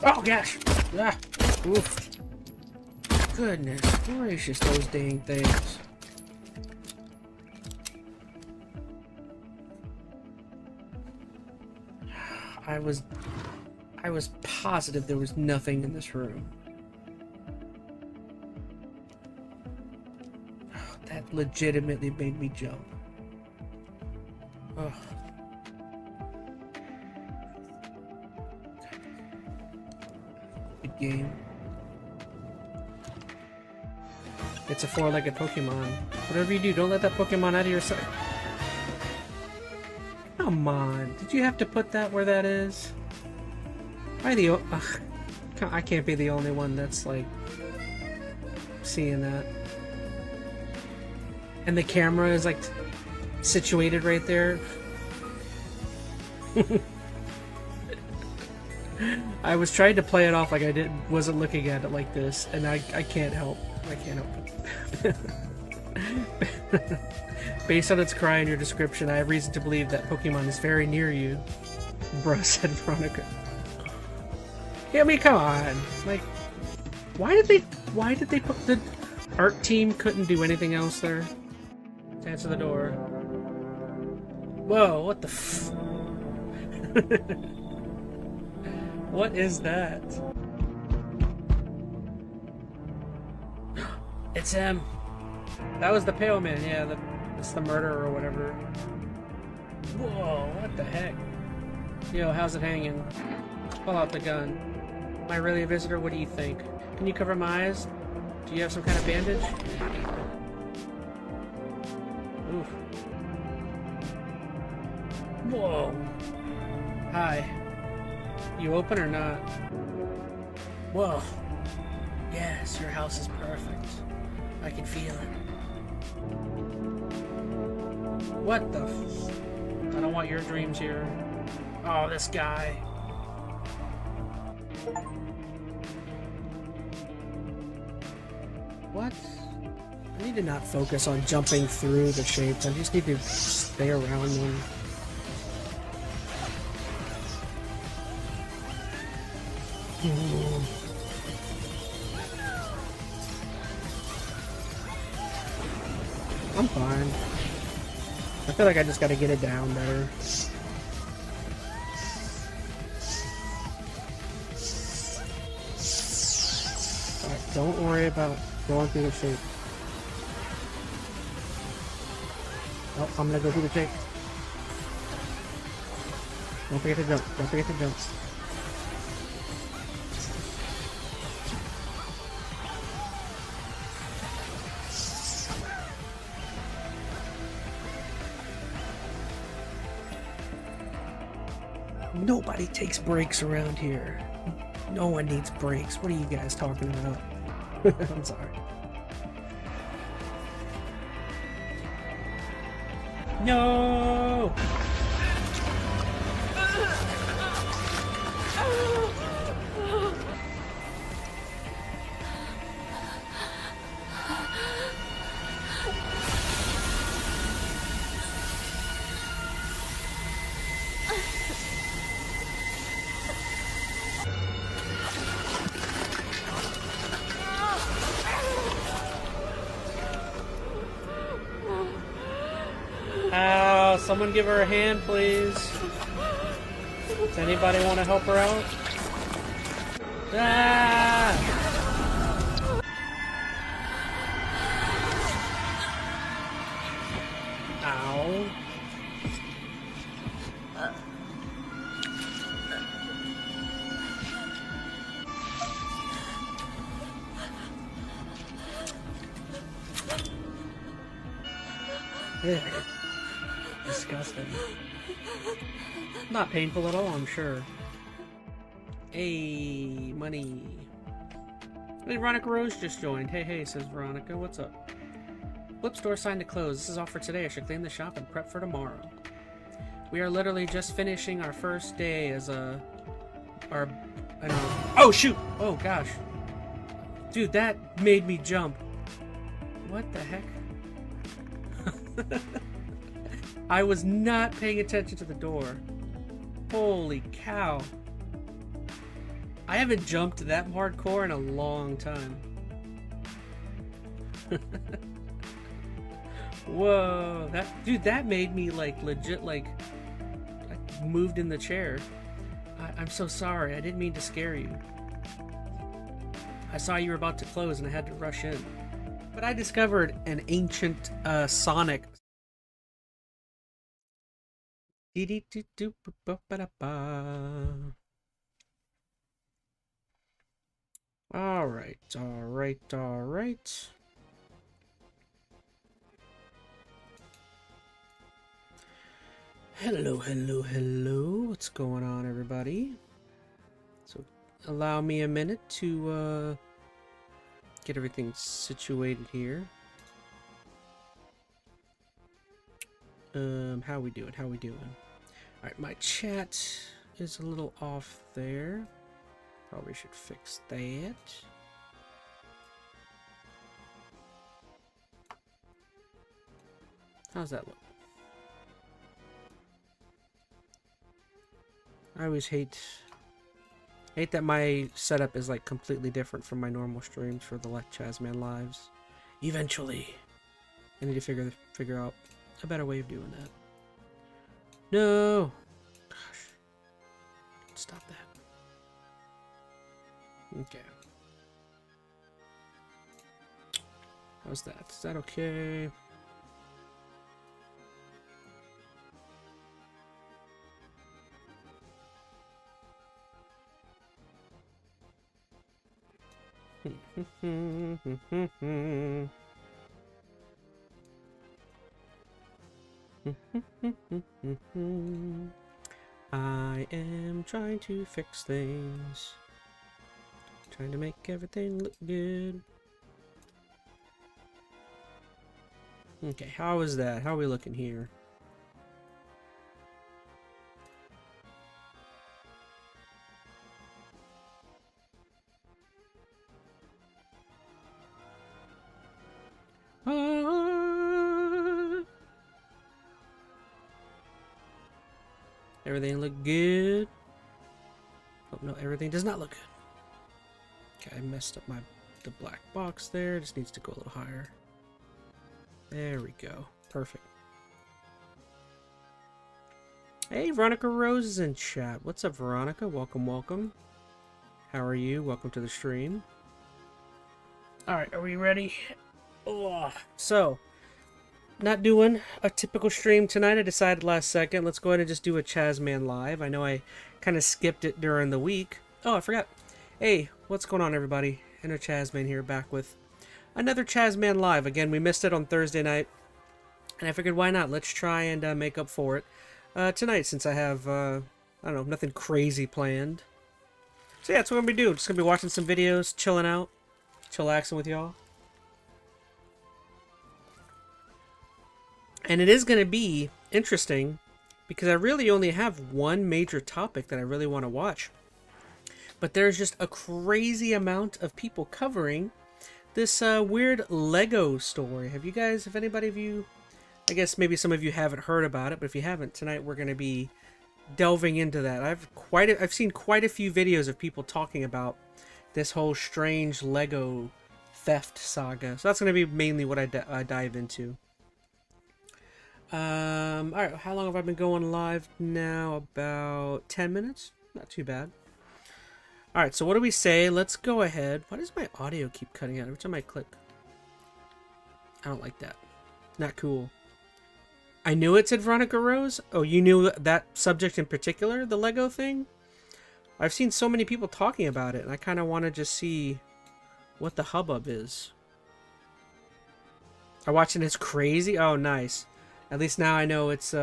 Oh gosh! Ah! Oof! Goodness gracious, those dang things. I was positive there was nothing in this room. That legitimately made me jump. Ugh. Good game. It's a four-legged Pokemon. Whatever you do, don't let that Pokemon out of your sight. Come on, did you have to put that where that is? I can't be the only one that's like seeing that. And the camera is like situated right there. I was trying to play it off like I wasn't looking at it like this, and I can't help. I can't help it. Based on its cry and your description, I have reason to believe that Pokemon is very near you. Bruh, said Veronica. Yeah, I mean, come on. Like, why did they put the art team couldn't do anything else there? Let's answer the door. Whoa, what the f... What is that? It's him. That was the pale man, yeah, it's the murderer or whatever. Whoa, what the heck? Yo, how's it hanging? Pull out the gun. Am I really a visitor? What do you think? Can you cover my eyes? Do you have some kind of bandage? Oof. Whoa. Hi. You open or not? Whoa. Yes, your house is perfect. I can feel it. What the f... I don't want your dreams here. Oh, this guy. What? I need to not focus on jumping through the shapes. I just need to stay around them. I'm fine. I feel like I just gotta get it down better. Alright, don't worry about going through the shape. Oh, I'm gonna go through the shape. Don't forget to jump. Don't forget to jump. Nobody takes breaks around here. No one needs breaks. What are you guys talking about? I'm sorry. No! Ow, someone give her a hand, please. Does anybody want to help her out? Ah! Ow. Yeah. Disgusting. Not painful at all, I'm sure. Hey, money. Hey, Veronica Rose just joined. Hey, says Veronica. What's up? Flip store signed to close. This is all for today. I should clean the shop and prep for tomorrow. We are literally just finishing our first day as oh, shoot! Oh, gosh. Dude, that made me jump. What the heck? I was not paying attention to the door. Holy cow. I haven't jumped that hardcore in a long time. Whoa, that made me like legit, like I moved in the chair. I'm so sorry. I didn't mean to scare you. I saw you were about to close and I had to rush in. But I discovered an ancient Sonic. Alright, alright, alright. Hello, hello, hello. What's going on, everybody? So, allow me a minute to get everything situated here. How we doing? How we doing? Alright, my chat is a little off there. Probably should fix that. How's that look? I always hate that my setup is like completely different from my normal streams for the ChazmaN lives. Eventually, I need to figure out a better way of doing that. No, gosh, stop that. Okay, how's that? Is that okay? I am trying to fix things. Trying to make everything look good. Okay, how is that? How are we looking here? Everything look good? Oh no, everything does not look good. Okay, I messed up the black box there. Just needs to go a little higher. There we go. Perfect. Hey, Veronica Rose is in chat. What's up, Veronica? Welcome, welcome. How are you? Welcome to the stream. Alright, are we ready? Oh, so, not doing a typical stream tonight. I decided last second. Let's go ahead and just do a ChazmaN live. I know I kind of skipped it during the week. Oh, I forgot. Hey, what's going on, everybody? Inner ChazmaN here, back with another ChazmaN live. Again, we missed it on Thursday night, and I figured, why not? Let's try and make up for it tonight, since I have, I don't know, nothing crazy planned. So yeah, that's what I'm going to be doing. Just going to be watching some videos, chilling out, chillaxing with y'all. And it is going to be interesting, because I really only have one major topic that I really want to watch. But there's just a crazy amount of people covering this weird Lego story. If anybody of you, I guess maybe some of you haven't heard about it, but if you haven't, tonight we're going to be delving into that. I've seen quite a few videos of people talking about this whole strange Lego theft saga. So that's going to be mainly what I dive into. Alright, how long have I been going live now? About 10 minutes? Not too bad. Alright, so what do we say? Let's go ahead. Why does my audio keep cutting out every time I click? I don't like that. Not cool. I knew it, said Veronica Rose. Oh, you knew that subject in particular? The Lego thing? I've seen so many people talking about it, and I kind of want to just see what the hubbub is. Are watching it's crazy? Oh, nice. At least now I know it's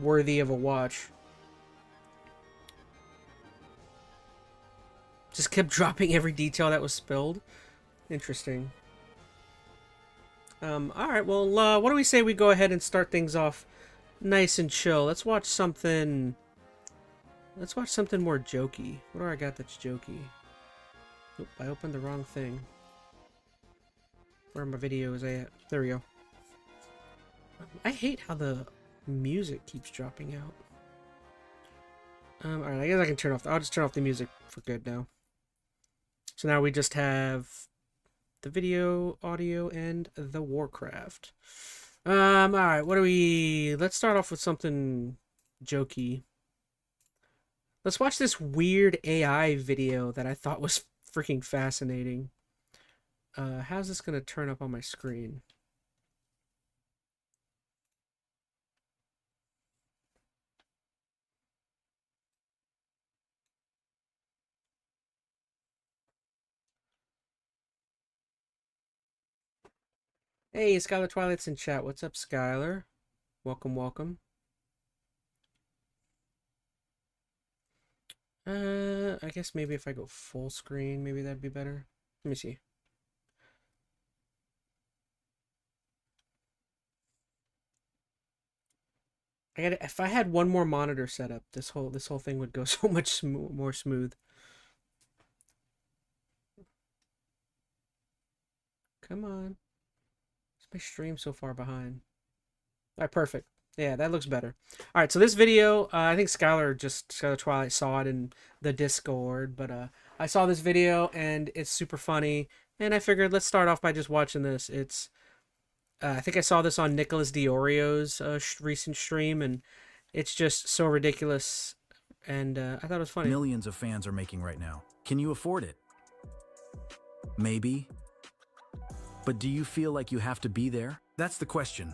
worthy of a watch. Just kept dropping every detail that was spilled. Interesting. Alright, well, what do we say we go ahead and start things off nice and chill? Let's watch something... Let's watch something more jokey. What do I got that's jokey? Oop, I opened the wrong thing. Where are my videos at? There we go. I hate how the music keeps dropping out. Alright, I guess I can turn off... I'll just turn off the music for good now. So now we just have the video, audio, and the Warcraft. Alright, let's start off with something jokey. Let's watch this weird AI video that I thought was freaking fascinating. How's this gonna turn up on my screen? Hey, Skylar Twilight's in chat. What's up, Skylar? Welcome, welcome. I guess maybe if I go full screen, maybe that'd be better. Let me see. If I had one more monitor set up, this whole thing would go so much more smooth. Come on. What's my stream so far behind? All right, perfect. Yeah, that looks better. All right, so this video, I think Skylar Twilight saw it in the Discord, but I saw this video and it's super funny, and I figured let's start off by just watching this. It's I think I saw this on Nicholas Diorio's recent stream, and it's just so ridiculous, and I thought it was funny. Millions of fans are making right now. Can you afford it? Maybe. But do you feel like you have to be there? That's the question.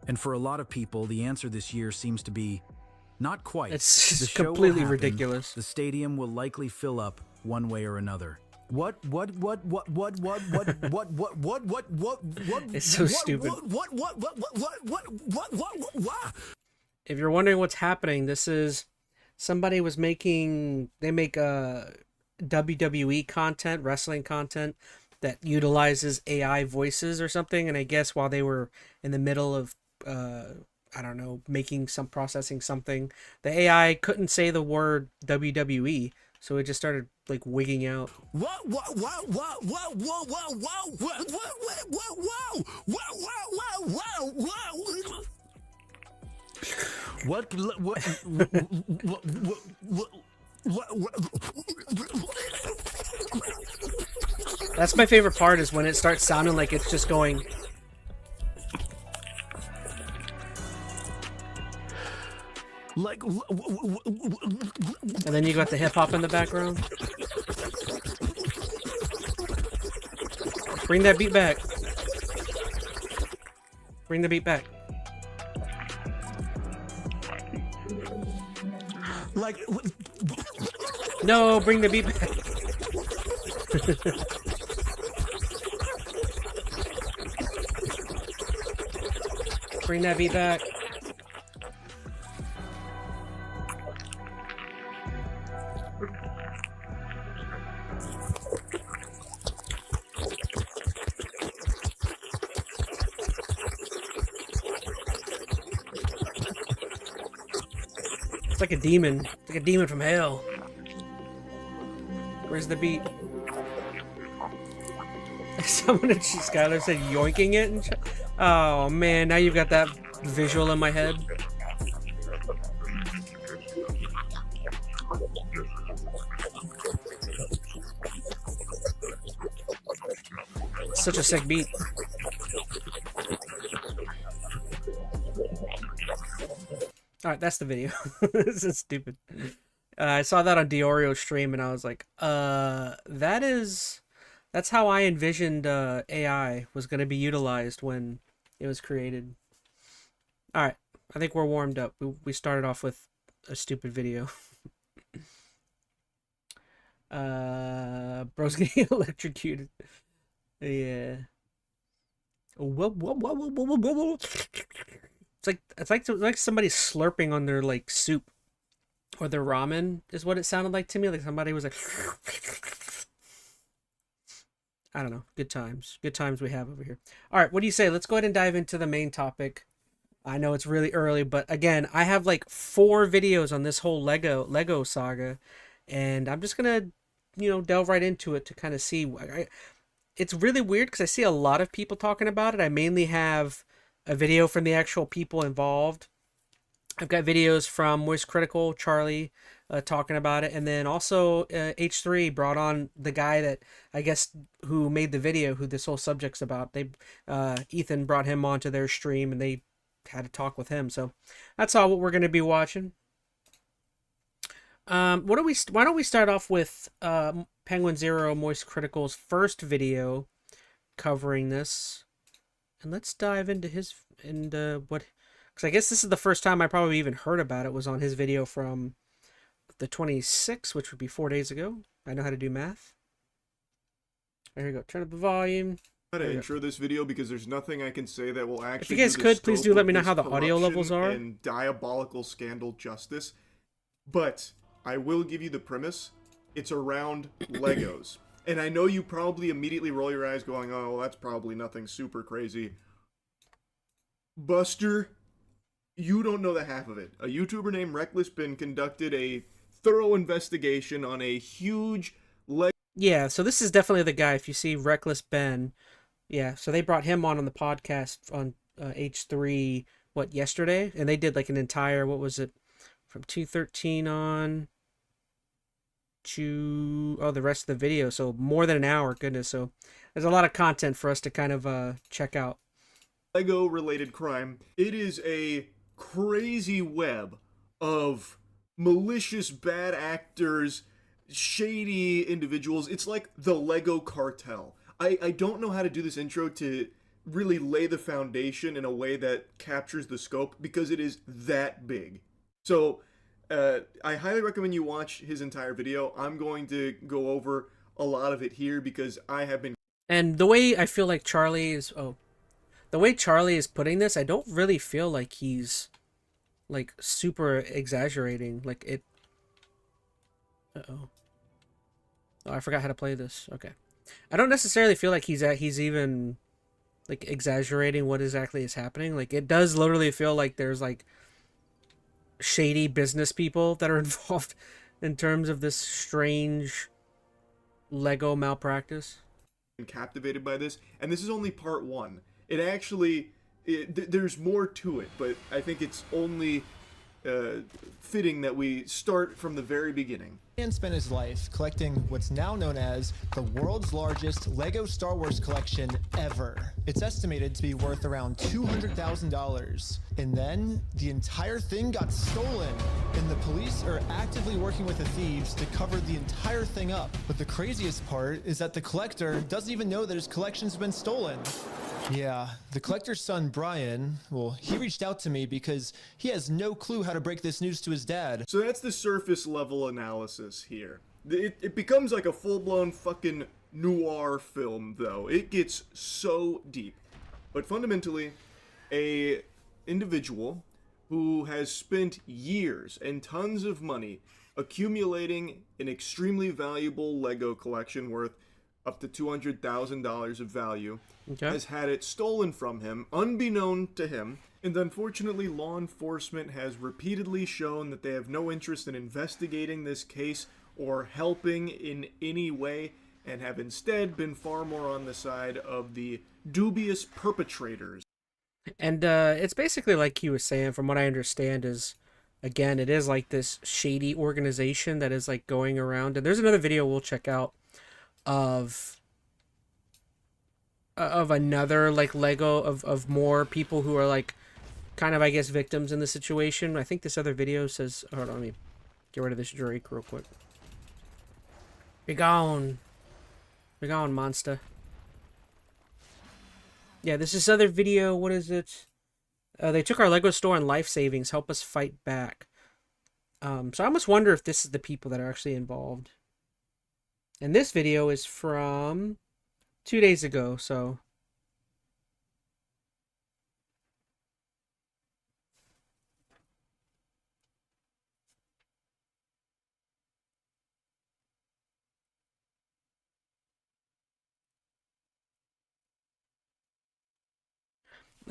And for a lot of people, the answer this year seems to be not quite. It's completely ridiculous. The stadium will likely fill up one way or another. What? It's so stupid. If you're wondering what's happening, this is somebody was making, they make WWE content, wrestling content that utilizes AI voices or something, and I guess while they were in the middle of I don't know, processing something, the AI couldn't say the word WWE, so it just started like wigging out. That's my favorite part, is when it starts sounding like it's just going. And then you got the hip hop in the background. Bring that beat back. Bring the beat back. No, bring the beat back. Bring that beat back. It's like a demon. It's like a demon from hell. Where's the beat? Someone in Skylar said yoinking it. And oh man, now you've got that visual in my head. Such a sick beat. Alright, that's the video. This is stupid. I saw that on Diorio's stream and I was like, that's how I envisioned AI was going to be utilized when it was created. Alright, I think we're warmed up. We started off with a stupid video. Bro's getting electrocuted. Yeah. It's like somebody slurping on their like soup or their ramen is what it sounded like to me. Like somebody was like, I don't know. Good times we have over here. All right, what do you say? Let's go ahead and dive into the main topic. I know it's really early, but again, I have like 4 videos on this whole Lego saga, and I'm just gonna, delve right into it to kind of see. It's really weird because I see a lot of people talking about it. I mainly have a video from the actual people involved, I've got videos from Moist Critical, Charlie, talking about it, and then also H3 brought on the guy that I guess who made the video, who this whole subject's about. They Ethan brought him onto their stream, and they had a talk with him. So that's all what we're going to be watching. What do we? Why don't we start off with Penguin Zero Moist Critical's first video covering this, and let's dive into what. Because I guess this is the first time I probably even heard about it, was on his video from the 26th, which would be 4 days ago. I know how to do math. There you go. Turn up the volume. I'm going to intro this video because there's nothing I can say that will actually. If you guys could, please do let me know how the audio levels are. And diabolical scandal justice. But I will give you the premise. It's around Legos. And I know you probably immediately roll your eyes going, oh, well, that's probably nothing super crazy. Buster, you don't know the half of it. A YouTuber named Reckless Bin conducted a thorough investigation on a huge Lego. Yeah, so this is definitely the guy. If you see Reckless Ben, yeah, so they brought him on the podcast on H3, yesterday? And they did like an entire, what was it, from 213 on to, the rest of the video. So more than an hour, goodness. So there's a lot of content for us to kind of check out. Lego related crime. It is a crazy web of malicious bad actors, shady individuals. It's like the Lego cartel. I don't know how to do this intro to really lay the foundation in a way that captures the scope, because it is that big. So I highly recommend you watch his entire video. I'm going to go over a lot of it here because I have been. And the way I feel like the way Charlie is putting this, I don't really feel like he's like super exaggerating. Like it. Oh, I forgot how to play this. Okay, I don't necessarily feel like he's even like exaggerating what exactly is happening. Like it does literally feel like there's like shady business people that are involved in terms of this strange Lego malpractice. Captivated by this, and this is only part one. It actually, there's more to it, but I think it's only fitting that we start from the very beginning. Man spent his life collecting what's now known as the world's largest Lego Star Wars collection ever. It's estimated to be worth around $200,000. And then the entire thing got stolen, and the police are actively working with the thieves to cover the entire thing up. But the craziest part is that the collector doesn't even know that his collection's been stolen. Yeah, the collector's son, Brian, well, he reached out to me because he has no clue how to break this news to his dad. So that's the surface level analysis here. It becomes like a full-blown fucking noir film, though. It gets so deep. But fundamentally, a individual who has spent years and tons of money accumulating an extremely valuable Lego collection worth up to $200,000 of value, has had it stolen from him, unbeknown to him, and unfortunately law enforcement has repeatedly shown that they have no interest in investigating this case or helping in any way, and have instead been far more on the side of the dubious perpetrators. And it's basically like he was saying, from what I understand, is, again, it is like this shady organization that is like going around, and there's another video we'll check out of another like Lego of more people who are like kind of, I guess, victims in the situation. I think this other video says, hold on, let me get rid of this Drake real quick. Be gone, monster. Yeah, this other video. What is it? They took our Lego store and life savings. Help us fight back. So I almost wonder if this is the people that are actually involved. And this video is from 2 days ago, so.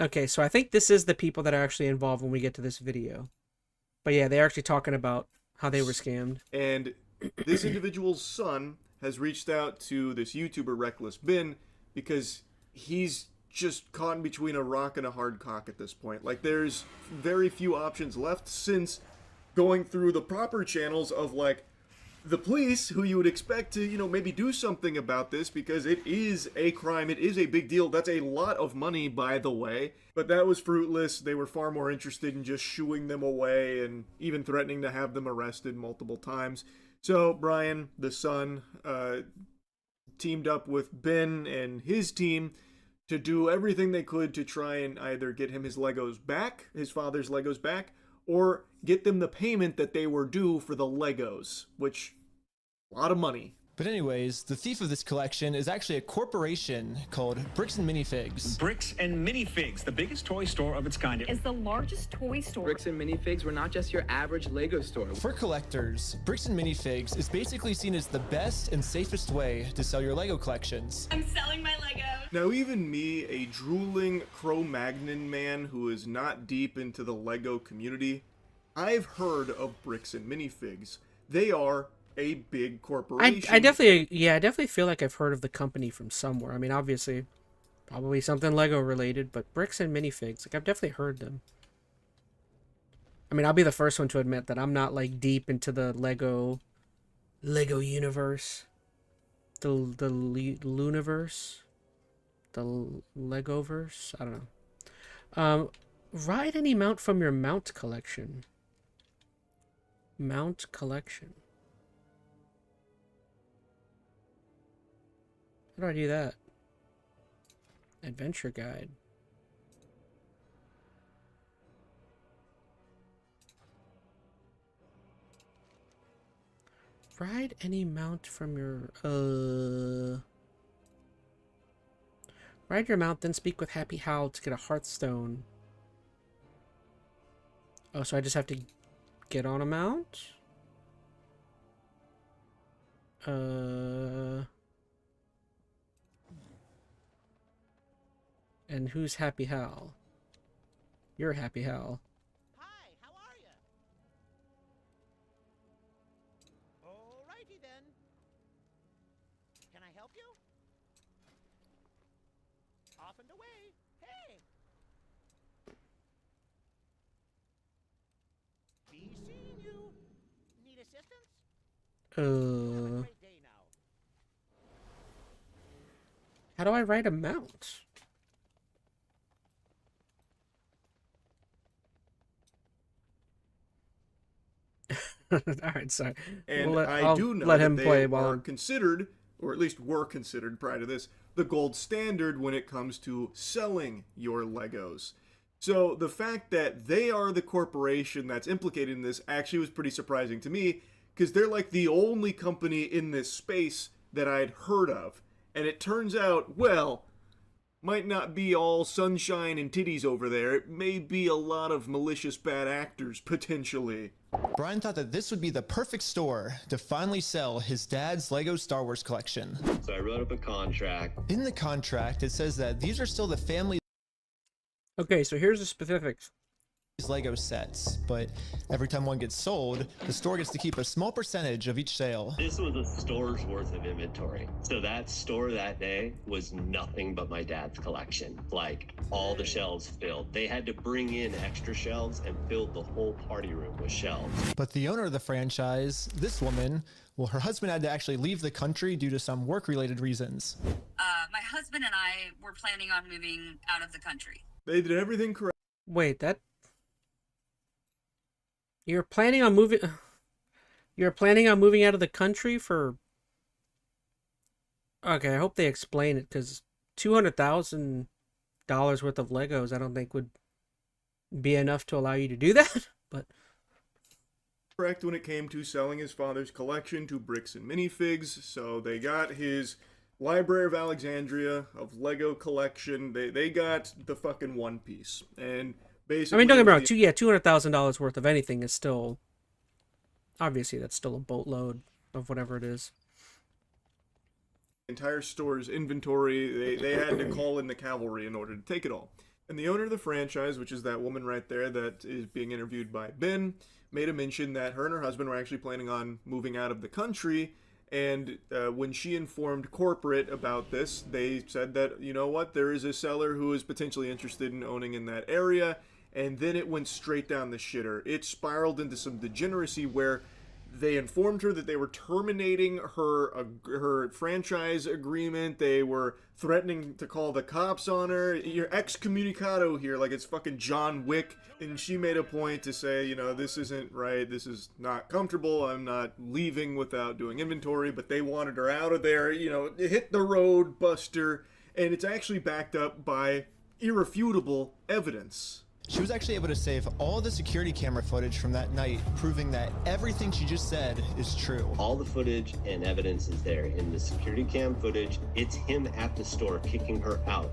Okay, so I think this is the people that are actually involved when we get to this video. But yeah, they're actually talking about how they were scammed. And this individual's son has reached out to this YouTuber, Reckless Bin, because he's just caught in between a rock and a hard cock at this point. Like, there's very few options left, since going through the proper channels of, like, the police, who you would expect to, you know, maybe do something about this, because it is a crime, it is a big deal. That's a lot of money, by the way. But that was fruitless. They were far more interested in just shooing them away and even threatening to have them arrested multiple times. So Brian, the son, teamed up with Ben and his team to do everything they could to try and either get him his Legos back, his father's Legos back, or get them the payment that they were due for the Legos, which, a lot of money. But anyways, the thief of this collection is actually a corporation called Bricks and Minifigs. Bricks and Minifigs, the biggest toy store of its kind. Is the largest toy store. Bricks and Minifigs were not just your average Lego store. For collectors, Bricks and Minifigs is basically seen as the best and safest way to sell your Lego collections. I'm selling my Legos. Now, even me, a drooling Cro-Magnon man who is not deep into the Lego community, I've heard of Bricks and Minifigs. They are a big corporation. I definitely feel like I've heard of the company from somewhere. I mean, obviously, probably something Lego related, but Bricks and Minifigs, like, I've definitely heard them. I mean, I'll be the first one to admit that I'm not, like, deep into the Lego universe, the Luniverse, the Legoverse. I don't know. Ride any mount from your mount collection. Mount collection. How do I do that? Adventure guide. Ride any mount from your ride your mount, then speak with Happy Hal to get a Hearthstone. Oh, so I just have to get on a mount? And who's Happy Hal? You're Happy Hal. Hi, how are you? Alrighty then. Can I help you? Off and away. Hey! Be seeing you. Need assistance? Have a great day now. How do I ride a mount? Alright, sorry. And I'll do know let that him they play while are considered, or at least were considered prior to this, the gold standard when it comes to selling your Legos. So the fact that they are the corporation that's implicated in this actually was pretty surprising to me, because they're like the only company in this space that I'd heard of. And it turns out, well, might not be all sunshine and titties over there. It may be a lot of malicious bad actors, potentially. Brian thought that this would be the perfect store to finally sell his dad's Lego Star Wars collection. So I wrote up a contract. In the contract, it says that these are still the family's Okay, so here's the specifics. Lego sets, but every time one gets sold, the store gets to keep a small percentage of each sale. This was a store's worth of inventory. So that store that day was nothing but my dad's collection. Like, all the shelves filled. They had to bring in extra shelves and fill the whole party room with shelves. But the owner of the franchise, this woman, well, her husband had to actually leave the country due to some work-related reasons. My husband and I were planning on moving out of the country. They did everything correct. Wait, that... You're planning on moving... You're planning on moving out of the country for... Okay, I hope they explain it, because $200,000 worth of Legos I don't think would be enough to allow you to do that, but... Correct when it came to selling his father's collection to Bricks and Minifigs, so they got his Library of Alexandria of Lego collection. They got the fucking One Piece, and basically... I mean, don't get me wrong, $200,000 worth of anything is still... Obviously, that's still a boatload of whatever it is. Entire store's inventory, they had to call in the cavalry in order to take it all. And the owner of the franchise, which is that woman right there that is being interviewed by Ben, made a mention that her and her husband were actually planning on moving out of the country, And when she informed corporate about this, they said that, you know what, there is a seller who is potentially interested in owning in that area. And then it went straight down the shitter. It spiraled into some degeneracy where they informed her that they were terminating her franchise agreement. They were threatening to call the cops on her. You're excommunicado here, like it's fucking John Wick. And she made a point to say, you know, this isn't right. This is not comfortable. I'm not leaving without doing inventory. But they wanted her out of there. You know, hit the road, Buster. And it's actually backed up by irrefutable evidence. She was actually able to save all the security camera footage from that night, proving that everything she just said is true. All the footage and evidence is there. In the security cam footage, it's him at the store kicking her out.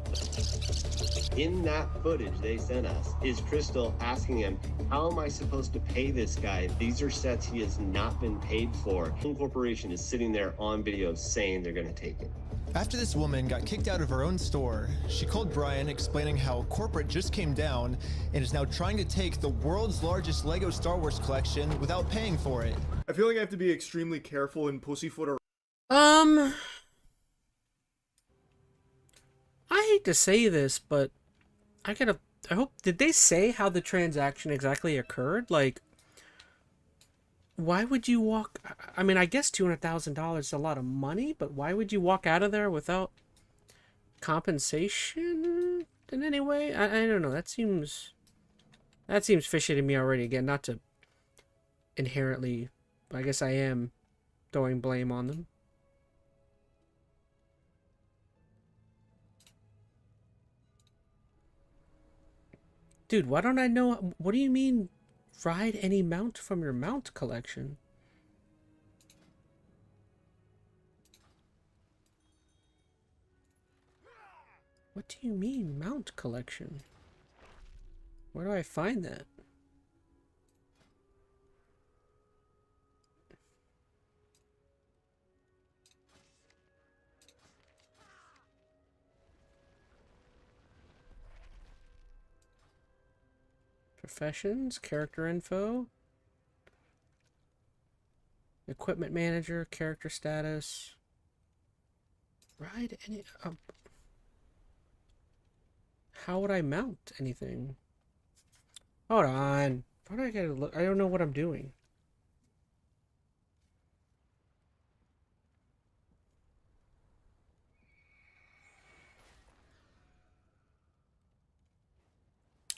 In that footage they sent us is Crystal asking him, how am I supposed to pay this guy? These are sets he has not been paid for. Home Corporation is sitting there on video saying they're going to take it. After this woman got kicked out of her own store, she called Brian explaining how corporate just came down and is now trying to take the world's largest Lego Star Wars collection without paying for it. I feel like I have to be extremely careful in pussyfoot. I hate to say this, but I hope, did they say how the transaction exactly occurred? Like, why would you walk? I mean, I guess $200,000 is a lot of money, but why would you walk out of there without compensation in any way? I don't know. That seems fishy to me already. Again, not to inherently, I guess I am throwing blame on them. Dude, why don't I know? What do you mean? Ride any mount from your mount collection? What do you mean, mount collection? Where do I find that? Professions, character info, equipment manager, character status. Ride any... how would I mount anything? Hold on. How do I get a look? I don't know what I'm doing.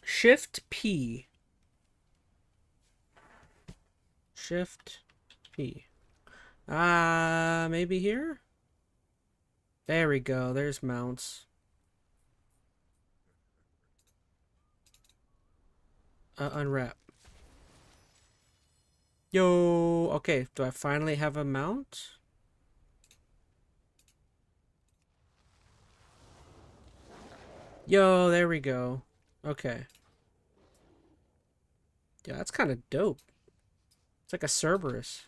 Shift P. Shift P. Maybe here? There we go. There's mounts. Unwrap. Yo, okay. Do I finally have a mount? Yo, there we go. Okay. Yeah, that's kind of dope. It's like a Cerberus.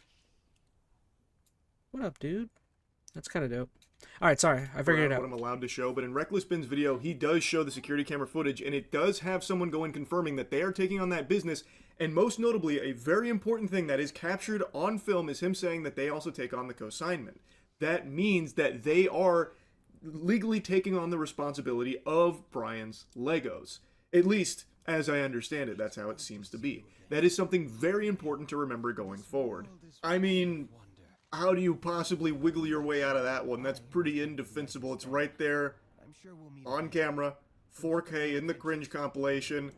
What up, dude? That's kind of dope. All right, sorry. I figured it out. What I'm allowed to show, but in Reckless Ben's video, he does show the security camera footage, and it does have someone go in confirming that they are taking on that business, and most notably, a very important thing that is captured on film is him saying that they also take on the consignment. That means that they are legally taking on the responsibility of Brian's Legos. At least, as I understand it, that's how it seems to be. That is something very important to remember going forward. I mean, how do you possibly wiggle your way out of that one? That's pretty indefensible. It's right there on camera, 4K in the cringe compilation.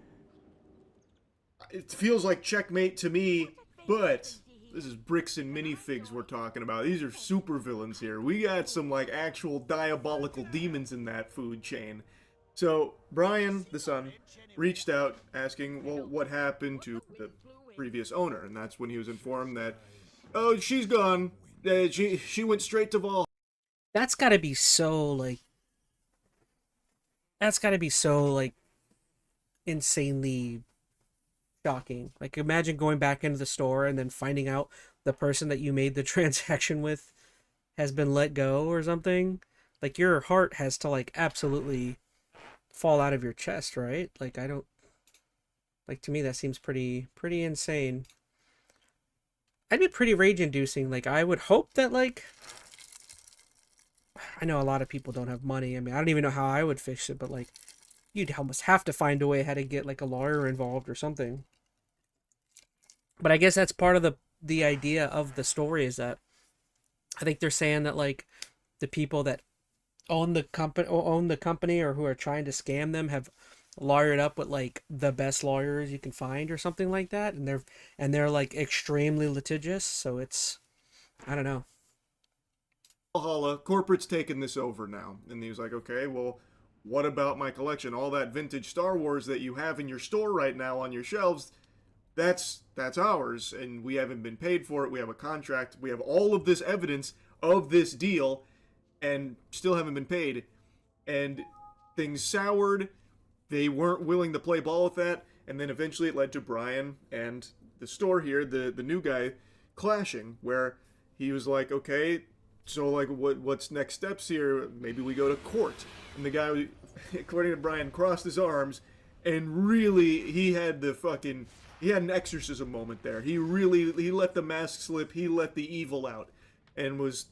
It feels like checkmate to me, but this is bricks and minifigs we're talking about. These are super villains here. We got some like actual diabolical demons in that food chain. So Brian, the son, reached out asking, well, what happened to the previous owner? And that's when he was informed that, oh, she's gone. She went straight to Valhalla. That's gotta be so, like... That's gotta be so, like, insanely shocking. Like, imagine going back into the store and then finding out the person that you made the transaction with has been let go or something. Like, your heart has to, like, absolutely fall out of your chest, right? Like, I don't... Like, to me, that seems pretty insane. I'd be pretty rage-inducing. Like, I would hope that, like, I know a lot of people don't have money. I mean, I don't even know how I would fix it, but, like, you'd almost have to find a way how to get, like, a lawyer involved or something. But I guess that's part of the idea of the story, is that I think they're saying that, like, the people that own the company or who are trying to scam them have lawyered up with, like, the best lawyers you can find or something like that, and they're like extremely litigious, so it's, I don't know. Valhalla, corporate's taken this over now. And he was like, okay, well, what about my collection? All that vintage Star Wars that you have in your store right now on your shelves, that's ours, and we haven't been paid for it. We have a contract. We have all of this evidence of this deal, and still haven't been paid. And things soured. They weren't willing to play ball with that, and then eventually it led to Brian and the store here, the new guy, clashing, where he was like, okay, so like what's next steps here? Maybe we go to court. And the guy, according to Brian, crossed his arms, and really he had an exorcism moment there. He let the mask slip, he let the evil out, and was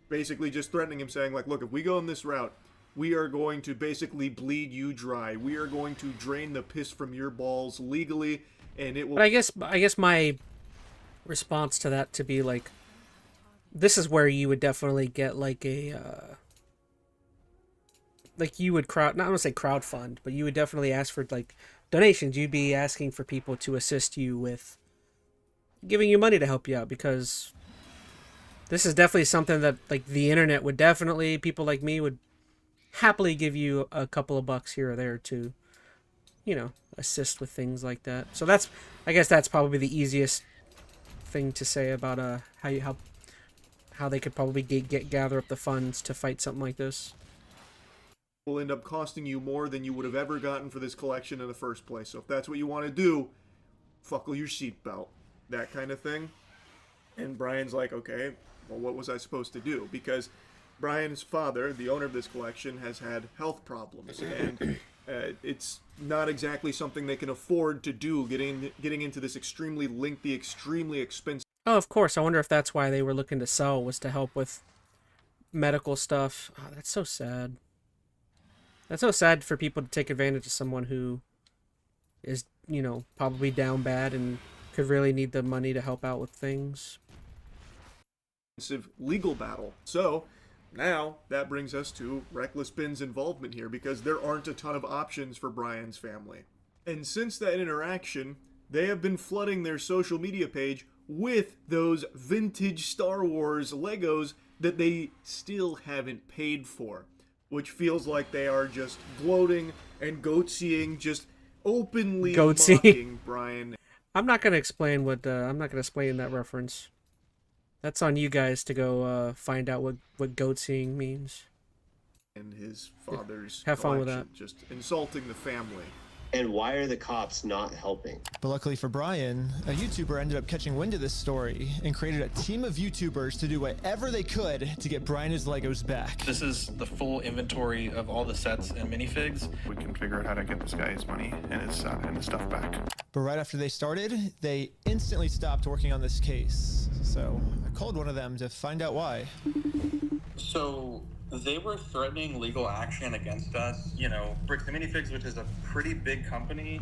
basically just threatening him, saying like, look, if we go in this route, we are going to basically bleed you dry. We are going to drain the piss from your balls legally, and it will... But I guess my response to that to be like, this is where you would definitely get like a like you would not want to say crowdfund, but you would definitely ask for like donations. You'd be asking for people to assist you with giving you money to help you out, because this is definitely something that like the internet would definitely, people like me would happily give you a couple of bucks here or there to, you know, assist with things like that. So that's, I guess that's probably the easiest thing to say about how they could probably gather up the funds to fight something like this. Will end up costing you more than you would have ever gotten for this collection in the first place. So if that's what you want to do, buckle your seatbelt, that kind of thing. And Brian's like, okay, well, what was I supposed to do? Because Brian's father, the owner of this collection, has had health problems, and it's not exactly something they can afford to do, getting into this extremely lengthy, extremely expensive... Oh, of course. I wonder if that's why they were looking to sell, was to help with medical stuff. Oh, that's so sad. That's so sad for people to take advantage of someone who is, you know, probably down bad and could really need the money to help out with things. Legal battle. So now that brings us to Reckless Ben's involvement here, because there aren't a ton of options for Brian's family. And since that interaction, they have been flooding their social media page with those vintage Star Wars Legos that they still haven't paid for, which feels like they are just gloating and goatseeing, just openly mocking Brian. I'm not gonna explain I'm not gonna explain that reference. That's on you guys to go find out what goatseeing means. And his father's have fun with that. Just insulting the family. And why are the cops not helping? But luckily for Brian, a YouTuber ended up catching wind of this story and created a team of YouTubers to do whatever they could to get Brian his Legos back. This is the full inventory of all the sets and minifigs. We can figure out how to get this guy his money and his stuff back. But right after they started, they instantly stopped working on this case. So I called one of them to find out why. So they were threatening legal action against us. You know, Bricks and Minifigs, which is a pretty big company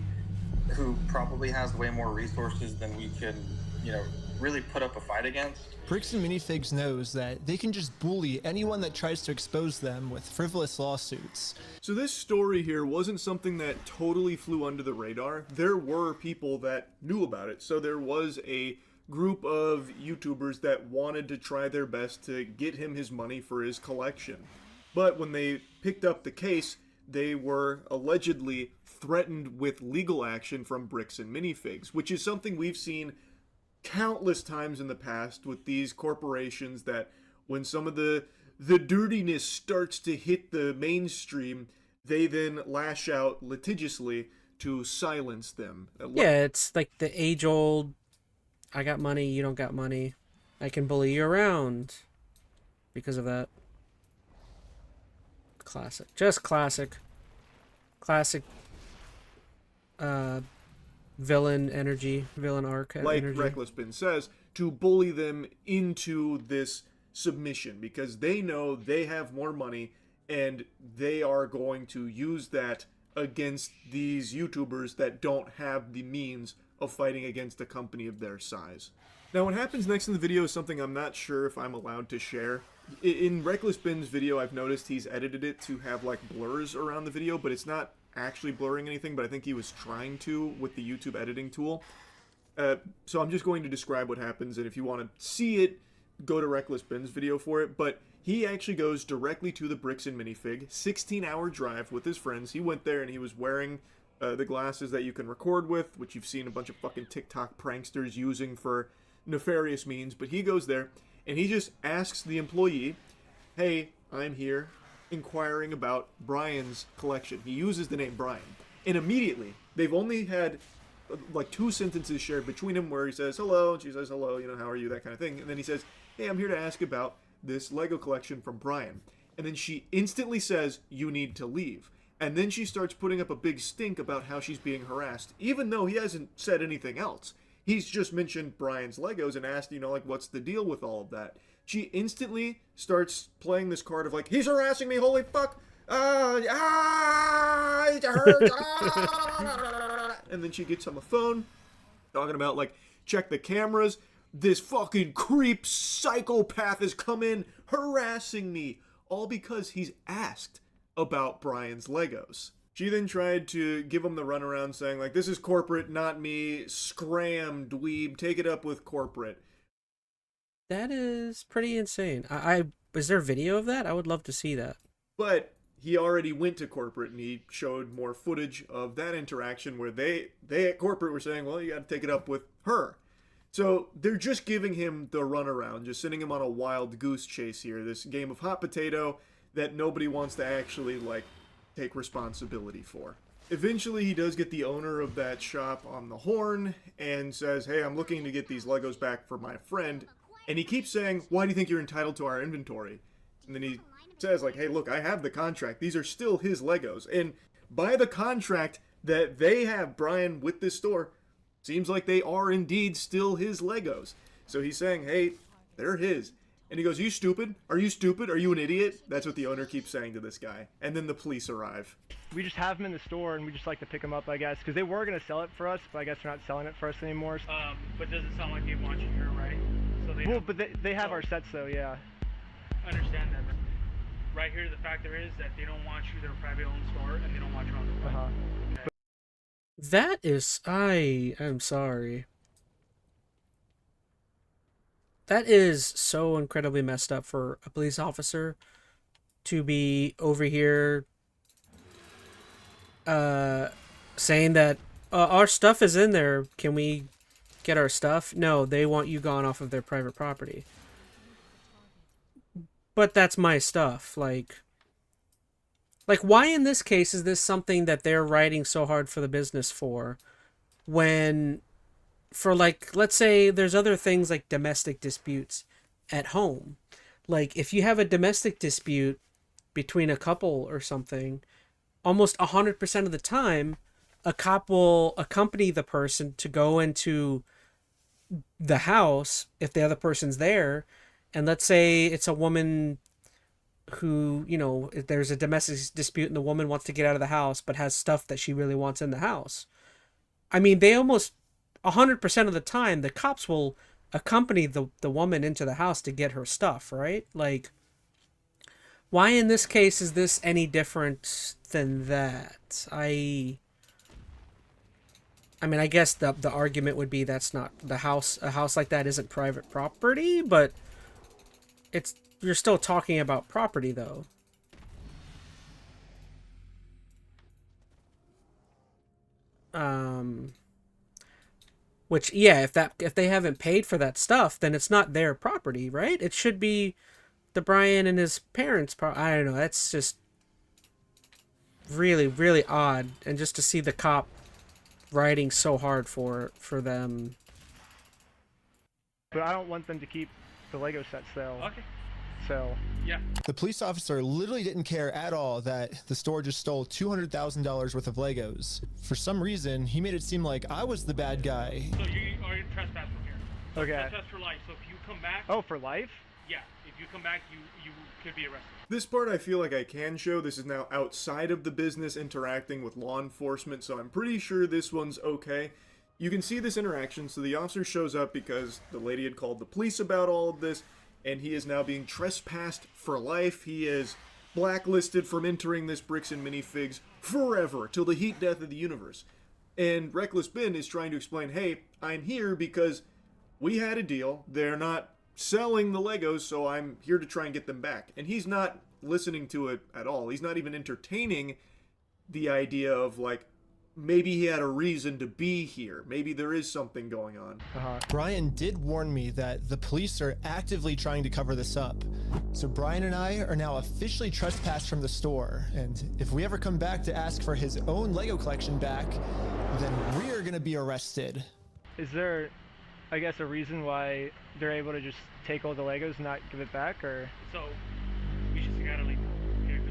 who probably has way more resources than we can, you know, really put up a fight against. Bricks and Minifigs knows that they can just bully anyone that tries to expose them with frivolous lawsuits. So this story here wasn't something that totally flew under the radar. There were people that knew about it. So there was a group of YouTubers that wanted to try their best to get him his money for his collection. But when they picked up the case, they were allegedly threatened with legal action from Bricks and Minifigs, which is something we've seen countless times in the past with these corporations, that when some of the dirtiness starts to hit the mainstream, they then lash out litigiously to silence them. Yeah, it's like the age-old, I got money, you don't got money, I can bully you around because of that. Classic. Just classic. Classic villain energy, villain arc like energy. Reckless Bin says, to bully them into this submission because they know they have more money and they are going to use that against these YouTubers that don't have the means of fighting against a company of their size. Now, what happens next in the video is something I'm not sure if I'm allowed to share. In Reckless Bin's video, I've noticed he's edited it to have, like, blurs around the video, but it's not actually blurring anything, but I think he was trying to with the YouTube editing tool. So I'm just going to describe what happens, and if you want to see it, go to Reckless Bin's video for it, but he actually goes directly to the Bricks and Minifig, 16-hour drive with his friends. He went there and he was wearing the glasses that you can record with, which you've seen a bunch of fucking TikTok pranksters using for nefarious means, but he goes there and he just asks the employee, hey, I'm here inquiring about Brian's collection. He uses the name Brian, and immediately they've only had like 2 sentences shared between them where he says hello and she says hello, you know, how are you, that kind of thing, and then he says, hey, I'm here to ask about this Lego collection from Brian, and then she instantly says, you need to leave, and then she starts putting up a big stink about how she's being harassed, even though he hasn't said anything else. He's just mentioned Brian's Legos and asked, you know, like, what's the deal with all of that? She instantly starts playing this card of like, he's harassing me, holy fuck, it hurts, and then she gets on the phone, talking about, like, check the cameras, this fucking creep psychopath has come in harassing me, all because he's asked about Brian's Legos. She then tried to give him the runaround saying, like, this is corporate, not me, scram, dweeb, take it up with corporate. That is pretty insane. Is there video of that? I would love to see that. But he already went to corporate and he showed more footage of that interaction where they at corporate were saying, well, you got to take it up with her. So they're just giving him the runaround, just sending him on a wild goose chase here, this game of hot potato that nobody wants to actually, like, take responsibility for. Eventually, he does get the owner of that shop on the horn and says, hey, I'm looking to get these Legos back for my friend. And he keeps saying, why do you think you're entitled to our inventory? And then he says, like, hey, look, I have the contract. These are still his Legos. And by the contract that they have, Brian, with this store, seems like they are indeed still his Legos. So he's saying, hey, they're his. And he goes, you stupid? Are you stupid? Are you an idiot? That's what the owner keeps saying to this guy. And then the police arrive. We just have them in the store, and we just like to pick them up, I guess, because they were going to sell it for us, but I guess they're not selling it for us anymore. But does it sound like they want you here, right? So they well, but they have our sets, though, yeah. I understand that. Right here, the factor is that they don't want you. They're a private-owned store, and they don't want you on the front. Okay. That is... I'm sorry. That is so incredibly messed up for a police officer to be over here saying that our stuff is in there. Can we get our stuff? No, they want you gone off of their private property. But that's my stuff. Like, why in this case is this something that they're writing so hard for the business for when... For, like, let's say there's other things like domestic disputes at home. Like, if you have a domestic dispute between a couple or something, almost 100% of the time, a cop will accompany the person to go into the house if the other person's there. And let's say it's a woman who, you know, if there's a domestic dispute and the woman wants to get out of the house but has stuff that she really wants in the house. I mean, they almost... 100% of the time, the cops will accompany the woman into the house to get her stuff, right? Like, why in this case is this any different than that? I mean, I guess the argument would be that's not the house. A house like that isn't private property, but you're still talking about property, though. Which, yeah, if they haven't paid for that stuff, then it's not their property, right? It should be the Brian and his parents' I don't know. That's just really, really odd. And just to see the cop writing so hard for them. But I don't want them to keep the Lego sets, though. Okay. So Yeah. The police officer literally didn't care at all that the store just stole $200,000 worth of Legos. For some reason, he made it seem like I was the bad guy. So you are trespass from here. So Okay. Trespass for life. So if you come back. Oh, for life? Yeah. If you come back, you could be arrested. This part I feel like I can show. This is now outside of the business interacting with law enforcement, so I'm pretty sure this one's okay. You can see this interaction. So the officer shows up because the lady had called the police about all of this, and he is now being trespassed for life. He is blacklisted from entering this Bricks and Minifigs forever, till the heat death of the universe. And Reckless Ben is trying to explain, hey, I'm here because we had a deal. They're not selling the Legos, so I'm here to try and get them back. And he's not listening to it at all. He's not even entertaining the idea of, like, maybe he had a reason to be here. Maybe there is something going on. Brian did warn me that the police are actively trying to cover this up. So Brian and I are now officially trespassed from the store. And if we ever come back to ask for his own Lego collection back, then we're gonna be arrested. Is there, I guess, a reason why they're able to just take all the Legos and not give it back, or? So we just gotta leave.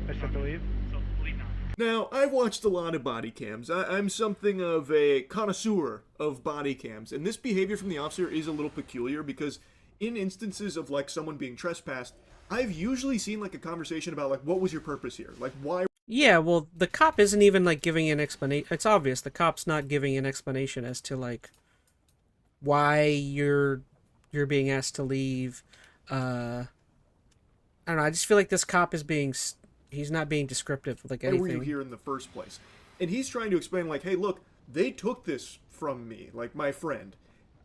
I just have to leave? So leave now. Now, I've watched a lot of body cams. I'm something of a connoisseur of body cams, and this behavior from the officer is a little peculiar because in instances of, like, someone being trespassed, I've usually seen, like, a conversation about, like, what was your purpose here? Like, why? Yeah, well, the cop isn't even, like, giving an explanation. It's obvious the cop's not giving an explanation as to, like, why you're being asked to leave. I don't know, I just feel like this cop is being... He's not being descriptive with, like, anything. Why were you here in the first place? And he's trying to explain, like, hey, look, they took this from me, like, my friend.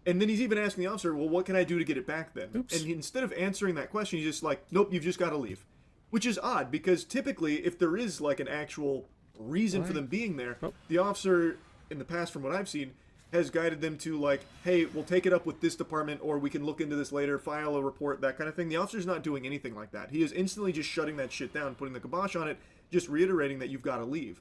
And then he's even asking the officer, well, what can I do to get it back then? Oops. And instead of answering that question, he's just like, nope, you've just got to leave. Which is odd, because typically, if there is, like, an actual reason for them being there, the officer, in the past, from what I've seen, has guided them to, like, hey, we'll take it up with this department, or we can look into this later, file a report, that kind of thing. The officer's not doing anything like that. He is instantly just shutting that shit down, putting the kibosh on it, just reiterating that you've got to leave.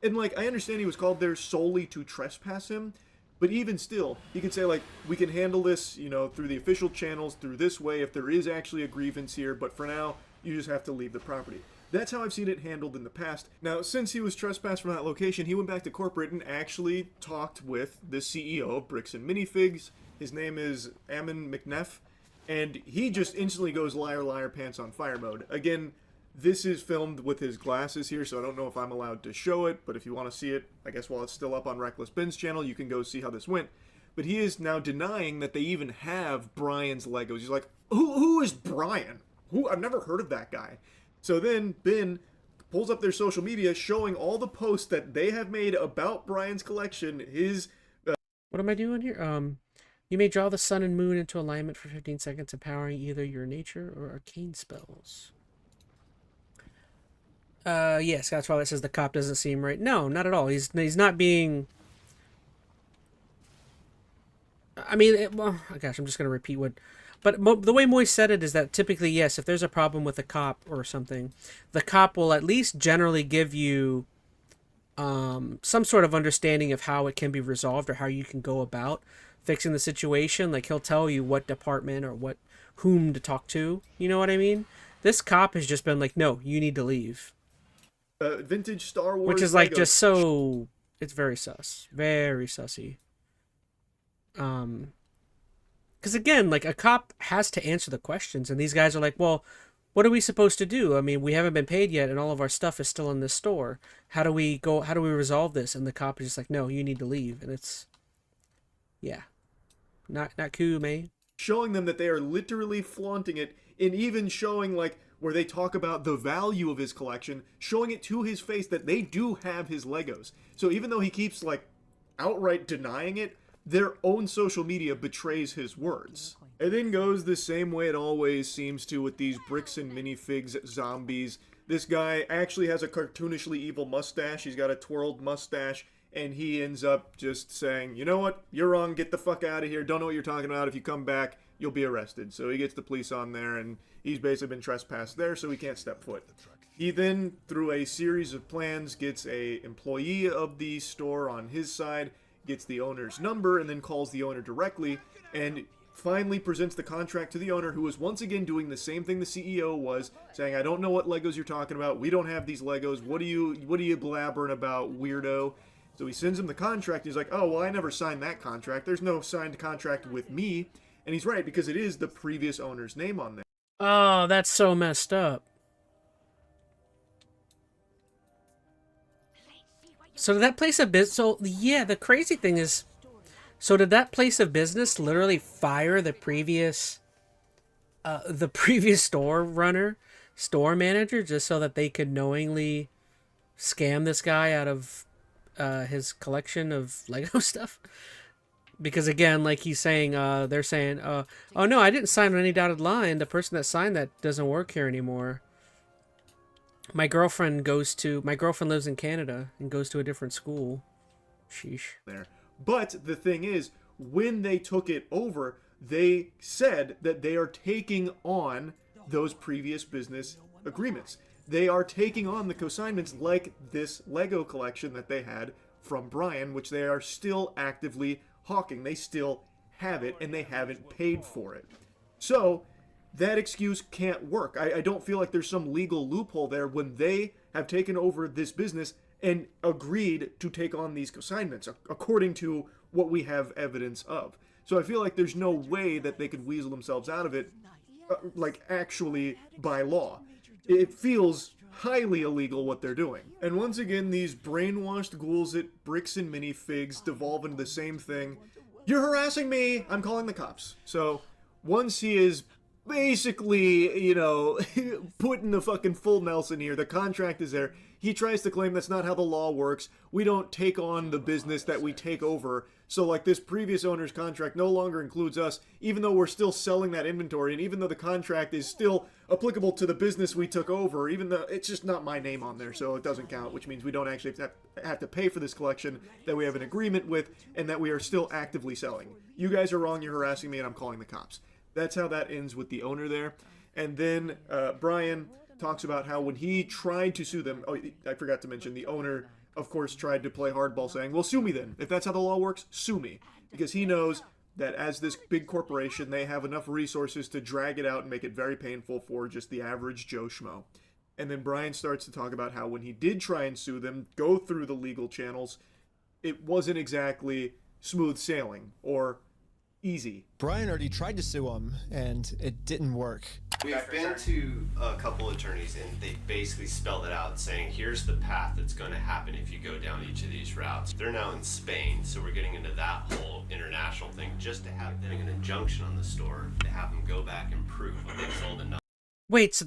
And, like, I understand he was called there solely to trespass him, but even still, he can say, like, we can handle this, you know, through the official channels, through this way, if there is actually a grievance here, but for now, you just have to leave the property. That's how I've seen it handled in the past. Now, since he was trespassed from that location, he went back to corporate and actually talked with the CEO of Bricks and Minifigs. His name is Ammon McNeff, and he just instantly goes liar, liar, pants on fire mode. Again, this is filmed with his glasses here, so I don't know if I'm allowed to show it, but if you want to see it, I guess while it's still up on Reckless Ben's channel, you can go see how this went. But he is now denying that they even have Brian's Legos. He's like, who is Brian? I've never heard of that guy. So then Ben pulls up their social media showing all the posts that they have made about Brian's collection. What am I doing here? You may draw the sun and moon into alignment for 15 seconds, empowering either your nature or arcane spells. Yes, that's why it says the cop doesn't seem right. No, not at all. He's not being... I mean, well, gosh, I'm just going to repeat what... But the way Moy said it is that typically, yes, if there's a problem with a cop or something, the cop will at least generally give you some sort of understanding of how it can be resolved or how you can go about fixing the situation. Like, he'll tell you what department or whom to talk to. You know what I mean? This cop has just been like, no, you need to leave. Vintage Star Wars Which is, like, Legos. just so... It's very sus. Very sussy. Because again, like, a cop has to answer the questions, and these guys are like, well, what are we supposed to do? I mean, we haven't been paid yet, and all of our stuff is still in this store. How do we resolve this? And the cop is just like, no, you need to leave. And it's, yeah, not cool, man. Showing them that they are literally flaunting it, and even showing, like, where they talk about the value of his collection, showing it to his face that they do have his Legos. So even though he keeps, like, outright denying it, their own social media betrays his words. It then goes the same way it always seems to with these Bricks and Minifigs zombies. This guy actually has a cartoonishly evil mustache. He's got a twirled mustache, and he ends up just saying, you know what, you're wrong, get the fuck out of here, don't know what you're talking about, if you come back, you'll be arrested. So he gets the police on there, and he's basically been trespassed there, so he can't step foot. He then, through a series of plans, gets a employee of the store on his side, gets the owner's number, and then calls the owner directly, and finally presents the contract to the owner, who is once again doing the same thing the CEO was, saying, I don't know what Legos you're talking about. We don't have these Legos. What are you blabbering about, weirdo? So he sends him the contract. He's like, oh, well, I never signed that contract. There's no signed contract with me. And he's right, because it is the previous owner's name on there. Oh, that's so messed up. So did that place of business... So, yeah, the crazy thing is... So did that place of business literally fire the previous store manager, just so that they could knowingly scam this guy out of his collection of Lego stuff? Because again, like he's saying, they're saying, oh no, I didn't sign on any dotted line. The person that signed that doesn't work here anymore. My girlfriend lives in Canada and goes to a different school. Sheesh. There. But the thing is, when they took it over, they said that they are taking on those previous business agreements. They are taking on the consignments like this Lego collection that they had from Brian, which they are still actively hawking. They still have it, and they haven't paid for it. So that excuse can't work. I don't feel like there's some legal loophole there when they have taken over this business and agreed to take on these consignments, according to what we have evidence of. So I feel like there's no way that they could weasel themselves out of it, like actually by law. It feels highly illegal what they're doing. And once again, these brainwashed ghouls at Bricks and Minifigs devolve into the same thing. You're harassing me! I'm calling the cops. So once he is basically, you know, putting the fucking full Nelson here, the contract is there, he tries to claim that's not how the law works. We don't take on the business that we take over. So like this previous owner's contract no longer includes us, even though we're still selling that inventory, and even though the contract is still applicable to the business we took over, even though it's just not my name on there, so it doesn't count, which means we don't actually have to pay for this collection that we have an agreement with and that we are still actively selling. You guys are wrong, you're harassing me, and I'm calling the cops. That's how that ends with the owner there. And then Brian talks about how when he tried to sue them, oh, I forgot to mention, the owner, of course, tried to play hardball, saying, well, sue me then. If that's how the law works, sue me. Because he knows that as this big corporation, they have enough resources to drag it out and make it very painful for just the average Joe Schmo. And then Brian starts to talk about how when he did try and sue them, go through the legal channels, it wasn't exactly smooth sailing or easy. Brian already tried to sue him, and it didn't work. We've been to a couple attorneys, and they basically spelled it out, saying here's the path that's going to happen if you go down each of these routes. They're now in Spain, so we're getting into that whole international thing just to have them an injunction on the store to have them go back and prove what they've sold and not. Wait, so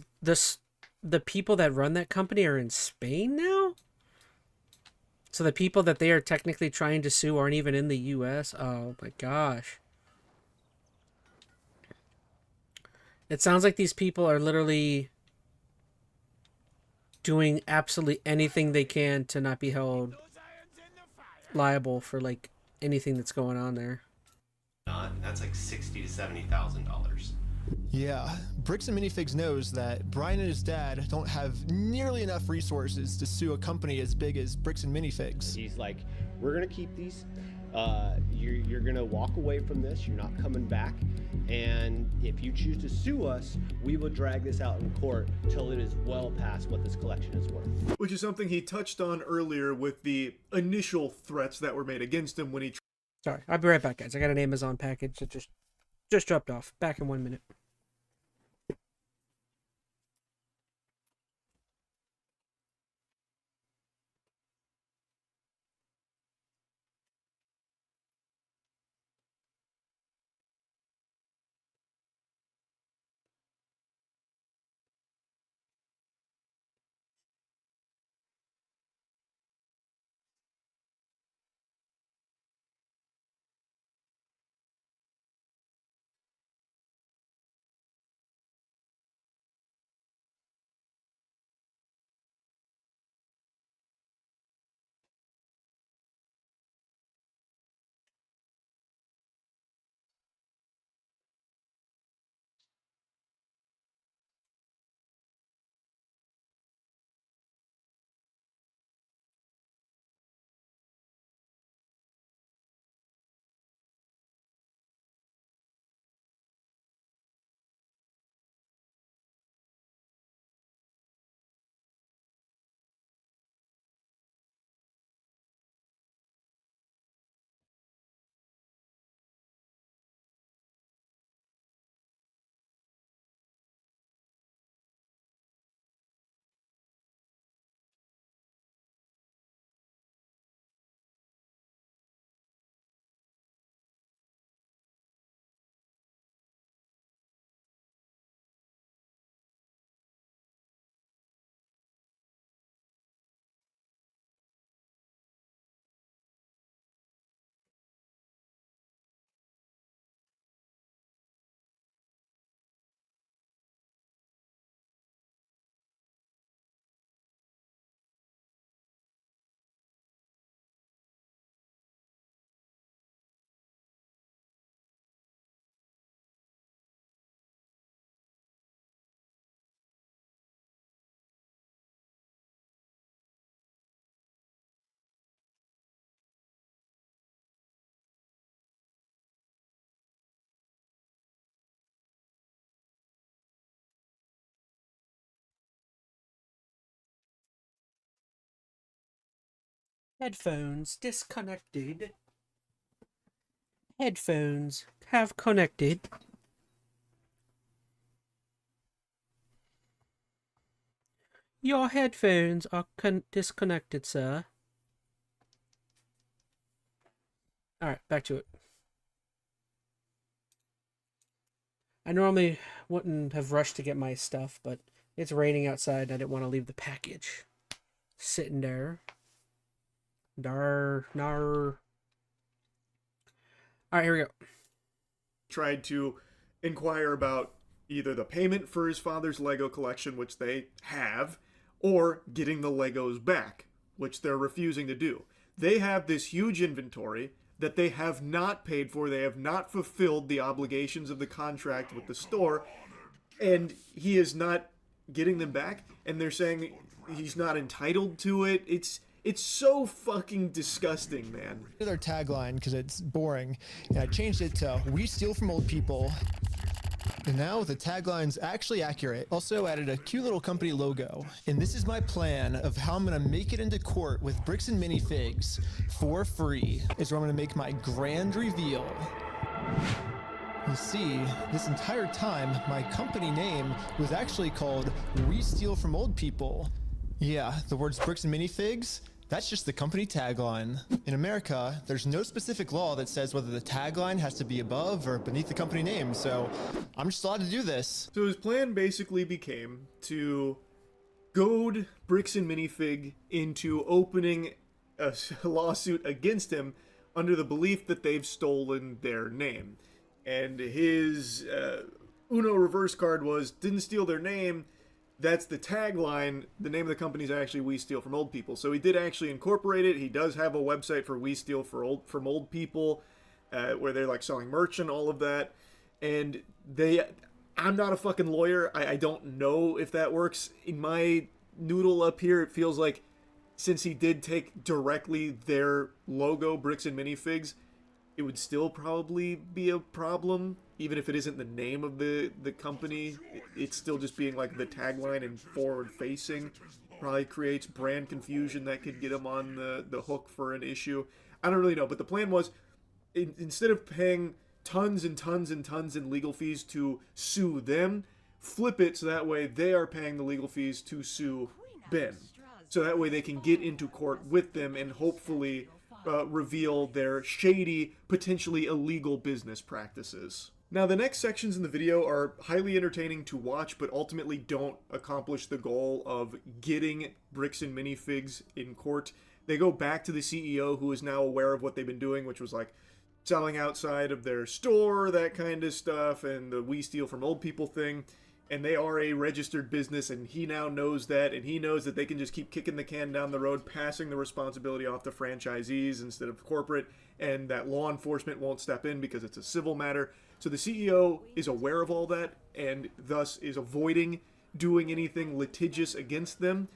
the people that run that company are in Spain now? So the people that they are technically trying to sue aren't even in the U.S.? Oh my gosh. It sounds like these people are literally doing absolutely anything they can to not be held liable for like anything that's going on there. That's like $60,000 to $70,000. Yeah, Bricks and Minifigs knows that Brian and his dad don't have nearly enough resources to sue a company as big as Bricks and Minifigs. He's like, we're gonna keep these. You're gonna walk away from this. You're not coming back. And if you choose to sue us, we will drag this out in court till it is well past what this collection is worth. Which is something he touched on earlier with the initial threats that were made against him when he... Sorry, I'll be right back, guys. I got an Amazon package that just dropped off. Back in 1 minute. Headphones disconnected. Headphones have connected. Your headphones are disconnected, sir. Alright, back to it. I normally wouldn't have rushed to get my stuff, but it's raining outside and I didn't want to leave the package sitting there. Alright, here we go. Tried to inquire about either the payment for his father's Lego collection, which they have, or getting the Legos back, which they're refusing to do. They have this huge inventory that they have not paid for. They have not fulfilled the obligations of the contract with the store, and he is not getting them back, and they're saying he's not entitled to it. It's so fucking disgusting, man. Their tagline, because it's boring, and I changed it to "We steal from old people." And now the tagline's actually accurate. Also added a cute little company logo. And this is my plan of how I'm gonna make it into court with bricks and minifigs for free. Is where I'm gonna make my grand reveal. You see, this entire time, my company name was actually called We Steal from Old People. Yeah, the words bricks and minifigs, that's just the company tagline. In America, there's no specific law that says whether the tagline has to be above or beneath the company name, so I'm just allowed to do this. So his plan basically became to goad Bricks and Minifig into opening a lawsuit against him under the belief that they've stolen their name. And his Uno reverse card was, didn't steal their name. That's the tagline. The name of the company is actually We Steal from Old People. So he did actually incorporate it. He does have a website for We Steal from Old People, where they're like selling merch and all of that. And I'm not a fucking lawyer. I don't know if that works. In my noodle up here, it feels like since he did take directly their logo, Bricks and Minifigs, it would still probably be a problem, even if it isn't the name of the company. It's still just being like the tagline and forward facing. Probably creates brand confusion that could get him on the hook for an issue. I don't really know, but the plan was, instead of paying tons and tons and tons in legal fees to sue them, flip it so that way they are paying the legal fees to sue Ben. So that way they can get into court with them and hopefully reveal their shady, potentially illegal business practices. Now, the next sections in the video are highly entertaining to watch, but ultimately don't accomplish the goal of getting Bricks and Minifigs in court. They go back to the CEO, who is now aware of what they've been doing, which was like selling outside of their store, that kind of stuff, and the We Steal from Old People thing. And they are a registered business, and he now knows that, and he knows that they can just keep kicking the can down the road, passing the responsibility off to franchisees instead of corporate, and that law enforcement won't step in because it's a civil matter. So the CEO is aware of all that, and thus is avoiding doing anything litigious against them.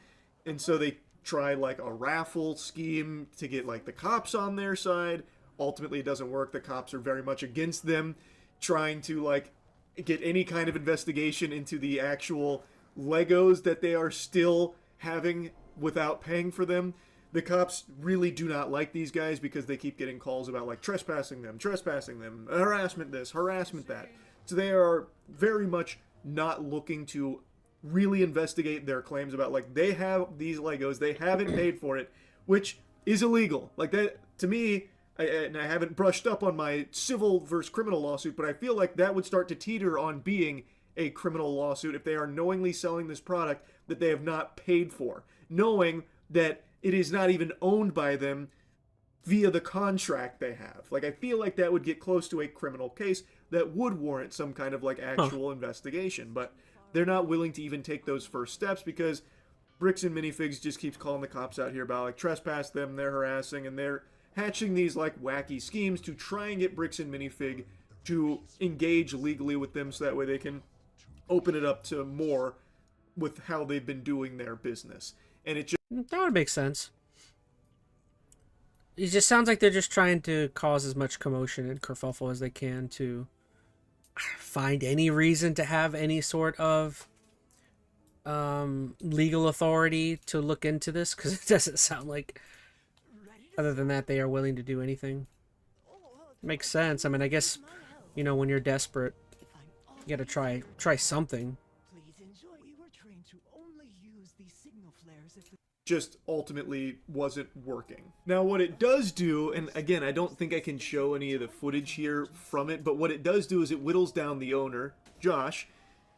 And so they try like a raffle scheme to get like the cops on their side. Ultimately, it doesn't work. The cops are very much against them, trying to like get any kind of investigation into the actual Legos that they are still having without paying for them. The cops really do not like these guys because they keep getting calls about like trespassing them, harassment this, harassment that. So they are very much not looking to really investigate their claims about like they have these Legos, they haven't paid for it, which is illegal. Like that, to me, and I haven't brushed up on my civil versus criminal lawsuit, but I feel like that would start to teeter on being a criminal lawsuit if they are knowingly selling this product that they have not paid for, knowing that it is not even owned by them via the contract they have. Like, I feel like that would get close to a criminal case that would warrant some kind of like actual investigation, but they're not willing to even take those first steps because Bricks and Minifigs just keeps calling the cops out here about like trespass them, they're harassing, and they're hatching these like wacky schemes to try and get Bricks and Minifig to engage legally with them so that way they can open it up to more with how they've been doing their business. And it just... That would make sense. It just sounds like they're just trying to cause as much commotion and kerfuffle as they can to find any reason to have any sort of legal authority to look into this, because it doesn't sound like Other than that, they are willing to do anything. Makes sense. I mean, I guess, you know, when you're desperate, you gotta try something. Just ultimately wasn't working. Now what it does do, and again I don't think I can show any of the footage here from it, but what it does do is it whittles down the owner, Josh,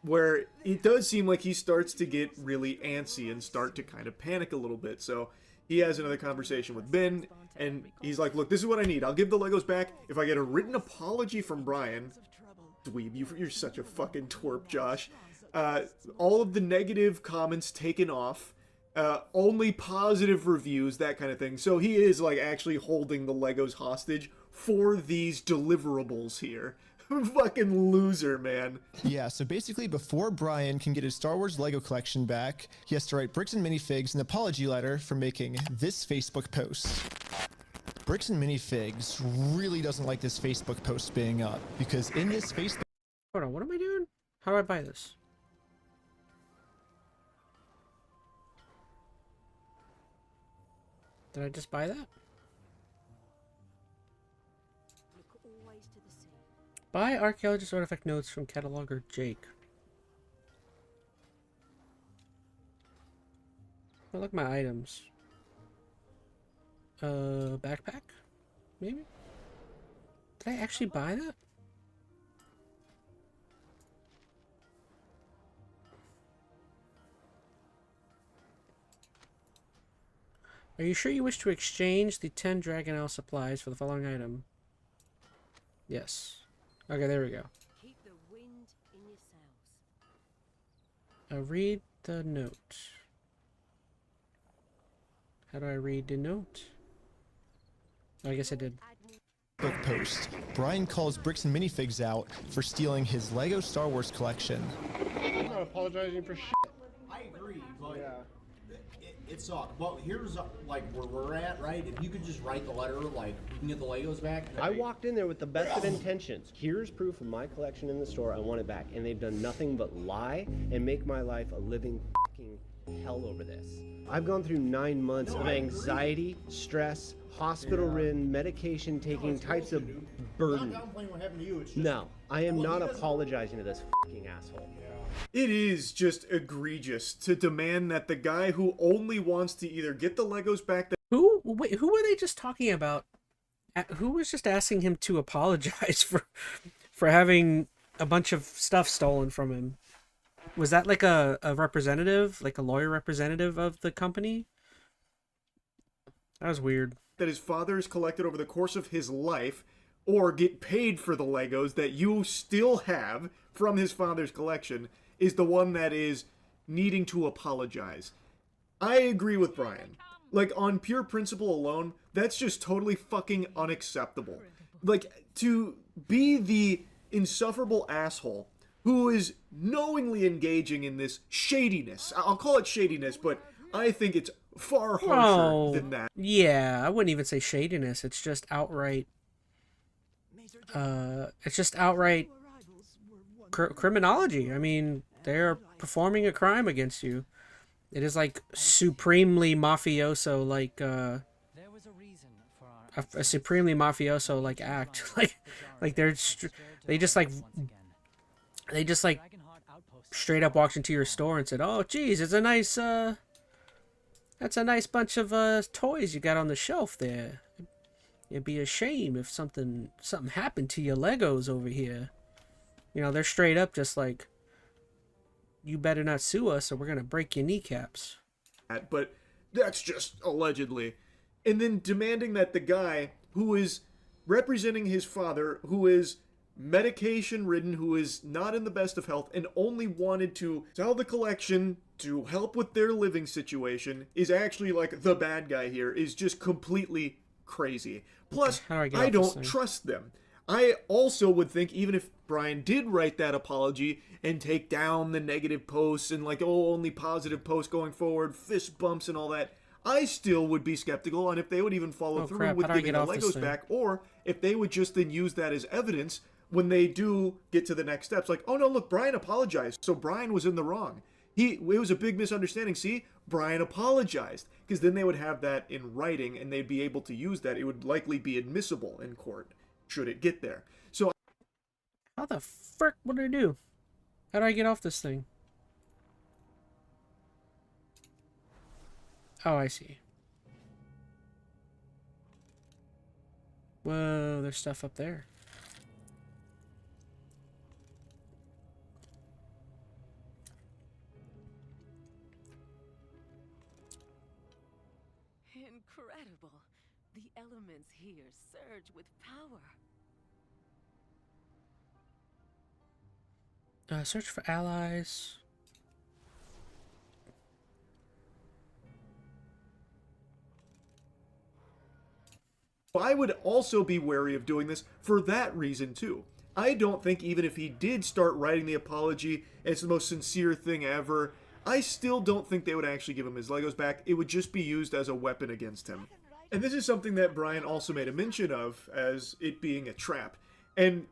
where it does seem like he starts to get really antsy and start to kind of panic a little bit. So he has another conversation with Ben, and he's like, look, this is what I need. I'll give the Legos back if I get a written apology from Brian. Dweeb, you're such a fucking twerp, Josh. All of the negative comments taken off. Only positive reviews, that kind of thing. So he is like actually holding the Legos hostage for these deliverables here. Fucking loser, man. Yeah, so basically before Brian can get his Star Wars Lego collection back, he has to write Bricks and Minifigs an apology letter for making this Facebook post. Bricks and Minifigs really doesn't like this Facebook post being up, because in this Facebook... Hold on, what am I doing? How do I buy this? Did I just buy that? Buy archaeologist artifact notes from cataloger Jake. Oh, look at my items. Backpack? Maybe? Did I actually buy that? Are you sure you wish to exchange the 10 Dragon Ale supplies for the following item? Yes. Okay, there we go. Keep the wind in your sails. Read the note. How do I read the note? Oh, I guess I did. Post. Brian calls Bricks and Minifigs out for stealing his Lego Star Wars collection. I'm not apologizing for shit. I agree, but it sucked. But here's like where we're at, right? If you could just write the letter, like we can get the Legos back. I walked in there with the best of intentions. Here's proof of my collection in the store. I want it back, and they've done nothing but lie and make my life a living fucking hell over this. I've gone through 9 months of anxiety, stress, hospital-ridden, medication-taking types of burden. Not downplaying what happened to you. It's just, No, I am not apologizing to this fucking asshole. It is just egregious to demand that the guy who only wants to either get the Legos back... Wait, who were they just talking about? Who was just asking him to apologize for having a bunch of stuff stolen from him? Was that like a representative, like a lawyer representative of the company? That was weird. That his father has collected over the course of his life, or get paid for the Legos that you still have from his father's collection, is the one that is needing to apologize. I agree with Brian. Like, on pure principle alone, that's just totally fucking unacceptable. Like, to be the insufferable asshole who is knowingly engaging in this shadiness. I'll call it shadiness, but I think it's far harsher than that. Yeah, I wouldn't even say shadiness. It's just outright... criminology. I mean, they're performing a crime against you. It is like supremely mafioso, like a supremely mafioso like act. like they just straight up walked into your store and said, "Oh, geez, it's a nice that's a nice bunch of toys you got on the shelf there. It'd be a shame if something happened to your Legos over here." You know, they're straight up just like, "You better not sue us or we're gonna break your kneecaps." But that's just allegedly. And then demanding that the guy who is representing his father, who is medication-ridden, who is not in the best of health, and only wanted to sell the collection to help with their living situation, is actually like the bad guy here, is just completely crazy. Plus, I don't trust them. I also would think, even if Brian did write that apology and take down the negative posts and like, oh, only positive posts going forward, fist bumps and all that, I still would be skeptical on if they would even follow through with giving the Legos back, or if they would just then use that as evidence when they do get to the next steps. Like, oh no, look, Brian apologized, so Brian was in the wrong. It was a big misunderstanding. See, Brian apologized, because then they would have that in writing and they'd be able to use that. It would likely be admissible in court, should it get there. So How the frick would I do? How do I get off this thing? Oh, I see. Whoa, there's stuff up there. Incredible. The elements here surge with power. Search for allies. I would also be wary of doing this for that reason too. I don't think even if he did start writing the apology and it's the most sincere thing ever, I still don't think they would actually give him his Legos back. It would just be used as a weapon against him. And this is something that Brian also made a mention of as it being a trap. And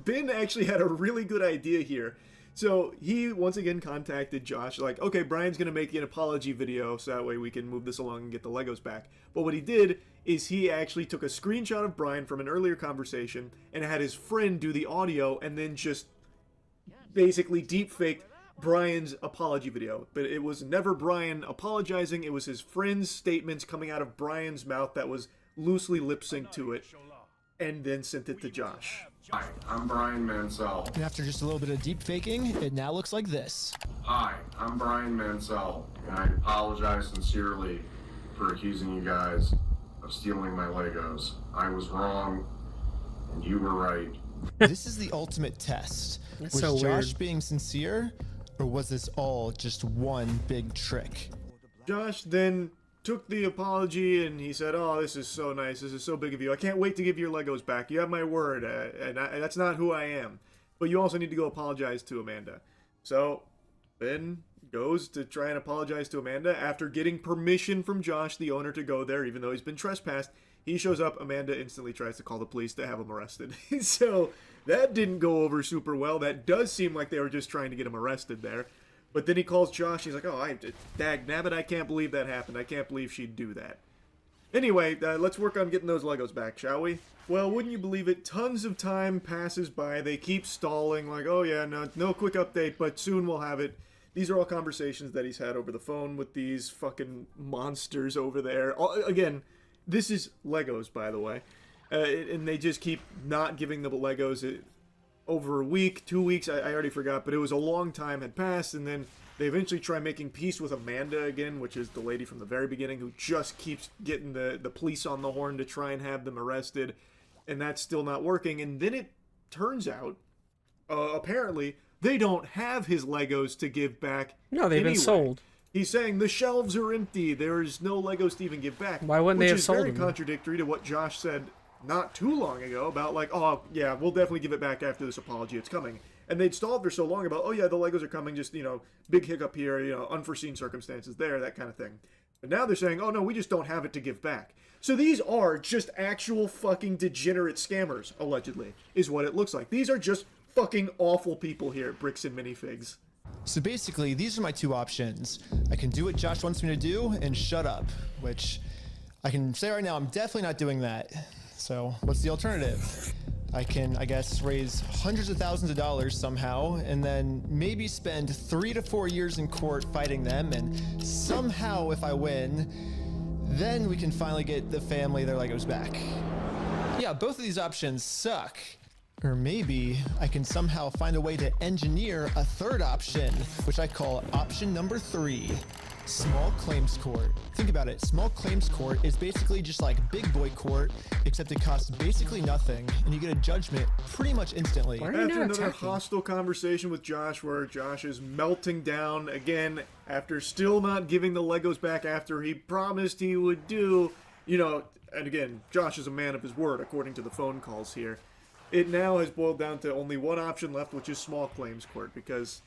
Ben actually had a really good idea here. So he once again contacted Josh, like, okay, Brian's going to make an apology video so that way we can move this along and get the Legos back. But what he did is he actually took a screenshot of Brian from an earlier conversation and had his friend do the audio and then just basically deepfaked Brian's apology video. But it was never Brian apologizing, it was his friend's statements coming out of Brian's mouth that was loosely lip-synced to it, and then sent it to Josh. Hi, I'm Brian Mansell. And after just a little bit of deep faking, it now looks like this. Hi, I'm Brian Mansell, and I apologize sincerely for accusing you guys of stealing my Legos. I was wrong, and you were right. This is the ultimate test. That's Was so Josh weird. being sincere, or was this all just one big trick? Josh then took the apology and he said, oh, this is so nice, this is so big of you, I can't wait to give your Legos back, you have my word, and that's not who I am, but you also need to go apologize to Amanda. So Ben goes to try and apologize to Amanda after getting permission from Josh, the owner, to go there, even though he's been trespassed. He shows up, Amanda instantly tries to call the police to have him arrested. So that didn't go over super well. That does seem like they were just trying to get him arrested there. But then he calls Josh. He's like, oh, dag nabbit, I can't believe that happened. I can't believe she'd do that. Anyway, let's work on getting those Legos back, shall we? Well, wouldn't you believe it? Tons of time passes by. They keep stalling, like, oh yeah, no quick update, but soon we'll have it. These are all conversations that he's had over the phone with these fucking monsters over there. Again, this is Legos, by the way. And they just keep not giving the Legos. Over a week, 2 weeks, I already forgot, but it was a long time had passed, and then they eventually try making peace with Amanda again, which is the lady from the very beginning who just keeps getting the police on the horn to try and have them arrested, and that's still not working. And then it turns out, apparently, they don't have his Legos to give back. No, they've been sold. He's saying the shelves are empty, there's no Legos to even give back. Why wouldn't they have sold them? Which is very contradictory to what Josh said not too long ago about, like, oh yeah, we'll definitely give it back after this apology, it's coming. And they'd stalled for so long about, oh yeah, the Legos are coming, just, big hiccup here, unforeseen circumstances there, that kind of thing. But now they're saying, oh no, we just don't have it to give back. So these are just actual fucking degenerate scammers, allegedly, is what it looks like. These are just fucking awful people here at Bricks and Minifigs. So basically, these are my two options. I can do what Josh wants me to do and shut up, which I can say right now, I'm definitely not doing that. So what's the alternative? I can, I guess, raise hundreds of thousands of dollars somehow, and then maybe spend 3 to 4 years in court fighting them, and somehow if I win, then we can finally get the family their Legos back. Yeah, both of these options suck. Or maybe I can somehow find a way to engineer a third option, which I call option number 3. Small claims court. Think about it. Small claims court is basically just like big boy court, except it costs basically nothing, and you get a judgment pretty much instantly. After another hostile conversation with Josh, where Josh is melting down again after still not giving the Legos back after he promised he would do, and again, Josh is a man of his word, according to the phone calls here. It now has boiled down to only one option left, which is small claims court, because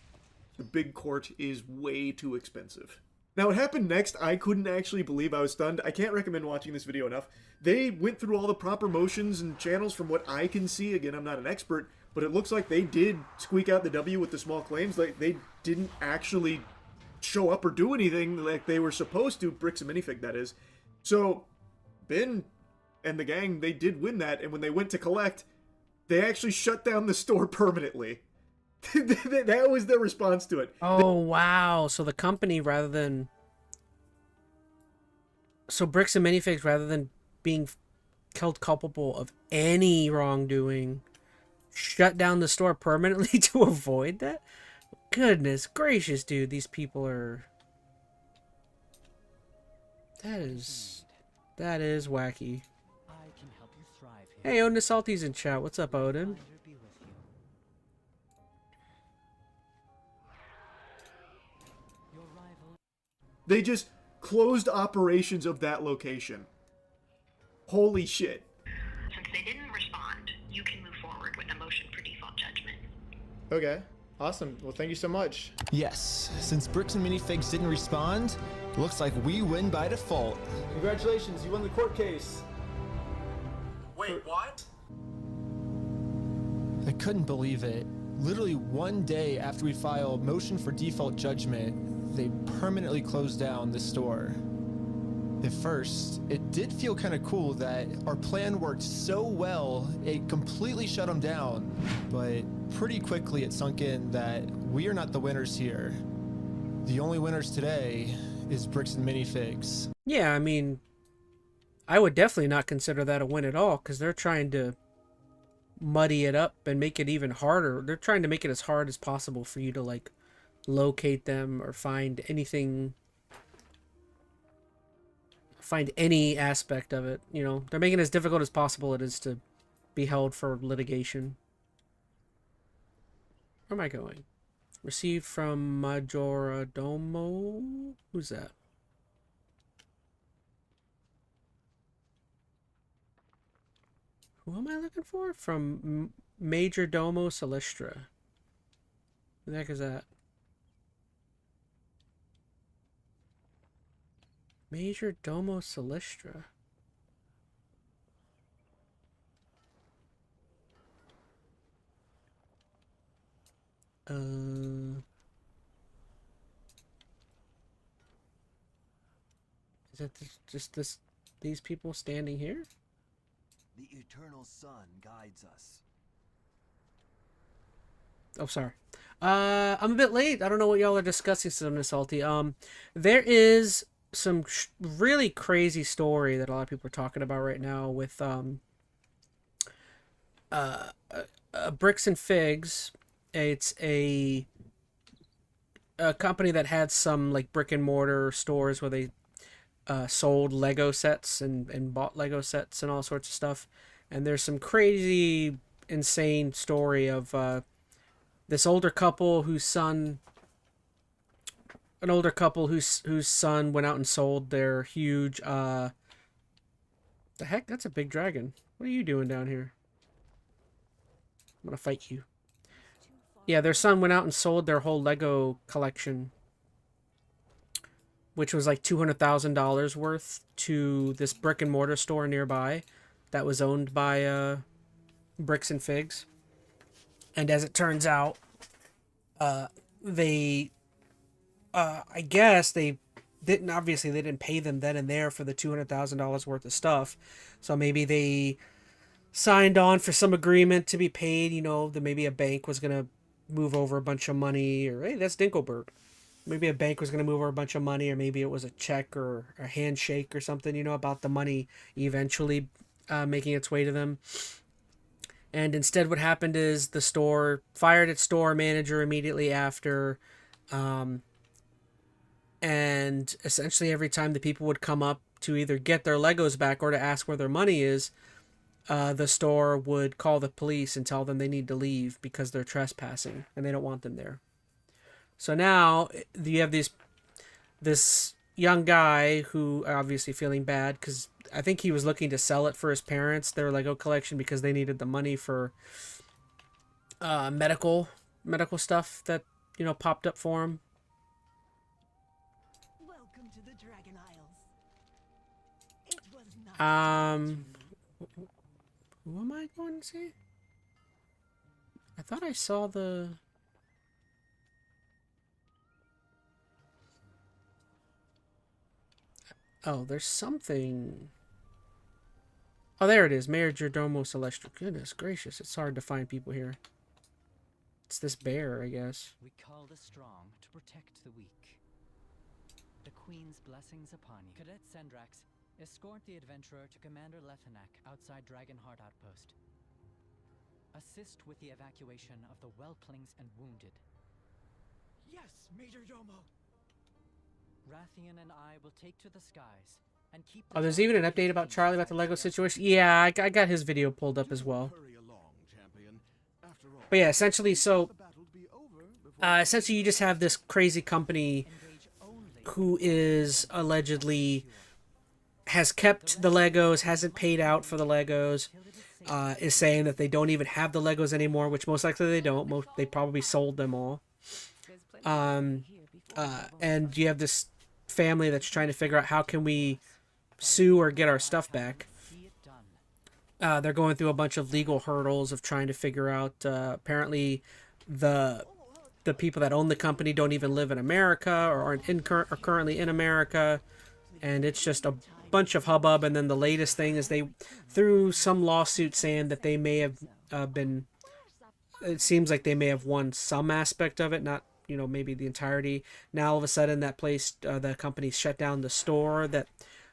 the big court is way too expensive. Now, what happened next, I couldn't actually believe. I was stunned. I can't recommend watching this video enough. They went through all the proper motions and channels from what I can see. Again, I'm not an expert, but it looks like they did squeak out the W with the small claims. Like, they didn't actually show up or do anything like they were supposed to. Bricks and Minifig, that is. So Ben and the gang, they did win that, and when they went to collect, they actually shut down the store permanently. That was their response to it. Oh, wow. So the company, rather than... So Bricks and Minifigs, rather than being held culpable of any wrongdoing, shut down the store permanently to avoid that? Goodness gracious, dude. These people are... That is wacky. Hey, Odin Salty's in chat. What's up, Odin? They just closed operations of that location. Holy shit. Since they didn't respond, you can move forward with a motion for default judgment. Okay. Awesome. Well, thank you so much. Yes. Since Bricks and Minifigs didn't respond, looks like we win by default. Congratulations. You won the court case. Wait, what? I couldn't believe it. Literally one day after we filed motion for default judgment, they permanently closed down the store. At first, it did feel kind of cool that our plan worked so well, it completely shut them down. But pretty quickly it sunk in that we are not the winners here. The only winners today is Bricks and Minifigs. Yeah, I mean, I would definitely not consider that a win at all, because they're trying to muddy it up and make it even harder. They're trying to make it as hard as possible for you to, like, locate them or find anything, find any aspect of it. You know, they're making it as difficult as possible it is to be held for litigation. Where am I going? Received from Majoradomo. Who's that? Who am I looking for? From Major Domo Celestra. Who the heck is that? Major Domo Celestra. Is that just these people standing here? The eternal sun guides us. Oh, sorry. I'm a bit late. I don't know what y'all are discussing, Sodie Salty. There is some really crazy story that a lot of people are talking about right now with Bricks and Figs. It's a company that had some like brick and mortar stores where they sold Lego sets and bought Lego sets and all sorts of stuff. And there's some crazy, insane story of this older couple whose son went out and sold their huge the heck, that's a big dragon. What are you doing down here? I'm gonna fight you. Yeah, their son went out and sold their whole Lego collection, which was like $200,000 worth, to this brick and mortar store nearby that was owned by Bricks and Figs. And as it turns out, I guess they didn't pay them then and there for the $200,000 worth of stuff. So maybe they signed on for some agreement to be paid, you know, that maybe a bank was going to move over a bunch of money, or hey, that's Dinkelberg. Maybe a bank was going to move over a bunch of money, or maybe it was a check or a handshake or something, you know, about the money eventually making its way to them. And instead what happened is the store fired its store manager immediately after. And essentially every time the people would come up to either get their Legos back or to ask where their money is, the store would call the police and tell them they need to leave because they're trespassing and they don't want them there. So now you have this young guy who obviously feeling bad because I think he was looking to sell it for his parents, their Lego collection, because they needed the money for medical stuff that, you know, popped up for him. Welcome to the Dragon Isles. It was not who am I going to see? I thought I saw the... Oh, there's something. Oh, there it is. Mayor Giordomo Celestial. Goodness gracious, it's hard to find people here. It's this bear, I guess. We call the strong to protect the weak. The Queen's blessings upon you. Cadet Sendrax, escort the adventurer to Commander Lethanak outside Dragonheart Outpost. Assist with the evacuation of the whelplings and wounded. Yes, Major Domo. Rathian and I will take to the skies and keep. Oh, there's even an update about Charlie about the Lego situation. Yeah, I got his video pulled up as well. But yeah, essentially, so essentially you just have this crazy company who is allegedly has kept the Legos, hasn't paid out for the Legos, is saying that they don't even have the Legos anymore, which most likely they don't. They probably sold them all. And you have this family that's trying to figure out how can we sue or get our stuff back. They're going through a bunch of legal hurdles of trying to figure out. Apparently, the people that own the company don't even live in America or are currently in America, and it's just a bunch of hubbub. And then the latest thing is they threw some lawsuit saying that they may have been. It seems like they may have won some aspect of it, not maybe the entirety. Now all of a sudden that place, the company shut down the store that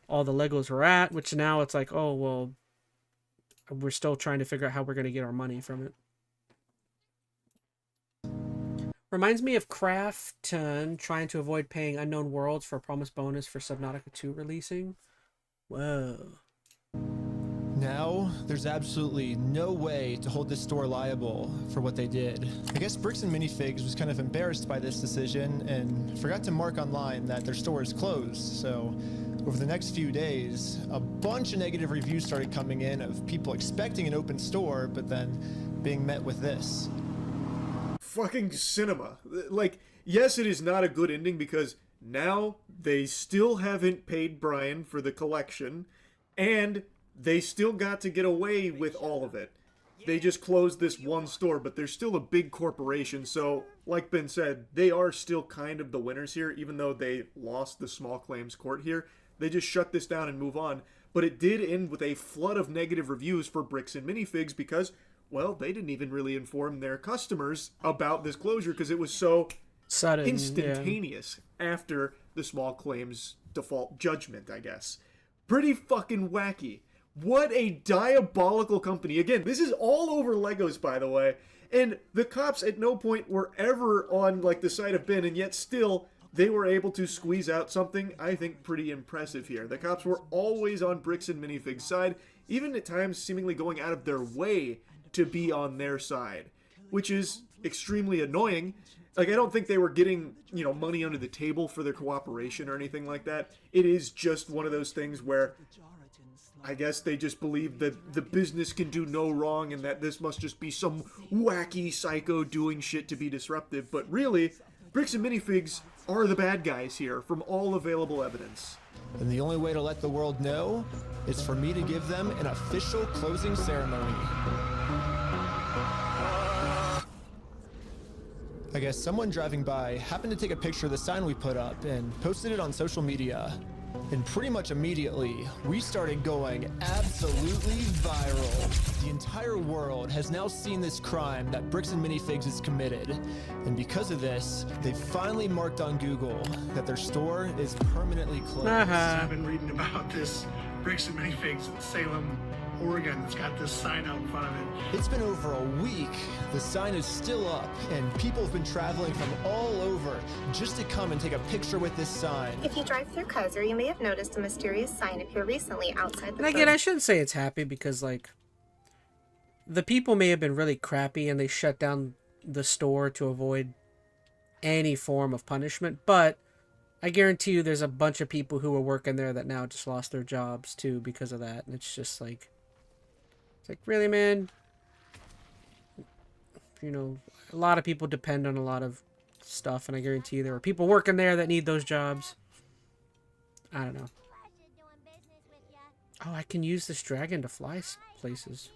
all the Legos were at, which now it's like, oh well, we're still trying to figure out how we're going to get our money from it. Reminds me of Crafton trying to avoid paying Unknown Worlds for a promised bonus for Subnautica 2 releasing. Whoa. Now, there's absolutely no way to hold this store liable for what they did. I guess Bricks and Minifigs was kind of embarrassed by this decision and forgot to mark online that their store is closed. So over the next few days, a bunch of negative reviews started coming in of people expecting an open store, but then being met with this. Fucking cinema. Like, yes, it is not a good ending because now they still haven't paid Brian for the collection, and they still got to get away with all of it. They just closed this one store, but they're still a big corporation, so, like Ben said, they are still kind of the winners here, even though they lost the small claims court here. They just shut this down and move on. But it did end with a flood of negative reviews for Bricks and Minifigs because, well, they didn't even really inform their customers about this closure because it was so sudden, instantaneous after the small claims default judgment, I guess. Pretty fucking wacky. What a diabolical company. Again, this is all over Legos, by the way. And the cops at no point were ever on, like, the side of Ben, and yet still, they were able to squeeze out something, I think, pretty impressive here. The cops were always on Bricks and Minifig's side, even at times seemingly going out of their way to be on their side, which is extremely annoying. Like, I don't think they were getting, money under the table for their cooperation or anything like that. It is just one of those things where I guess they just believe that the business can do no wrong and that this must just be some wacky psycho doing shit to be disruptive. But really, Bricks and Minifigs are the bad guys here from all available evidence. And the only way to let the world know is for me to give them an official closing ceremony. I guess someone driving by happened to take a picture of the sign we put up and posted it on social media. And pretty much immediately, we started going absolutely viral. The entire world has now seen this crime that Bricks and Minifigs has committed. And because of this, they finally marked on Google that their store is permanently closed. I've been reading about this Bricks and Minifigs in Salem, Oregon that's got this sign out in front of it. It's been over a week. The sign is still up, and people have been traveling from all over just to come and take a picture with this sign. If you drive through Kozer, you may have noticed a mysterious sign appear recently outside the And again, I shouldn't say it's happy because, like, the people may have been really crappy and they shut down the store to avoid any form of punishment, but I guarantee you there's a bunch of people who were working there that now just lost their jobs too because of that. And it's just like, really, man? A lot of people depend on a lot of stuff, and I guarantee you there are people working there that need those jobs. I don't know. Oh, I can use this dragon to fly places.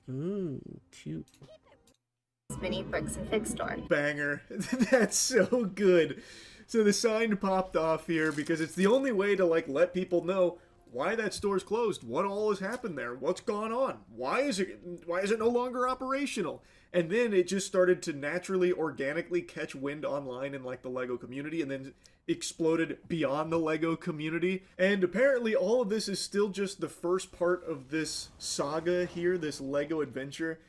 Ooh, cute. mini bricks and fig store. Banger. That's so good. So the sign popped off here because it's the only way to like let people know why that store's closed, what all has happened there, what's gone on, why is it no longer operational? And then it just started to naturally, organically catch wind online in like the LEGO community, and then exploded beyond the LEGO community. And apparently all of this is still just the first part of this saga here, this LEGO adventure.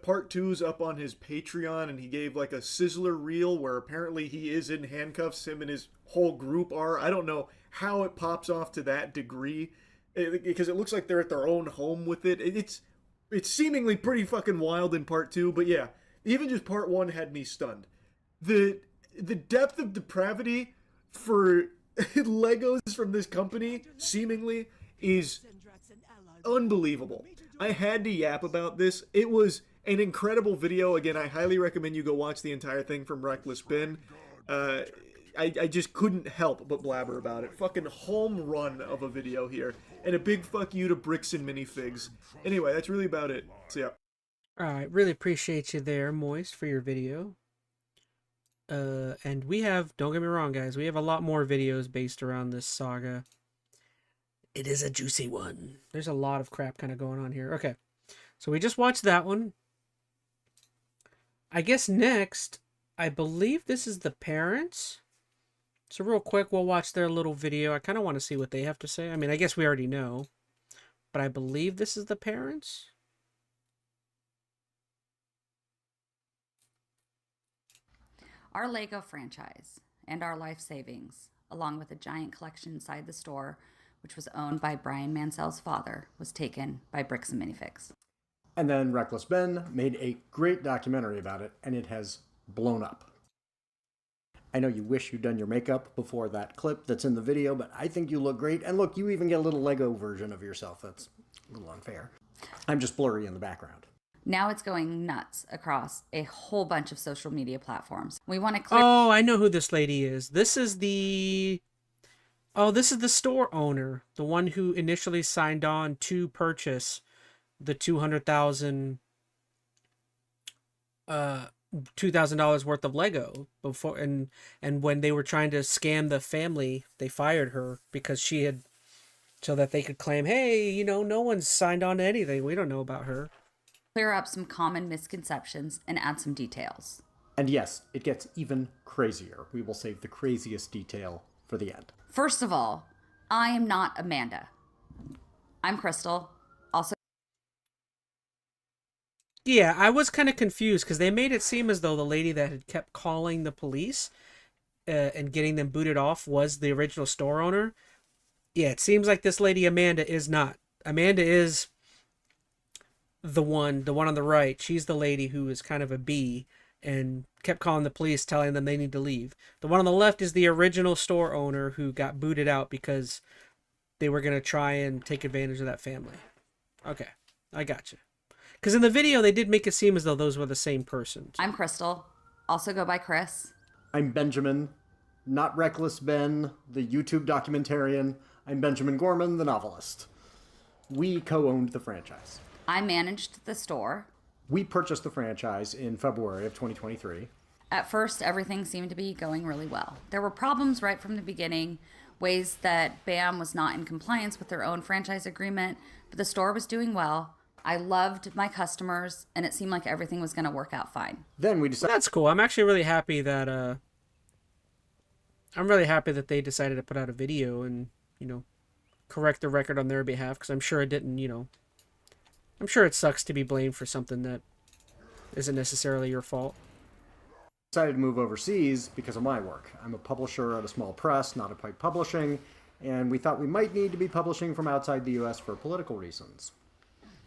Part 2's up on his Patreon, and he gave like a sizzler reel where apparently he is in handcuffs, him and his whole group are. I don't know how it pops off to that degree, because it looks like they're at their own home with it. It's seemingly pretty fucking wild in part 2, but yeah, even just part 1 had me stunned. The depth of depravity for Legos from this company, seemingly, is unbelievable. I had to yap about this. It was an incredible video. Again, I highly recommend you go watch the entire thing from Reckless Ben. I just couldn't help but blabber about it. Fucking home run of a video here. And a big fuck you to Bricks and Minifigs. Anyway, that's really about it. So yeah. Alright, really appreciate you there, Moist, for your video. And we have, don't get me wrong guys, we have a lot more videos based around this saga. It is a juicy one. There's a lot of crap kind of going on here. Okay, so we just watched that one. I guess next, I believe this is the parents. So real quick, we'll watch their little video. I kind of want to see what they have to say. I mean, I guess we already know. But I believe this is the parents. Our LEGO franchise and our life savings, along with a giant collection inside the store, which was owned by Brian Mansell's father, was taken by Bricks and Minifigs. And then Reckless Ben made a great documentary about it, and it has blown up. I know you wish you'd done your makeup before that clip that's in the video, but I think you look great. And look, you even get a little Lego version of yourself. That's a little unfair. I'm just blurry in the background. Now it's going nuts across a whole bunch of social media platforms. We want to clear... Oh, I know who this lady is. This is the... Oh, this is the store owner. The one who initially signed on to purchase the $200,000 worth of Lego before, and when they were trying to scam the family, they fired her because she had, so that they could claim, hey, you know, no one's signed on to anything. We don't know about her. Clear up some common misconceptions and add some details. And yes, it gets even crazier. We will save the craziest detail for the end. First of all, I am not Amanda. I'm Crystal. Also, yeah, I was kind of confused because they made it seem as though the lady that had kept calling the police and getting them booted off was the original store owner. Yeah, it seems like this lady Amanda is not. Amanda is the one on the right. She's the lady who is kind of a bee and kept calling the police, telling them they need to leave. The one on the left is the original store owner who got booted out because they were going to try and take advantage of that family. Okay, I gotcha. Because in the video, they did make it seem as though those were the same person. I'm Crystal. Also go by Chris. I'm Benjamin, not Reckless Ben, the YouTube documentarian. I'm Benjamin Gorman, the novelist. We co-owned the franchise. I managed the store. We purchased the franchise in February of 2023. At first, everything seemed to be going really well. There were problems right from the beginning, ways that BAM was not in compliance with their own franchise agreement, but the store was doing well. I loved my customers, and it seemed like everything was going to work out fine. Then we decided... That's cool. I'm actually really happy that they decided to put out a video and, you know, correct the record on their behalf, because I'm sure it didn't, you know, I'm sure it sucks to be blamed for something that isn't necessarily your fault. Decided to move overseas because of my work. I'm a publisher at a small press, not at Pike Publishing, and we thought we might need to be publishing from outside the US for political reasons.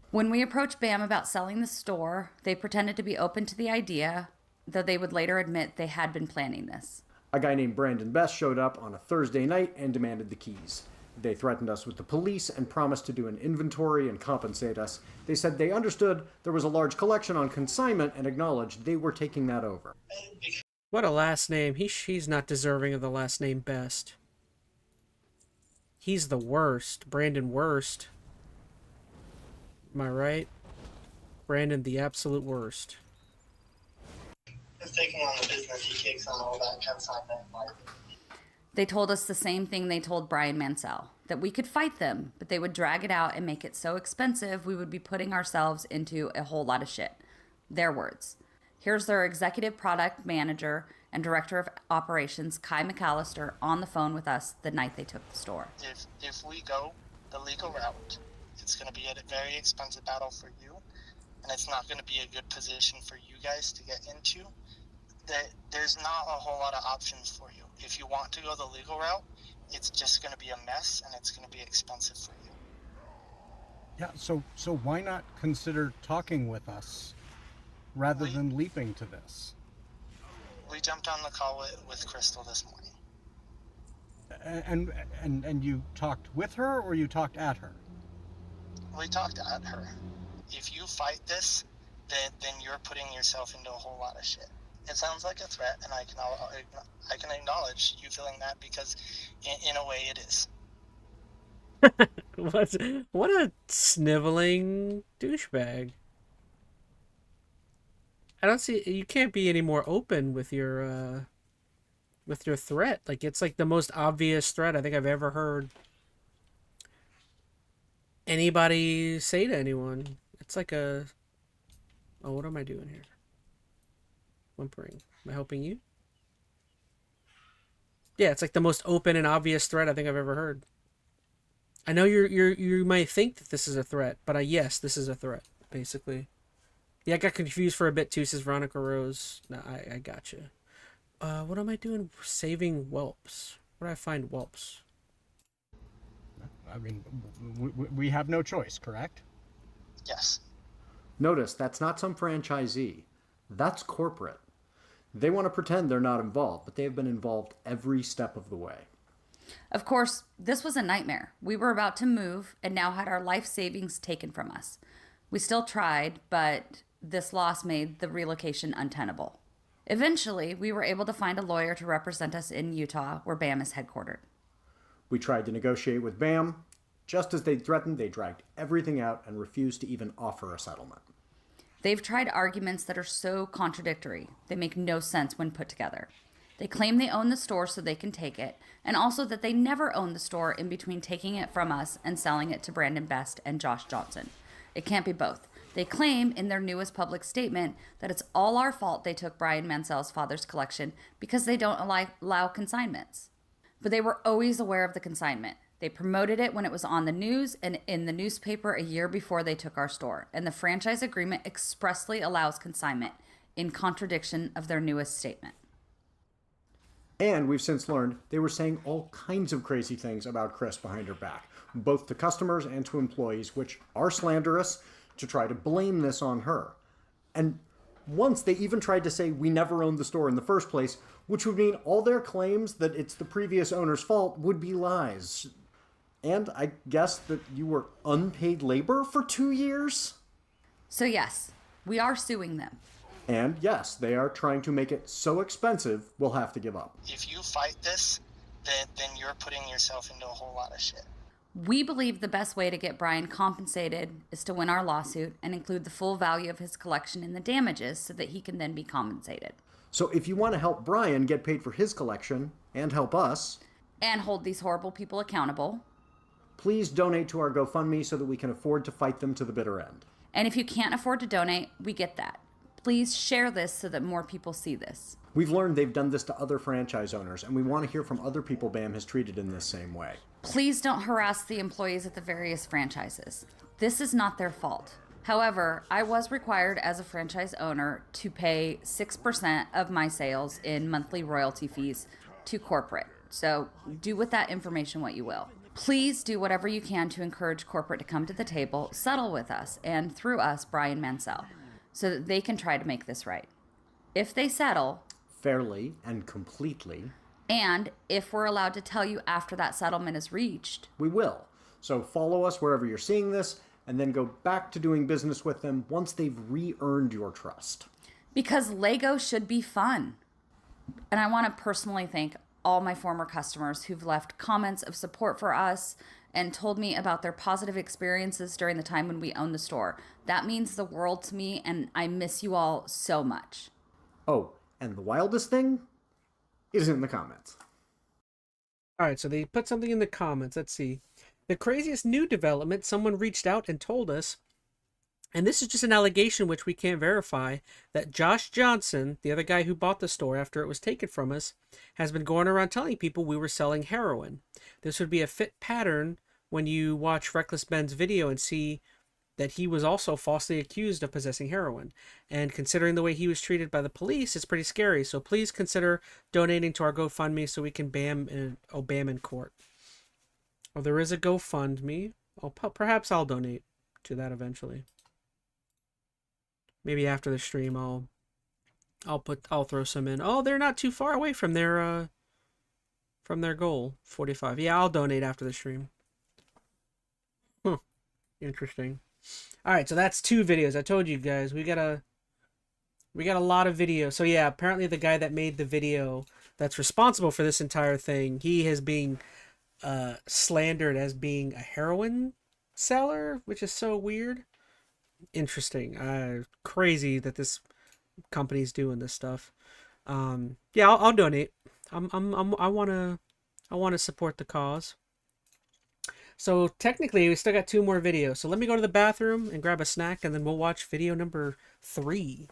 When we approached BAM about selling the store, they pretended to be open to the idea, though they would later admit they had been planning this. A guy named Brandon Best showed up on a Thursday night and demanded the keys. They threatened us with the police and promised to do an inventory and compensate us. They said they understood there was a large collection on consignment and acknowledged they were taking that over. What a last name. He's not deserving of the last name Best. He's the worst. Brandon Worst. Am I right? Brandon the absolute worst. Just taking on the business, he takes on all that consignment market. They told us the same thing they told Brian Mansell, that we could fight them, but they would drag it out and make it so expensive we would be putting ourselves into a whole lot of shit. Their words. Here's their executive product manager and director of operations, Kai McAllister, on the phone with us the night they took the store. If we go the legal route, it's going to be a very expensive battle for you, and it's not going to be a good position for you guys to get into. There's not a whole lot of options for you. If you want to go the legal route, it's just going to be a mess, and it's going to be expensive for you. Yeah, so why not consider talking with us rather than leaping to this? We jumped on the call with Crystal this morning. And you talked with her or you talked at her? We talked at her. If you fight this, then you're putting yourself into a whole lot of shit. It sounds like a threat, and I can acknowledge you feeling that because in a way it is. What a sniveling douchebag. I don't see, you can't be any more open with your threat. Like, it's like the most obvious threat I think I've ever heard anybody say to anyone. It's like a, oh, what am I doing here? Whimpering. Am I helping you? Yeah, it's like the most open and obvious threat I think I've ever heard. I know you might think that this is a threat, but yes, this is a threat, basically. Yeah, I got confused for a bit too, says Veronica Rose. No, I gotcha. What am I doing? Saving whelps. Where do I find whelps? I mean, we have no choice, correct? Yes. Notice, that's not some franchisee. That's corporate. They want to pretend they're not involved, but they've been involved every step of the way. Of course, this was a nightmare. We were about to move and now had our life savings taken from us. We still tried, but this loss made the relocation untenable. Eventually, we were able to find a lawyer to represent us in Utah, where BAM is headquartered. We tried to negotiate with BAM. Just as they threatened, they dragged everything out and refused to even offer a settlement. They've tried arguments that are so contradictory, they make no sense when put together. They claim they own the store so they can take it, and also that they never owned the store in between taking it from us and selling it to Brandon Best and Josh Johnson. It can't be both. They claim in their newest public statement that it's all our fault they took Brian Mansell's father's collection because they don't allow consignments. But they were always aware of the consignment. They promoted it when it was on the news and in the newspaper a year before they took our store. And the franchise agreement expressly allows consignment, in contradiction of their newest statement. And we've since learned they were saying all kinds of crazy things about Chris behind her back, both to customers and to employees, which are slanderous, to try to blame this on her. And once they even tried to say we never owned the store in the first place, which would mean all their claims that it's the previous owner's fault would be lies. And I guess that you were unpaid labor for 2 years? So yes, we are suing them. And yes, they are trying to make it so expensive, we'll have to give up. If you fight this, then you're putting yourself into a whole lot of shit. We believe the best way to get Brian compensated is to win our lawsuit and include the full value of his collection in the damages so that he can then be compensated. So if you want to help Brian get paid for his collection and help us, and hold these horrible people accountable, please donate to our GoFundMe so that we can afford to fight them to the bitter end. And if you can't afford to donate, we get that. Please share this so that more people see this. We've learned they've done this to other franchise owners, and we want to hear from other people BAM has treated in this same way. Please don't harass the employees at the various franchises. This is not their fault. However, I was required as a franchise owner to pay 6% of my sales in monthly royalty fees to corporate. So do with that information what you will. Please do whatever you can to encourage corporate to come to the table, settle with us, and through us, Brian Mansell, so that they can try to make this right. If they settle fairly and completely, and if we're allowed to tell you after that settlement is reached, we will. So follow us wherever you're seeing this, and then go back to doing business with them once they've re-earned your trust. Because Lego should be fun. And I want to personally thank all my former customers who've left comments of support for us and told me about their positive experiences during the time when we owned the store. That means the world to me, and I miss you all so much. Oh, And the wildest thing is in the comments. All right, so they put something in the comments. Let's see. The craziest new development, someone reached out and told us, and this is just an allegation which we can't verify, that Josh Johnson, the other guy who bought the store after it was taken from us, has been going around telling people we were selling heroin. This would be a fit pattern when you watch Reckless Ben's video and see that he was also falsely accused of possessing heroin. And considering the way he was treated by the police, it's pretty scary. So please consider donating to our GoFundMe so we can Bam in court. Oh, there is a GoFundMe. Perhaps I'll donate to that eventually. Maybe after the stream, I'll throw some in. Oh, they're not too far away from their goal, 45. Yeah, I'll donate after the stream. Interesting. All right, so that's 2 videos. I told you guys we got a lot of videos. So yeah, apparently the guy that made the video that's responsible for this entire thing, he is being slandered as being a heroin seller, which is so weird. Interesting. Crazy that this company's doing this stuff. Yeah, I'll donate. I want to support the cause. So technically, we still got 2 more videos. So let me go to the bathroom and grab a snack, and then we'll watch video number 3.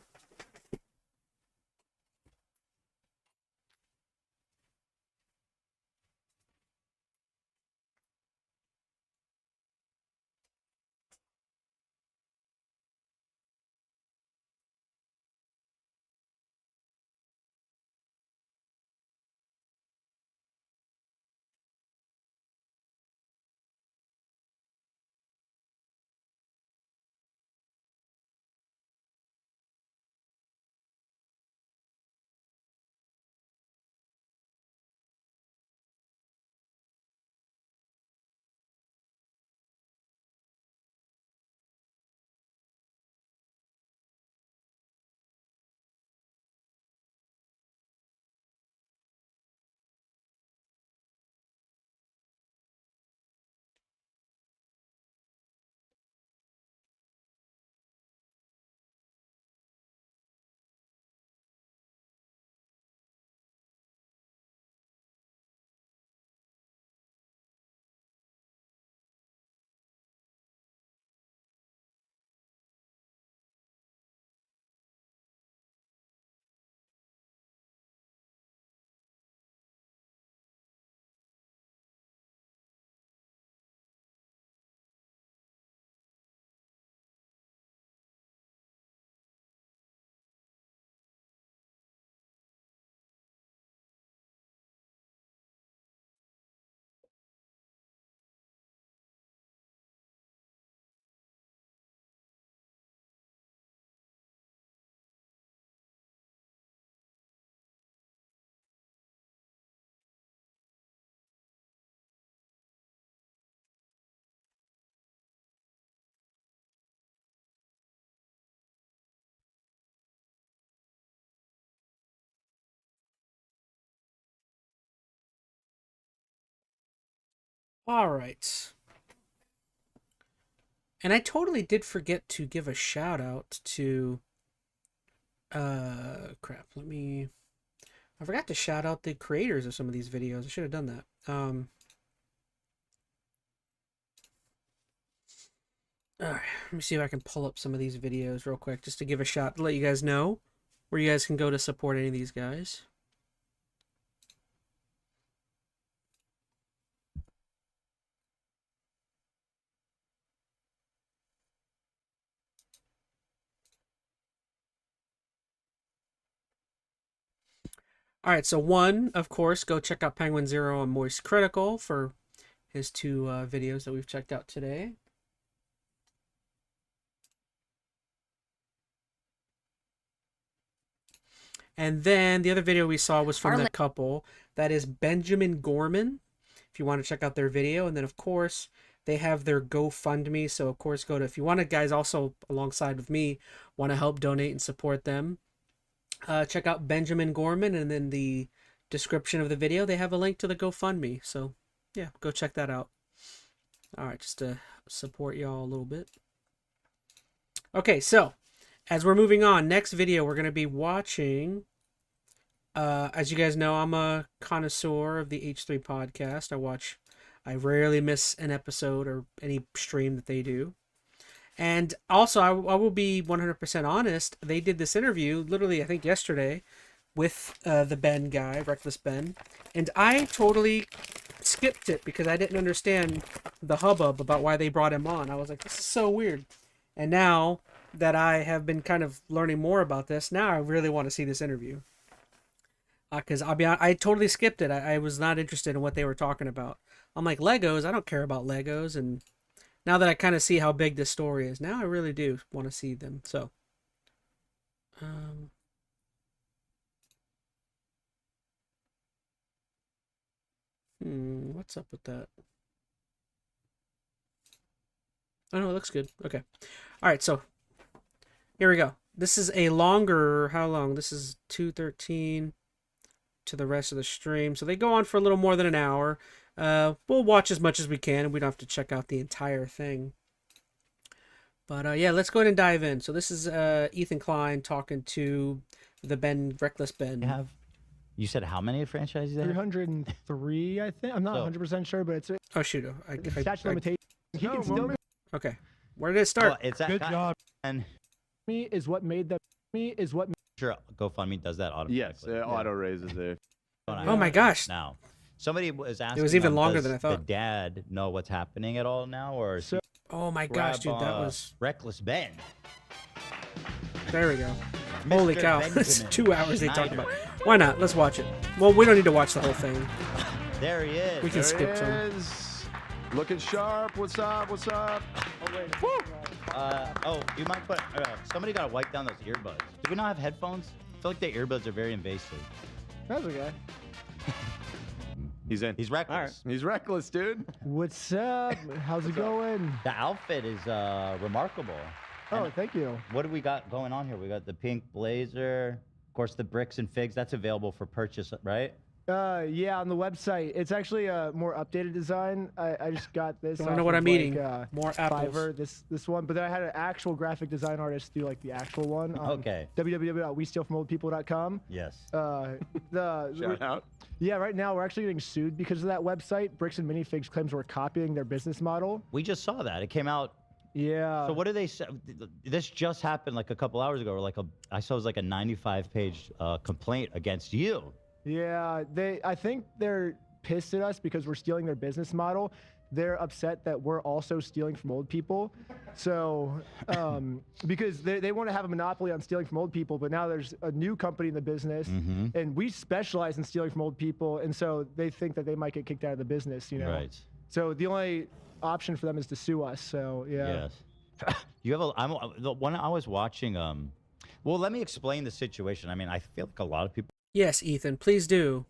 All right. And I totally did forget to give a shout out to crap. I forgot to shout out the creators of some of these videos. I should have done that. All right, let me see if I can pull up some of these videos real quick just to give a shout to let you guys know where you guys can go to support any of these guys. All right, so one, of course, go check out Penguin Zero and Moist Critical for his 2 videos that we've checked out today. And then the other video we saw was from that couple. That is Benjamin Gorman, if you want to check out their video. And then, of course, they have their GoFundMe. So, of course, go to, if you want to, guys, also alongside with me, want to help donate and support them, check out Benjamin Gorman, and then the description of the video, they have a link to the GoFundMe. So, yeah, go check that out. All right, just to support y'all a little bit. Okay, so as we're moving on, next video we're going to be watching As you guys know, I'm a connoisseur of the H3 podcast. I rarely miss an episode or any stream that they do. And also, I will be 100% honest. They did this interview, literally, I think yesterday, with the Ben guy, Reckless Ben. And I totally skipped it because I didn't understand the hubbub about why they brought him on. I was like, this is so weird. And now that I have been kind of learning more about this, now I really want to see this interview. Because I'll be honest, I totally skipped it. I was not interested in what they were talking about. I'm like, Legos? I don't care about Legos. And now that I kind of see how big this story is, now I really do want to see them. So, what's up with that? Oh no, it looks good. Okay. All right, so here we go. This is a longer, how long? This is 2:13 to the rest of the stream. So they go on for a little more than an hour. We'll watch as much as we can. We don't have to check out the entire thing. But yeah, let's go ahead and dive in. So this is Ethan Klein talking to the Reckless Ben. You said how many franchises they have? 303, I think. I'm not 100% sure, but it's Oh shoot! statute limitation. He can still Okay, where did it start? Well, it's that Good guy- job. And me is what made them. Me is what. sure, GoFundMe does that automatically. Yes, it auto raises it. Oh my gosh! Now, somebody was asking. even them, longer does than I thought. The dad know what's happening at all now, or? is he Oh my gosh, dude, grab, that was Reckless Ben. There we go. Holy Mr. cow! It's Benjamin 2 hours they talked Schneider. about. Why not? Let's watch it. Well, we don't need to watch the whole thing. There he is. We can skip some. Is. Looking sharp. What's up? What's up? Oh, you might put. Somebody gotta wipe down those earbuds. Do we not have headphones? I feel like the earbuds are very invasive. That's okay. He's in. He's reckless. He's reckless, dude. What's up? How's it going? The outfit is remarkable. Oh, And thank you. What do we got going on here? We got the pink blazer, of course, the bricks and figs. That's available for purchase, right? Yeah, on the website. It's actually a more updated design. I just got this. Don't know off what of, I'm eating. More apples. Fiverr, this one, but then I had an actual graphic design artist do like the actual one. Okay. www.westealfromoldpeople.com. Yes. Shout out. Yeah, right now we're actually getting sued because of that website. Bricks and Minifigs claims we're copying their business model. We just saw that. It came out. Yeah. So what do they say? This just happened like a couple hours ago. Or I saw it was like a 95-page complaint against you. Yeah, I think they're pissed at us because we're stealing their business model. They're upset that we're also stealing from old people. So, because they want to have a monopoly on stealing from old people, but now there's a new company in the business, and we specialize in stealing from old people, and so they think that they might get kicked out of the business, you know? Right. So the only option for them is to sue us. So yeah. Yes. You have the one I was watching. Well, let me explain the situation. I mean, I feel like a lot of people. Yes, Ethan, please do.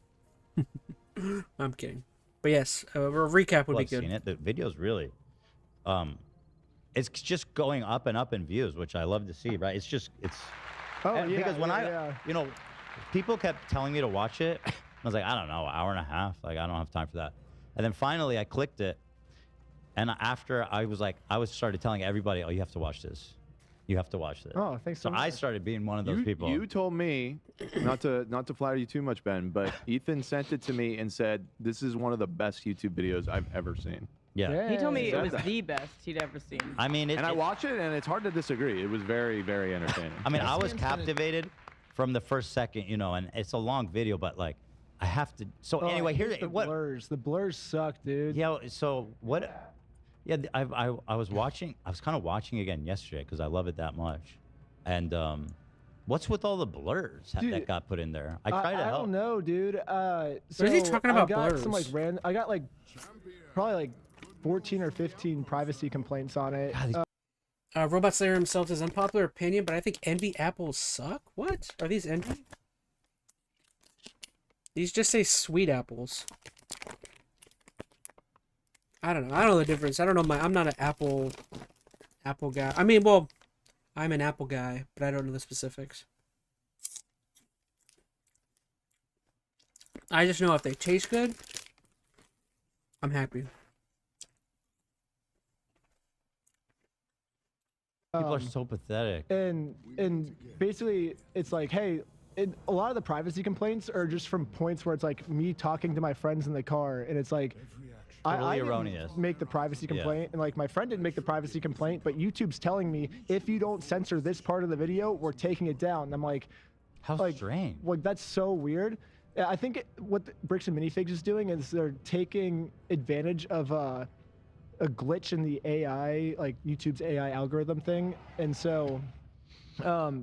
I'm kidding. But yes, a recap would be good. Seen it. The video's really, it's just going up and up in views, which I love to see. Right? It's Oh yeah. because when people kept telling me to watch it, I was like, I don't know, hour and a half. Like, I don't have time for that. And then finally, I clicked it, and after I started telling everybody, oh, you have to watch this. You have to watch this. Oh, thanks so much. I started being one of those people. You told me, not to flatter you too much, Ben, but Ethan sent it to me and said, this is one of the best YouTube videos I've ever seen. Yeah. He told me it was the best he'd ever seen. I mean, I watch it, and it's hard to disagree. It was very, very entertaining. I mean, I was captivated from the first second, and it's a long video, but like, I have to. So anyway, here's the blurs. The blurs suck, dude. Yeah. So what? Yeah, I was watching. I was kind of watching again yesterday because I love it that much. And what's with all the blurs that got put in there? I try to help. I don't know, dude. What is he talking about? I got blurs? some I got probably like 14 or 15 privacy complaints on it. Robot Slayer himself says unpopular opinion, but I think Envy apples suck. What are these Envy? These just say sweet apples. I don't know. I don't know the difference. I don't know I'm not an apple guy. I mean, well, I'm an apple guy, but I don't know the specifics. I just know if they taste good, I'm happy. People are so pathetic. And basically, it's like, hey, a lot of the privacy complaints are just from points where it's like me talking to my friends in the car, and it's like I erroneous. didn't make the privacy complaint, and like my friend didn't make the privacy complaint, but YouTube's telling me if you don't censor this part of the video, we're taking it down. And I'm like, how strange. Like that's so weird. I think what Bricks and Minifigs is doing is they're taking advantage of a glitch in the AI, like YouTube's AI algorithm thing, and so.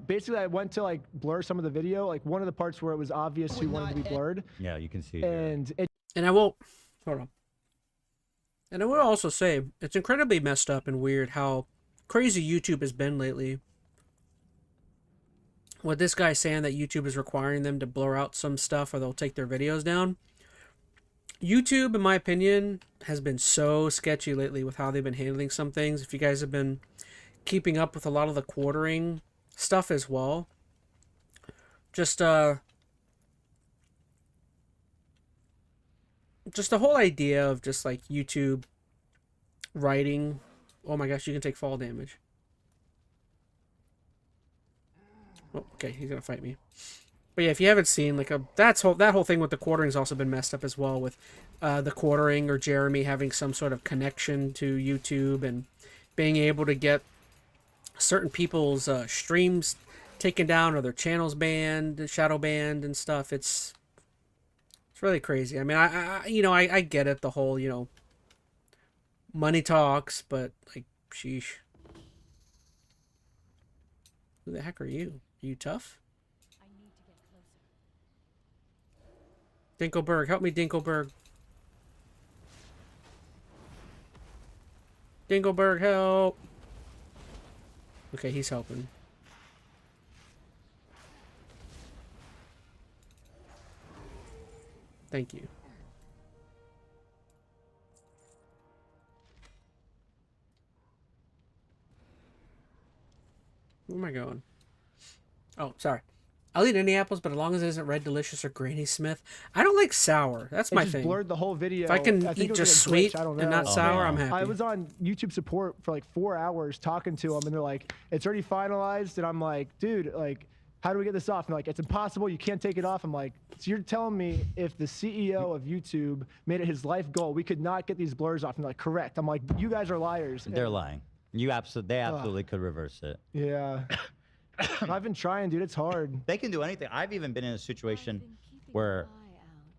Basically, I went to like blur some of the video, like one of the parts where it was obvious who wanted to be blurred. Yeah, you can see. And I will hold on. And I will also say it's incredibly messed up and weird how crazy YouTube has been lately. With this guy saying that YouTube is requiring them to blur out some stuff or they'll take their videos down. YouTube, in my opinion, has been so sketchy lately with how they've been handling some things. If you guys have been keeping up with a lot of the quartering stuff as well, just the whole idea of just like YouTube writing. Oh my gosh, you can take fall damage. Oh, okay, he's gonna fight me. But yeah, if you haven't seen, like that whole thing with the quartering's also been messed up as well, with the quartering or Jeremy having some sort of connection to YouTube and being able to get certain people's streams taken down or their channels banned, shadow banned and stuff. It's really crazy. I mean, I get it, the whole, money talks, but like, sheesh. Who the heck are you? Are you tough? Dinkelberg, help me, Dinkelberg. Dinkelberg, help. Okay, he's helping. Thank you. Where am I going? Oh, sorry. I'll eat any apples, but as long as it isn't Red Delicious or Granny Smith. I don't like sour. That's my thing. Blurred the whole video. If I can think eat it was just like a glitch, sweet I don't and know. not sour, I'm happy. I was on YouTube support for like 4 hours talking to them, and they're like, "It's already finalized," and I'm like, "Dude, like, how do we get this off?" And like, "It's impossible. You can't take it off." I'm like, "So you're telling me if the CEO of YouTube made it his life goal, we could not get these blurs off?" And they're like, "Correct." I'm like, "You guys are liars." They're lying. They absolutely could reverse it. Yeah. I've been trying, dude. It's hard. They can do anything. I've even been in a situation where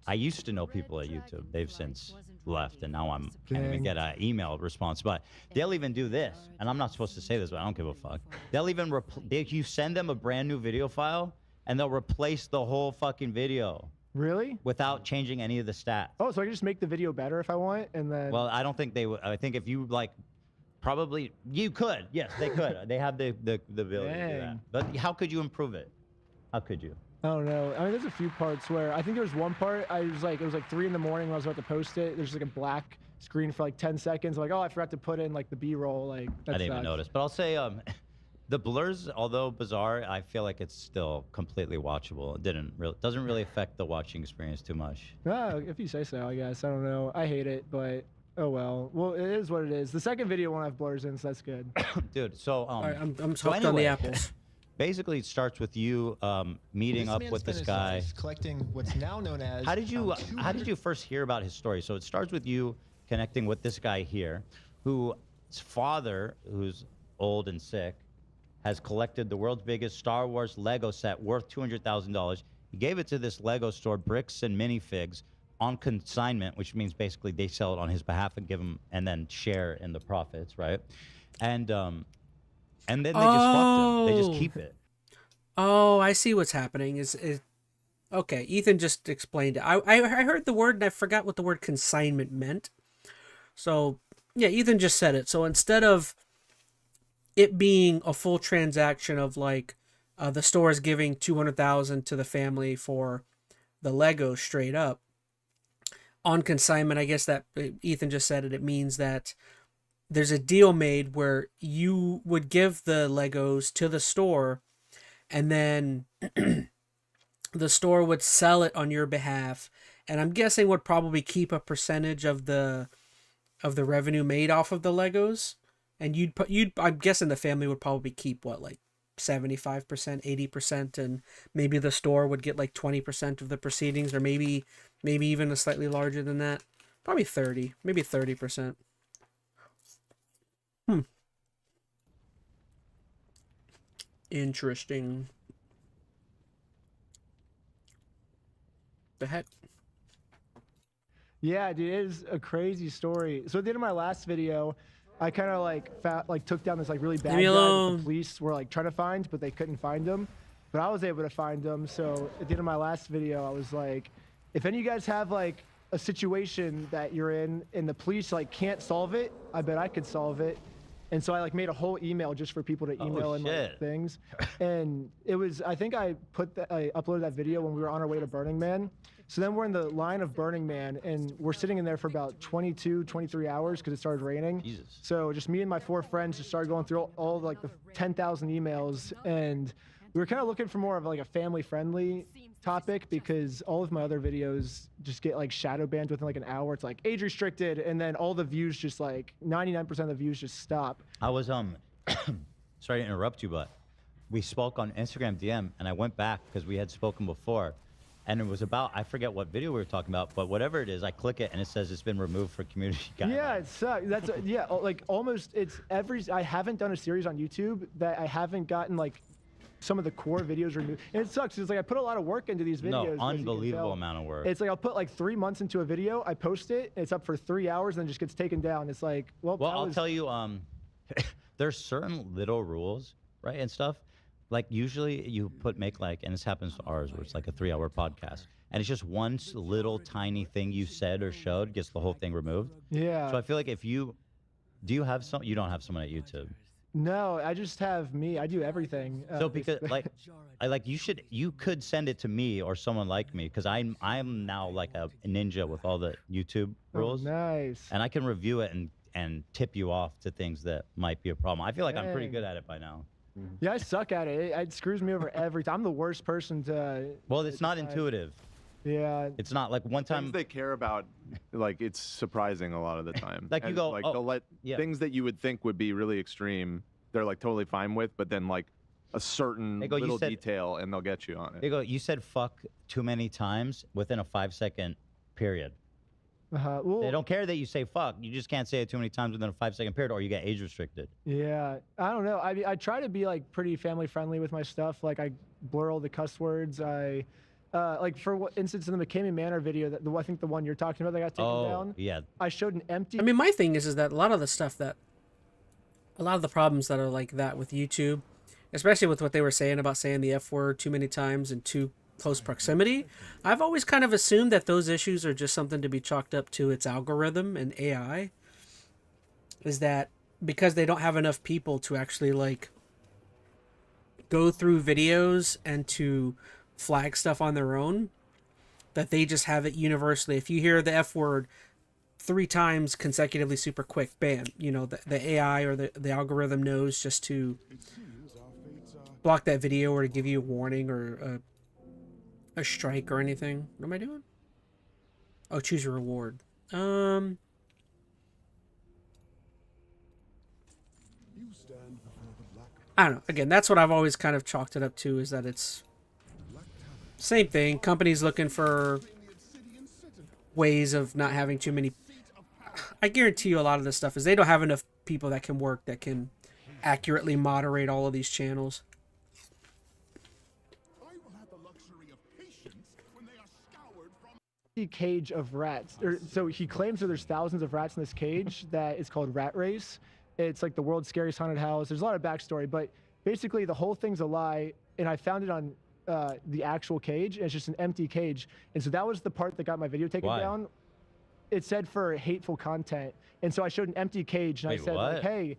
I used to know people at YouTube. They've since left, and now can't even get an email response. But they'll even do this, and I'm not supposed to say this, but I don't give a fuck. They'll even you send them a brand new video file, and they'll replace the whole fucking video. Really? Without changing any of the stats. Oh, so I can just make the video better if I want, and then. Well, I don't think they would. I think if you like. Probably you could. Yes, they could. They have the ability to do that. But how could you improve it? How could you? I don't know. I mean, there's a few parts where I think there was one part it was like 3 in the morning when I was about to post it. There's like a black screen for like 10 seconds. I'm like, oh, I forgot to put in like the B-roll. Like that I didn't even notice. But I'll say the blurs, although bizarre, I feel like it's still completely watchable. It doesn't really affect the watching experience too much. Oh, if you say so, I guess. I don't know. I hate it, but. Oh well. Well, it is what it is. The second video won't have blurs in, so that's good. Dude, so right, I'm so hooked on the apples. Basically, it starts with you meeting up with this guy, collecting what's now known as. How did you first hear about his story? So it starts with you connecting with this guy here, whose father, who's old and sick, has collected the world's biggest Star Wars Lego set worth $200,000. He gave it to this Lego store, Bricks and Minifigs, on consignment, which means basically they sell it on his behalf and give him, and then share in the profits, right? And then they just fucked him. They just keep it. Oh, I see what's happening. Is okay? Ethan just explained it. I heard the word and I forgot what the word consignment meant. So yeah, Ethan just said it. So instead of it being a full transaction of like the store is giving $200,000 to the family for the Lego straight up. On consignment, I guess that Ethan just said it. It means that there's a deal made where you would give the Legos to the store, and then the store would sell it on your behalf, and I'm guessing would probably keep a percentage of the revenue made off of the Legos, and I'm guessing the family would probably keep what, like 75%, 80%, and maybe the store would get like 20% of the proceedings, or maybe even a slightly larger than that. Probably 30, maybe 30%. Interesting. The heck? Yeah, dude, it is a crazy story. So at the end of my last video, I kind of like took down this like really bad guy that the police were like trying to find, but they couldn't find him. But I was able to find him. So at the end of my last video, I was like, if any of you guys have like a situation that you're in and the police like can't solve it, I bet I could solve it. And so I like made a whole email just for people to email in like things. And it was, I think I uploaded that video when we were on our way to Burning Man. So then we're in the line of Burning Man and we're sitting in there for about 22, 23 hours because it started raining. Jesus. So just me and my 4 friends just started going through all like the 10,000 emails, and we were kind of looking for more of like a family friendly topic because all of my other videos just get like shadow banned within like an hour. It's like age restricted, and then all the views just like 99% of the views just stop. I was sorry to interrupt you, but we spoke on Instagram DM, and I went back because we had spoken before, and it was about, I forget what video we were talking about, but whatever it is, I click it and it says it's been removed for community guidelines. Yeah, it sucks. That's yeah, like almost it's I haven't done a series on YouTube that I haven't gotten like some of the core videos removed, and it sucks. It's like I put a lot of work into these videos. No, unbelievable amount of work. It's like I'll put like 3 months into a video, I post it, it's up for 3 hours, and then just gets taken down. It's like, well, I'll tell you, there's certain little rules, right, and stuff. Like usually you make like, and this happens to ours, where it's like a 3-hour podcast, and it's just one little tiny thing you said or showed gets the whole thing removed. Yeah. So I feel like if you you don't have someone at YouTube. No, I just have me. I do everything. So because you could send it to me or someone like me, because I'm now like a ninja with all the YouTube rules. Oh, nice. And I can review it and tip you off to things that might be a problem. I feel like I'm pretty good at it by now. Yeah, I suck at it. It screws me over every time. I'm the worst person to. Well, it's not intuitive. Yeah. It's not like one time. Things they care about, like it's surprising a lot of the time. Like you go, like oh, they'll let yeah. things that you would think would be really extreme, they're like totally fine with, but then like a certain They go, little you said, detail and they'll get you on it. They go, you said fuck too many times within a 5-second period. Well, they don't care that you say fuck. You just can't say it too many times within a 5-second period, or you get age restricted. Yeah, I don't know. I try to be like pretty family friendly with my stuff. Like I blur all the cuss words. I like for instance in the McCamey Manor video, I think the one you're talking about that got taken down. Yeah. I showed an empty. I mean, my thing is that a lot of the problems that are like that with YouTube, especially with what they were saying about saying the F word too many times and too close proximity, I've always kind of assumed that those issues are just something to be chalked up to its algorithm and AI. Is that because they don't have enough people to actually like go through videos and to flag stuff on their own, that they just have it universally. If you hear the F word 3 times consecutively super quick, bam, you know, the AI or the algorithm knows just to block that video or to give you a warning or a strike or anything. What am I doing? Oh, choose a reward. I don't know. Again, that's what I've always kind of chalked it up to, is that it's same thing. Companies looking for ways of not having too many. I guarantee you a lot of this stuff is they don't have enough people that can work, that can accurately moderate all of these channels. Cage of rats. So he claims that there's thousands of rats in this cage that is called Rat Race. It's like the world's scariest haunted house. There's a lot of backstory, but basically the whole thing's a lie. And I found it on the actual cage, and it's just an empty cage. And so that was the part that got my video taken down. It said for hateful content. And so I showed an empty cage, and I said, like, hey,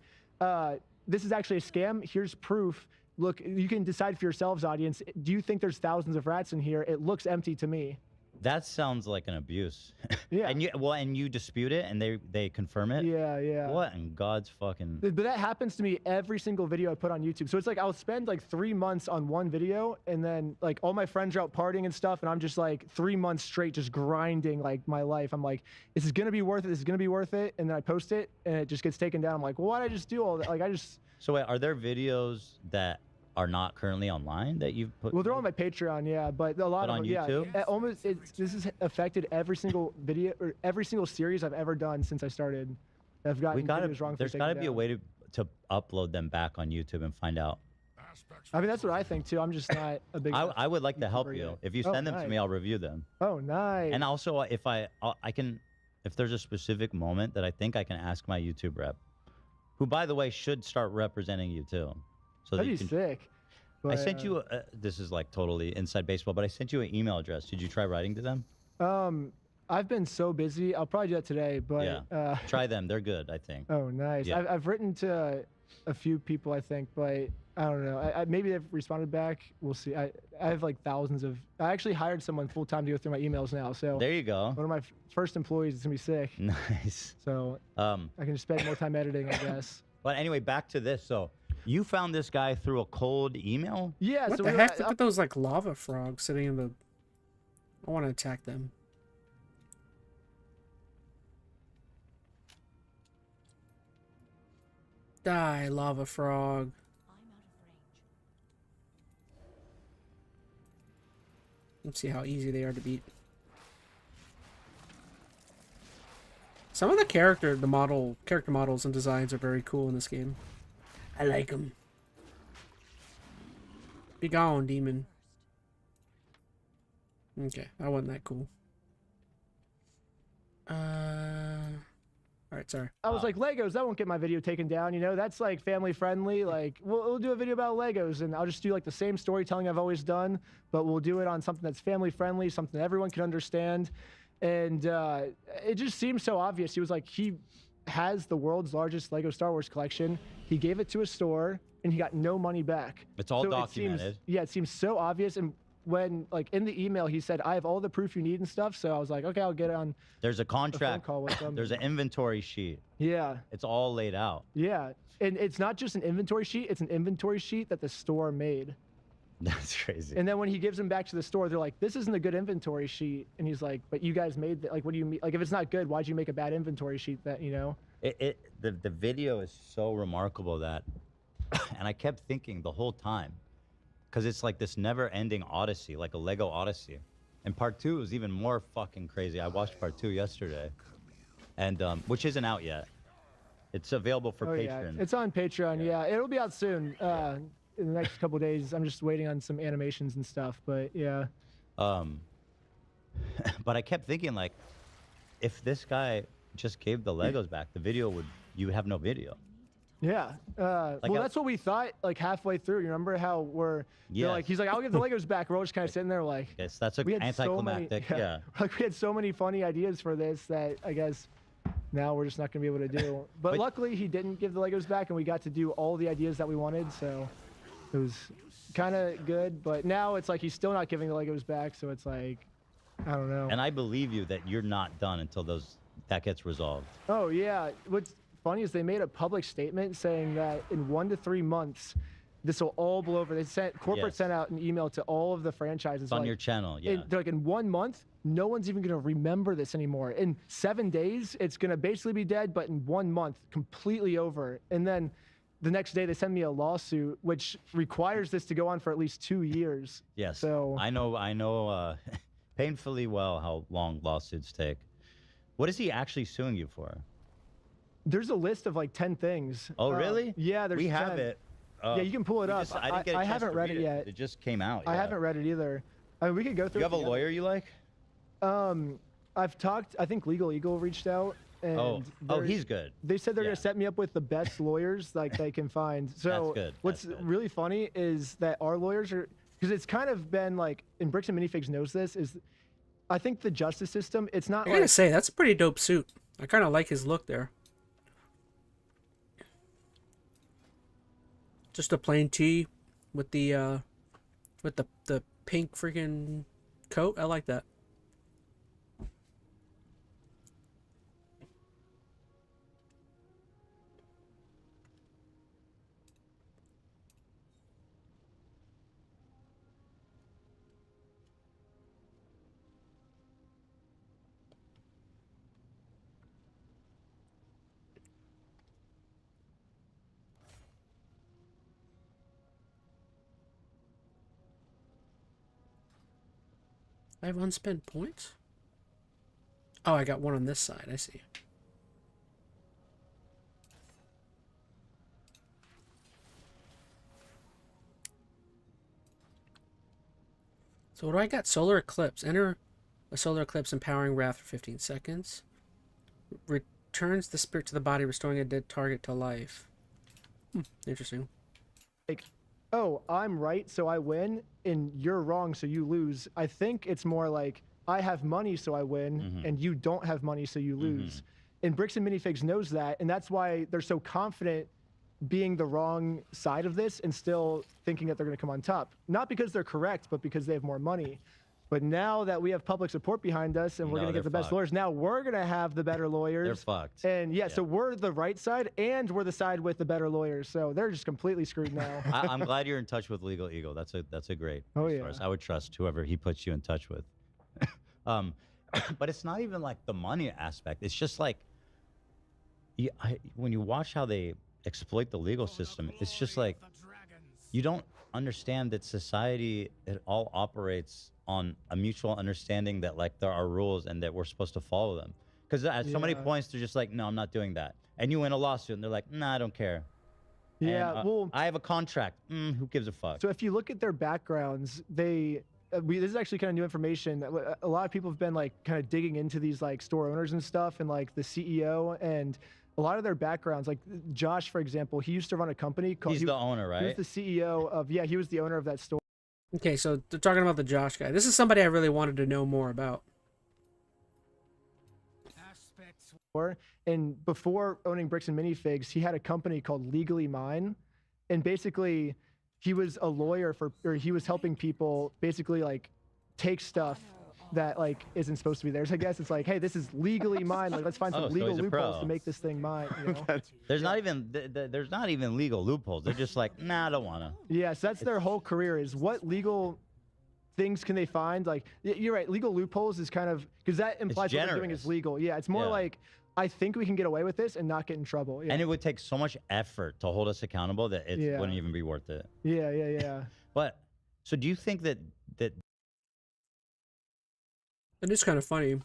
this is actually a scam. Here's proof. Look, you can decide for yourselves, audience. Do you think there's thousands of rats in here? It looks empty to me. That sounds like an abuse. Yeah. and you dispute it, and they confirm it. Yeah, yeah. What in God's fucking? But that happens to me every single video I put on YouTube. So it's like I'll spend like 3 months on one video, and then like all my friends are out partying and stuff, and I'm just like 3 months straight just grinding like my life. I'm like, this is gonna be worth it. This is gonna be worth it. And then I post it, and it just gets taken down. I'm like, well, why did I just do all that? Like I just. So wait, are there videos that are not currently online that you've put? Well, they're on my Patreon, yeah, but a lot But of on them, YouTube? yeah. This has affected every single video or every single series I've ever done since I started. I've gotten videos wrongfully There's taken got to be a down. way to upload them back on YouTube and find out. I mean, that's what I think too. I'm just not a big. I would like to help YouTuber you. yet. If you Oh, send them to me, nice. I'll review them. Oh, nice. And also, if I can, if there's a specific moment that I think I can ask my YouTube rep, who, by the way, should start representing you too. So that That'd you be can, sick. I But, sent you, this is like totally inside baseball, but I sent you an email address. Did you try writing to them? I've been so busy. I'll probably do that today. But Yeah. Try them. They're good, I think. Oh, nice. Yeah. I've written to a few people, I think, but I don't know. Maybe they've responded back. We'll see. I have like thousands of. I actually hired someone full time to go through my emails now. So There you go. one of my first employees is gonna be sick. Nice. So I can just spend more time editing, I guess. But anyway, back to this. So you found this guy through a cold email? Yeah. What so the we heck? Look at those like lava frogs sitting in the. I want to attack them. Die, lava frog. Let's see how easy they are to beat. Some of the character models and designs are very cool in this game. I like them. Be gone, demon. Okay, that wasn't that cool. Alright, sorry. I was like, Legos, that won't get my video taken down, you know? That's like family friendly. Like, we'll do a video about Legos and I'll just do like the same storytelling I've always done, but we'll do it on something that's family friendly, something that everyone can understand. And it just seems so obvious. He was like, he has the world's largest Lego Star Wars collection. He gave it to a store and he got no money back. It's all So documented. it seems so obvious. And when, like, in the email, he said, I have all the proof you need and stuff. So I was like, okay, I'll get on. There's a contract. call with them. There's an inventory sheet. Yeah. It's all laid out. Yeah. And it's not just an inventory sheet. It's an inventory sheet that the store made. That's crazy. And then when he gives them back to the store, they're like, this isn't a good inventory sheet. And he's like, but you guys made that. Like, what do you mean? Like, if it's not good, why'd you make a bad inventory sheet that, you know? The video is so remarkable that, and I kept thinking the whole time, because it's like this never-ending odyssey, like a Lego Odyssey. And part 2 is even more fucking crazy. I watched part 2 yesterday, and which isn't out yet. It's available for Patreon. Yeah. It's on Patreon. Yeah. It'll be out soon. In the next couple days. I'm just waiting on some animations and stuff, but yeah. But I kept thinking, like, if this guy just gave the Legos back, the video would, you have no video. Yeah. Well, that's what we thought, like, halfway through. You remember how they're Yes. like, he's like, I'll give the Legos back. We're all just kind of sitting there like, Yes, that's we had anticlimactic. So many, yeah. Like, we had so many funny ideas for this that I guess now we're just not going to be able to do. But luckily, he didn't give the Legos back, and we got to do all the ideas that we wanted, so it was kind of good. But now it's like he's still not giving the Legos back, so it's like, I don't know. And I believe you that you're not done until that gets resolved. Oh, yeah. What's funny is they made a public statement saying that in 1 to 3 months, this will all blow over. Corporate sent out an email to all of the franchises. It's on your channel, yeah. They're like, in 1 month, no one's even going to remember this anymore. In 7 days, it's going to basically be dead, but in 1 month, completely over. And then the next day, they send me a lawsuit, which requires this to go on for at least 2 years. Yes. So I know painfully well how long lawsuits take. What is he actually suing you for? There's a list of like 10 things. Oh, really? Yeah, there's We 10. have it. Yeah, you can pull it up. I didn't get a I chance haven't to read it yet. It just came out. I yeah. haven't read it either. I mean, we could go through. You have a lawyer you like? I've talked. I think Legal Eagle reached out. And he's good. They said they're gonna set me up with the best lawyers like they can find. So That's good. What's really funny is that our lawyers are, because it's kind of been like, and Bricks and Minifigs knows this, is I think the justice system, it's not I gotta say, that's a pretty dope suit. I kind of like his look there. Just a plain tee with the pink freaking coat. I like that. I have unspent points? Oh, I got one on this side. I see. So what do I got? Solar eclipse. Enter a solar eclipse empowering wrath for 15 seconds. Returns the spirit to the body, restoring a dead target to life. Interesting. Like, oh, I'm right, so I win, and you're wrong, so you lose. I think it's more like, I have money, so I win, and you don't have money, so you lose. And Bricks and Minifigs knows that, and that's why they're so confident being the wrong side of this and still thinking that they're going to come on top. Not because they're correct, but because they have more money. But now that we have public support behind us and we're going to get the best lawyers, now we're going to have the better lawyers. They're fucked. And yeah, so we're the right side and we're the side with the better lawyers. So they're just completely screwed now. I'm glad you're in touch with Legal Eagle. That's a great resource. I would trust whoever he puts you in touch with. But it's not even like the money aspect. It's just like, when you watch how they exploit the legal system, it's just like, you don't understand that society, it all operates on a mutual understanding that like there are rules and that we're supposed to follow them. Because at so many points they're just like, no, I'm not doing that. And you win a lawsuit and they're like, nah, I don't care. Yeah, And, well, I have a contract. Who gives a fuck? So if you look at their backgrounds, this is actually kind of new information. A lot of people have been like kind of digging into these like store owners and stuff, and like the CEO, and a lot of their backgrounds, like Josh, for example, he used to run a company called. He's the owner, right? He was the CEO of. Yeah, he was the owner of that store. Okay, so they're talking about the Josh guy. This is somebody I really wanted to know more about. And before owning Bricks and Minifigs, he had a company called Legally Mine, and basically, he was a lawyer or he was helping people basically like take stuff that like isn't supposed to be theirs. I guess it's like, hey, this is legally mine. Like, let's find some legal loopholes to make this thing mine. You know? There's not even legal loopholes. They're just like, nah, I don't wanna. Yeah, so that's their whole career, is what legal things can they find? Like, you're right, legal loopholes is kind of, because that implies what they're doing is legal. Yeah, it's more like, I think we can get away with this and not get in trouble. Yeah. And it would take so much effort to hold us accountable that it wouldn't even be worth it. Yeah. But so do you think that It is kind of funny.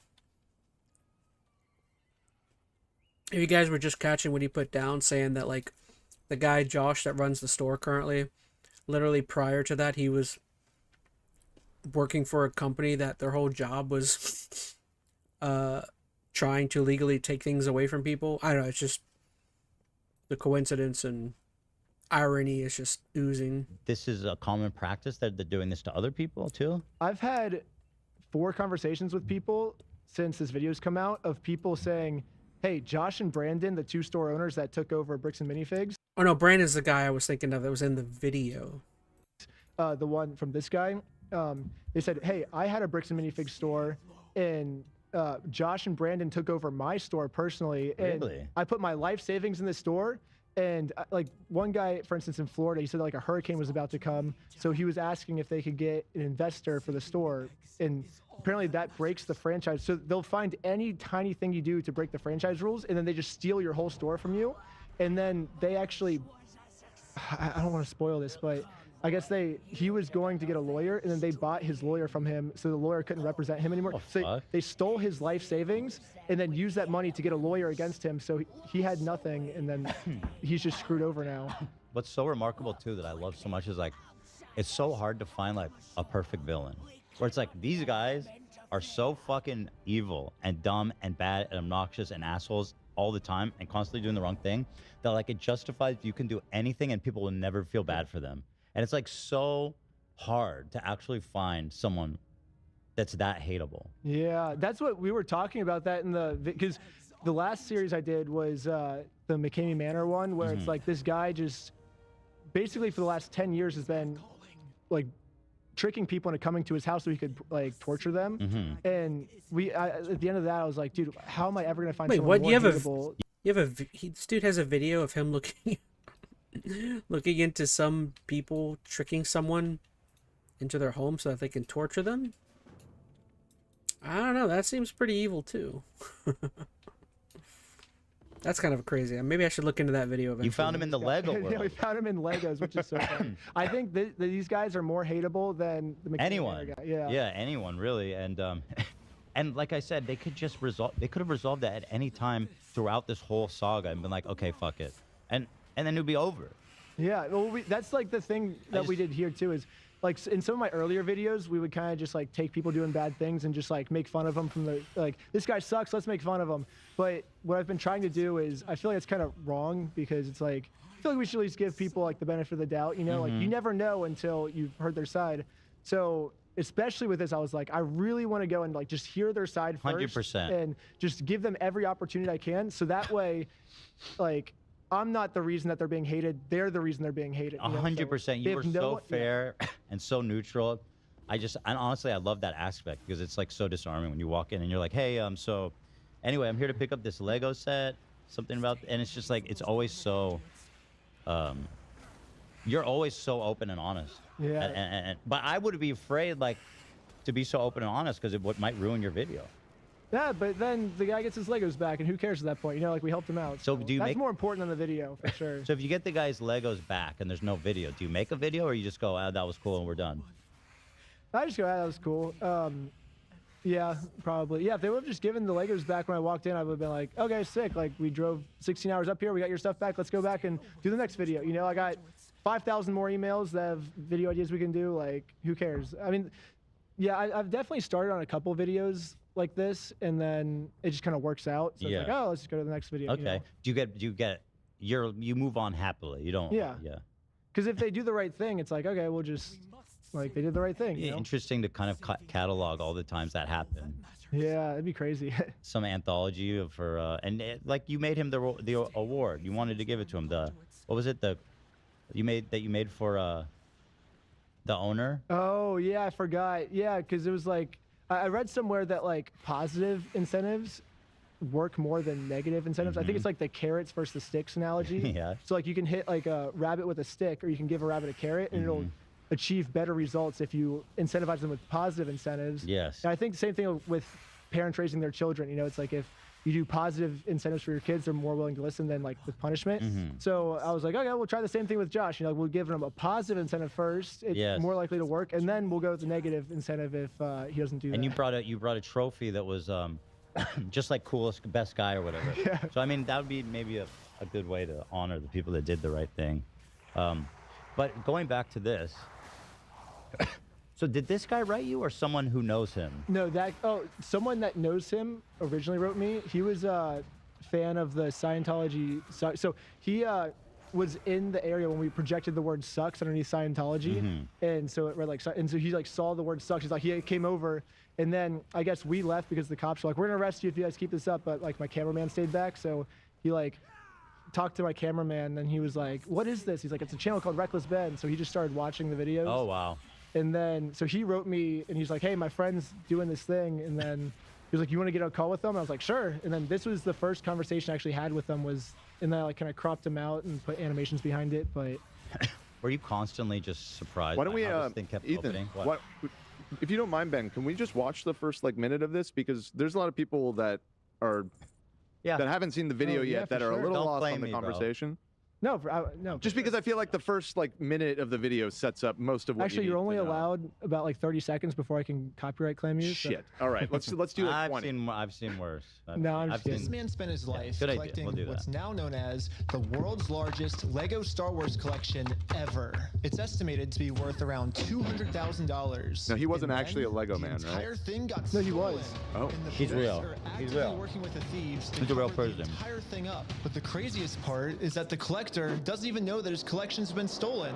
If you guys were just catching what he put down, saying that like the guy Josh that runs the store currently, literally prior to that, he was working for a company that their whole job was trying to legally take things away from people. I don't know, it's just the coincidence and irony is just oozing. this is a common practice that they're doing this to other people too? I've had 4 conversations with people since this video's come out of people saying, hey, Josh and Brandon, the 2 store owners that took over Bricks and Minifigs. Oh no, Brandon's the guy I was thinking of that was in the video. The one from this guy, they said, hey, I had a Bricks and Minifigs store, and Josh and Brandon took over my store personally. And Really? I put my life savings in the store. And like one guy, for instance, in Florida, he said like a hurricane was about to come. So he was asking if they could get an investor for the store. And apparently that breaks the franchise. So they'll find any tiny thing you do to break the franchise rules, and then they just steal your whole store from you. And then they actually, I don't want to spoil this, but I guess he was going to get a lawyer, and then they bought his lawyer from him, so the lawyer couldn't represent him anymore. So they stole his life savings and then used that money to get a lawyer against him, so he had nothing, and then he's just screwed over now. What's so remarkable too that I love so much is like, it's so hard to find like a perfect villain, where it's like these guys are so fucking evil and dumb and bad and obnoxious and assholes all the time and constantly doing the wrong thing that like it justifies you can do anything and people will never feel bad for them. And it's like so hard to actually find someone that's that hateable. Yeah, that's what we were talking about that in because the last series I did was the McKamey Manor one, where it's like this guy just basically for the last 10 years has been like tricking people into coming to his house so he could like torture them. And at the end of that, I was like, dude, how am I ever gonna find someone more hateable? This dude has a video of him looking into some people tricking someone into their home so that they can torture them. I don't know, that seems pretty evil too. That's kind of crazy. Maybe I should look into that video eventually. You found him in the Lego world. Yeah, we found him in Legos, which is so funny. I think these guys are more hateable than the McKinney Anyone. guy. Yeah. Yeah, anyone really. And and like I said, they could just resolve. They could have resolved that at any time throughout this whole saga and been like, okay, fuck it, and then it'd be over. Yeah. Well, that's like the thing that we did here too. Is like in some of my earlier videos, we would kind of just like take people doing bad things and just like make fun of them from the like, this guy sucks, let's make fun of him. But what I've been trying to do is, I feel like it's kind of wrong because it's like, I feel like we should at least give people like the benefit of the doubt, you know, like you never know until you've heard their side. So especially with this, I was like, I really want to go and like just hear their side first 100%. and just give them every opportunity I can. So that way, like, I'm not the reason that they're being hated. They're the reason they're being hated. 100%. You were so fair and so neutral. And honestly, I love that aspect because it's like so disarming when you walk in and you're like, hey, so anyway, I'm here to pick up this Lego set, something about, and it's just like, it's always so, you're always so open and honest. Yeah. But I would be afraid like to be so open and honest because it might ruin your video. Yeah, but then the guy gets his Legos back, and who cares at that point? You know, like we helped him out. So do you that's make more important than the video for sure. So if you get the guy's Legos back and there's no video, do you make a video or you just go, that was cool and we're done? I just go, that was cool. Yeah, probably. Yeah, if they would have just given the Legos back when I walked in, I would have been like, okay, sick. Like we drove 16 hours up here, we got your stuff back. Let's go back and do the next video. You know, I got 5,000 more emails that have video ideas we can do. Like, who cares? I mean, yeah, I've definitely started on a couple videos like this, and then it just kind of works out. So it's like, oh, let's just go to the next video. Okay. You know? Do you get you move on happily? You don't. Yeah. Yeah. Because if they do the right thing, it's like, okay, we'll just like they did the right thing. You know? Interesting to kind of catalog all the times that happened. Yeah, it'd be crazy. Some anthology for like you made him the award. You wanted to give it to him. What was it you made for the owner? Oh yeah, I forgot. Yeah, because it was like I read somewhere that like positive incentives work more than negative incentives. I think it's like the carrots versus the sticks analogy. Yeah. So like you can hit like a rabbit with a stick, or you can give a rabbit a carrot, and it'll achieve better results if you incentivize them with positive incentives. Yes. And I think the same thing with parents raising their children. You know, it's like if you do positive incentives for your kids, they're more willing to listen than like with punishment. So I was like, okay, we'll try the same thing with Josh. You know, we'll give him a positive incentive first. It's more likely to work, and then we'll go with the negative incentive if he doesn't do that. And you brought a trophy that was just like coolest, best guy or whatever. Yeah. So I mean, that would be maybe a good way to honor the people that did the right thing. But going back to this, so did this guy write you or someone who knows him? No, someone that knows him originally wrote me. He was a fan of the Scientology. So he was in the area when we projected the word sucks underneath Scientology. And so it read like, and so he like saw the word sucks. He's like, he came over, and then I guess we left because the cops were like, we're gonna arrest you if you guys keep this up. But like my cameraman stayed back. So he like talked to my cameraman, and he was like, what is this? He's like, it's a channel called Reckless Ben. So he just started watching the videos. Oh, wow. And then, so he wrote me, and he's like, hey, my friend's doing this thing. And then he was like, you want to get on a call with them? I was like, sure. And then this was the first conversation I actually had with them and then I like kind of cropped them out and put animations behind it. But were you constantly just surprised? Why don't we, how this thing kept Ethan, opening? if you don't mind, Ben, can we just watch the first like minute of this? Because there's a lot of people that are, that haven't seen the video yet that are a little lost on the conversation. No, no. Just because I feel like the first like minute of the video sets up most of what. Actually, you're only allowed about like 30 seconds before I can copyright claim you. Shit. All right, let's do like 20. I've seen worse. This man spent his life Good idea. collecting We'll do what's that. now known as the world's largest Lego Star Wars collection ever. It's estimated to be worth around $200,000. No, he wasn't actually a Lego man, The right? entire thing got No, he was. Oh, and the he's police real. are He's actively real. working with the thieves to He's a real cover the person. entire thing up. But the craziest part is that the collector doesn't even know that his collection's been stolen.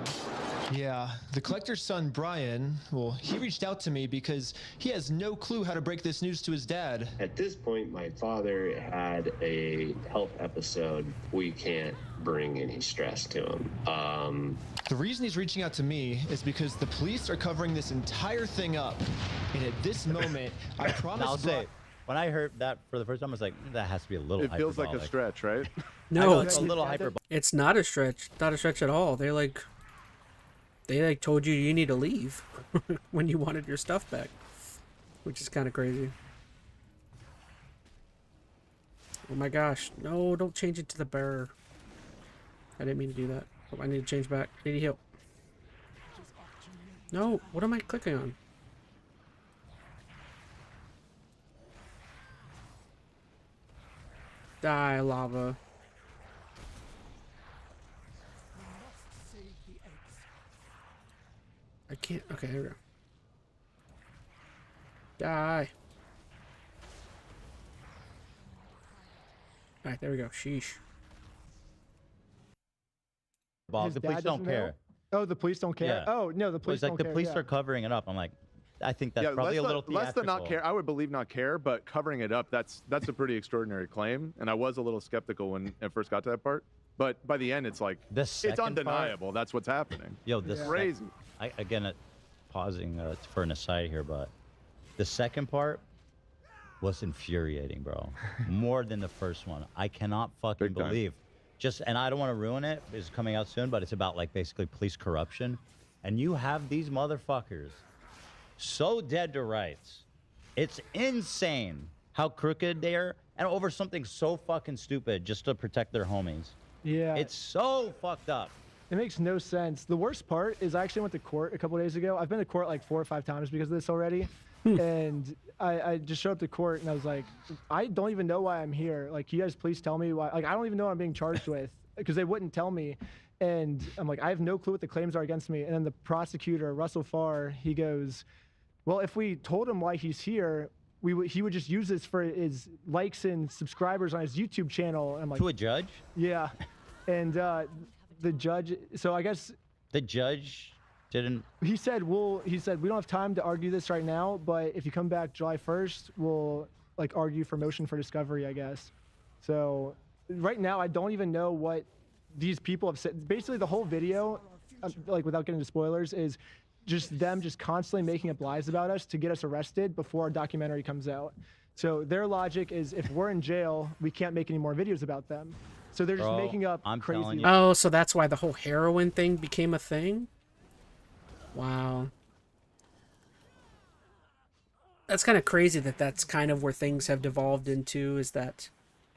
Yeah, the collector's son, Brian, well, he reached out to me because he has no clue how to break this news to his dad. At this point, my father had a health episode. We can't bring any stress to him. The reason he's reaching out to me is because the police are covering this entire thing up. And at this moment, I promise I'll say, when I heard that for the first time, I was like, that has to be a little. It feels like a hyperbolic. stretch, right? No, it's a little hyperbolic. It's not a stretch. Not a stretch at all. They told you need to leave when you wanted your stuff back, which is kind of crazy. Oh my gosh. No, don't change it to the bearer. I didn't mean to do that. Oh, I need to change back. I need to heal. No, what am I clicking on? Die, lava. I can't. Okay, there we go. Die. Alright, there we go. Sheesh. Bob, His the dad police don't doesn't know? care. Oh, the police don't care. Yeah. Oh no, the police It's like don't the care. police yeah. are covering it up. I'm like, I think that's Yeah, probably a little less than not theatrical. care. I would believe not care, but covering it up, that's a pretty extraordinary claim. And I was a little skeptical when it first got to that part. But by the end, it's like, it's undeniable. That's what's happening. Yo, this It's crazy. Again, pausing for an aside here, but the second part was infuriating, bro. More than the first one. I cannot fucking believe. And I don't want to ruin it. It's coming out soon, but it's about like basically police corruption. And you have these motherfuckers so dead to rights. It's insane how crooked they are, and over something so fucking stupid just to protect their homies. Yeah. It's so fucked up. It makes no sense. The worst part is I actually went to court a couple days ago. I've been to court like 4 or 5 times because of this already. And I just showed up to court and I was like, I don't even know why I'm here. Like, can you guys please tell me why? Like, I don't even know what I'm being charged with because they wouldn't tell me. And I'm like, I have no clue what the claims are against me. And then the prosecutor, Russell Farr, he goes, well, if we told him why he's here, he would just use this for his likes and subscribers on his YouTube channel. And I'm like, to a judge? Yeah. And the judge, so I guess the judge didn't. He said we don't have time to argue this right now, but if you come back July 1st, we'll like argue for motion for discovery, I guess. So right now, I don't even know what these people have said. Basically, the whole video, like without getting into spoilers, is just them just constantly making up lies about us to get us arrested before our documentary comes out. So their logic is if we're in jail, we can't make any more videos about them. So they're just making up crazy. Oh, so that's why the whole heroin thing became a thing? Wow. That's kind of crazy that that's kind of where things have devolved into, is that...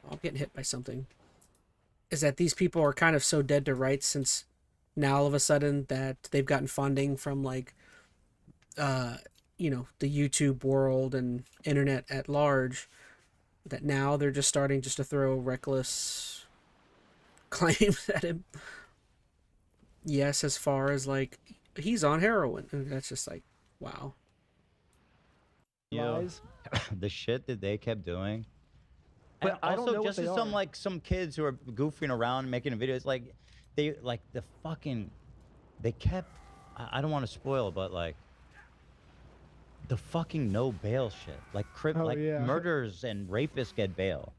Oh, I'm getting hit by something. Is that these people are kind of so dead to rights since now all of a sudden that they've gotten funding from like, you know, the YouTube world and internet at large, that now they're just starting just to throw reckless claims at him. Yes, as far as like, he's on heroin. And that's just like, wow. Yo, the shit that they kept doing. But And I don't also know what just they as are. some kids who are goofing around making videos, like they like the fucking they kept I don't want to spoil it, but like the fucking no bail shit. Like yeah. murderers and rapists get bail.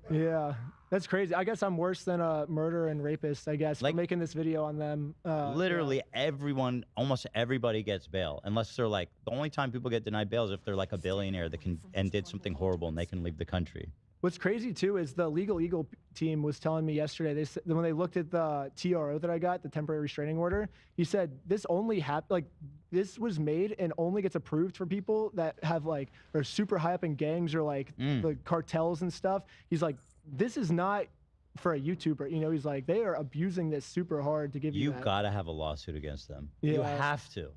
Yeah, that's crazy. I guess I'm worse than a murderer and rapist, I guess, for making this video on them. Literally everyone, almost everybody gets bail, unless they're like, the only time people get denied bail is if they're like a billionaire that can and did something horrible and they can leave the country. What's crazy too is the Legal Eagle team was telling me yesterday, they said when they looked at the TRO that I got, the temporary restraining order, he said this only this was made and only gets approved for people that have like, are super high up in gangs or like the cartels and stuff. He's like, this is not for a YouTuber, you know, he's like, they are abusing this super hard to give you that. Gotta have a lawsuit against them. Yeah. You have to.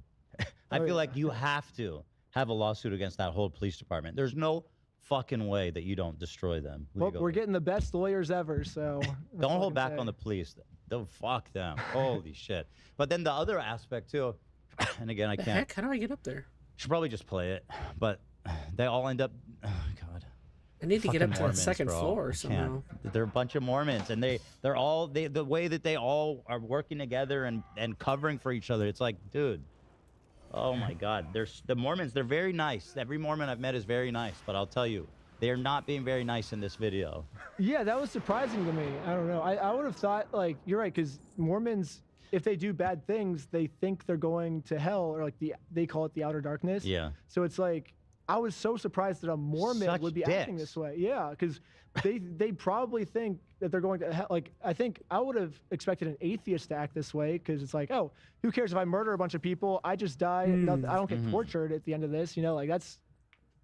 I feel like you have to have a lawsuit against that whole police department. There's no fucking way that you don't destroy them. Well, we're getting the best lawyers ever, so Don't hold back on the police. Don't fuck them. Holy shit. But then the other aspect too, and again, I The can't. heck? How do I get up there? Should probably just play it, but they all end up. Oh God. I need to get up Fucking to Mormons, the second bro. floor I somehow. can't. They're a bunch of Mormons, and they're all the way that they all are working together and covering for each other. It's like, dude. Oh my God. The Mormons. They're very nice. Every Mormon I've met is very nice, but I'll tell you, they are not being very nice in this video. Yeah, that was surprising to me. I don't know. I would have thought, like, you're right, because Mormons, if they do bad things, they think they're going to hell, or like they call it the outer darkness. Yeah. So it's like, I was so surprised that a Mormon Such would be acting dicks. this way. Yeah, because they probably think that they're going to hell. Like, I think I would have expected an atheist to act this way, because it's like, oh, who cares if I murder a bunch of people? I just die. I don't get tortured at the end of this. You know, like that's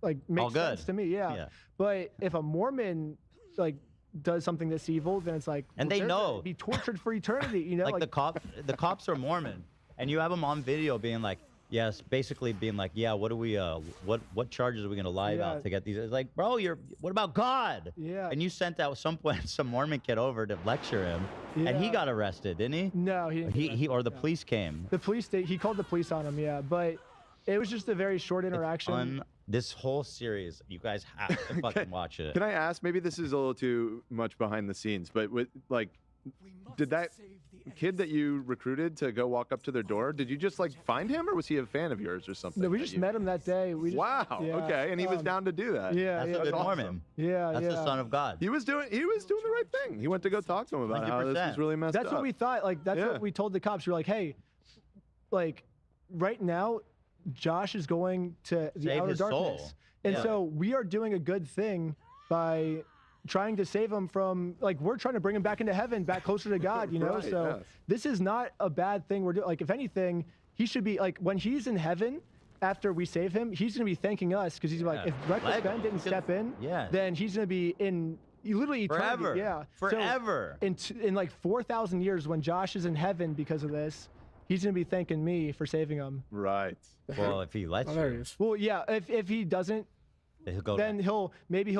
like makes sense to me. Yeah. But if a Mormon like does something this evil, then it's like, And well, they they're know. gonna be tortured for eternity. You know, Like the cops are Mormon, and you have them on video being like, yes, basically being like, yeah, what do we, what charges are we gonna lie about to get these? It's like, bro, what about God? Yeah. And you sent out some Mormon kid over to lecture him, and he got arrested, didn't he? No, he didn't. Or the police came. The police, he called the police on him, yeah, but it was just a very short interaction. This whole series, you guys have to fucking watch it. Can I ask? Maybe this is a little too much behind the scenes, but with like, did that kid that you recruited to go walk up to their door? Did you just like find him, or was he a fan of yours or something? No, we just met him that day. Wow. Okay, and he was down to do that. Yeah, That's a good Mormon. Yeah, That's the son of God. He was doing the right thing. He went to go talk to him about how this is really messed up. That's what we thought. Like that's what we told the cops. We were like, hey, like right now, Josh is going to the Save outer his darkness, soul. and so we are doing a good thing by trying to save him from, like, we're trying to bring him back into heaven, back closer to God, you know? Right, so yes. this is not a bad thing we're doing. Like, if anything, he should be, like, when he's in heaven, after we save him, he's going to be thanking us, because he's like, if Reckless Ben didn't step in, then he's going to be in literally eternity. Forever. Yeah. Forever. So in like 4,000 years, when Josh is in heaven because of this, he's going to be thanking me for saving him. Right. Well, if he lets you. Well, yeah, if he doesn't, He'll go then he'll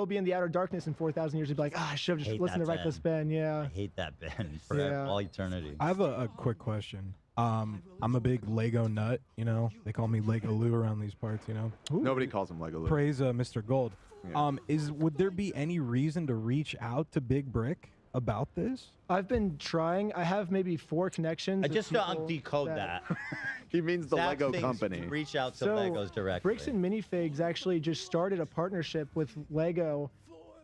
be in the outer darkness in 4,000 years. He'll be like, I should have just listened to Reckless Ben. Yeah. I hate that Ben for all eternity. I have a quick question. I'm a big Lego nut, you know. They call me Lego Lou around these parts, you know. Nobody calls him Lego Lou. Praise Mr. Gold. Would there be any reason to reach out to Big Brick about this? I've been trying. I have maybe 4 connections. I with just people don't decode that. He means the Zach Lego thinks company. Reach out to So, Legos directly. Bricks and Minifigs actually just started a partnership with Lego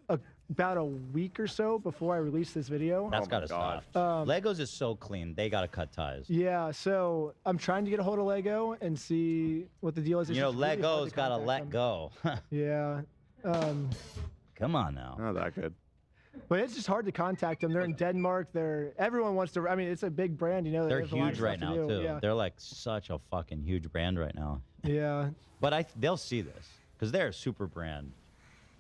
about a week or so before I released this video. That's gotta stop. Legos is so clean. They gotta cut ties. Yeah, so I'm trying to get a hold of Lego and see what the deal is. It's You know, just really hard Legos to gotta contact let them. go. Yeah. Come on now. Not that good. But it's just hard to contact them. They're in Denmark. Everyone wants to. I mean, it's a big brand, you know. They're they have a lot of huge right stuff now to do. too. Yeah. They're like such a fucking huge brand right now. Yeah. But they'll see this because they're super brand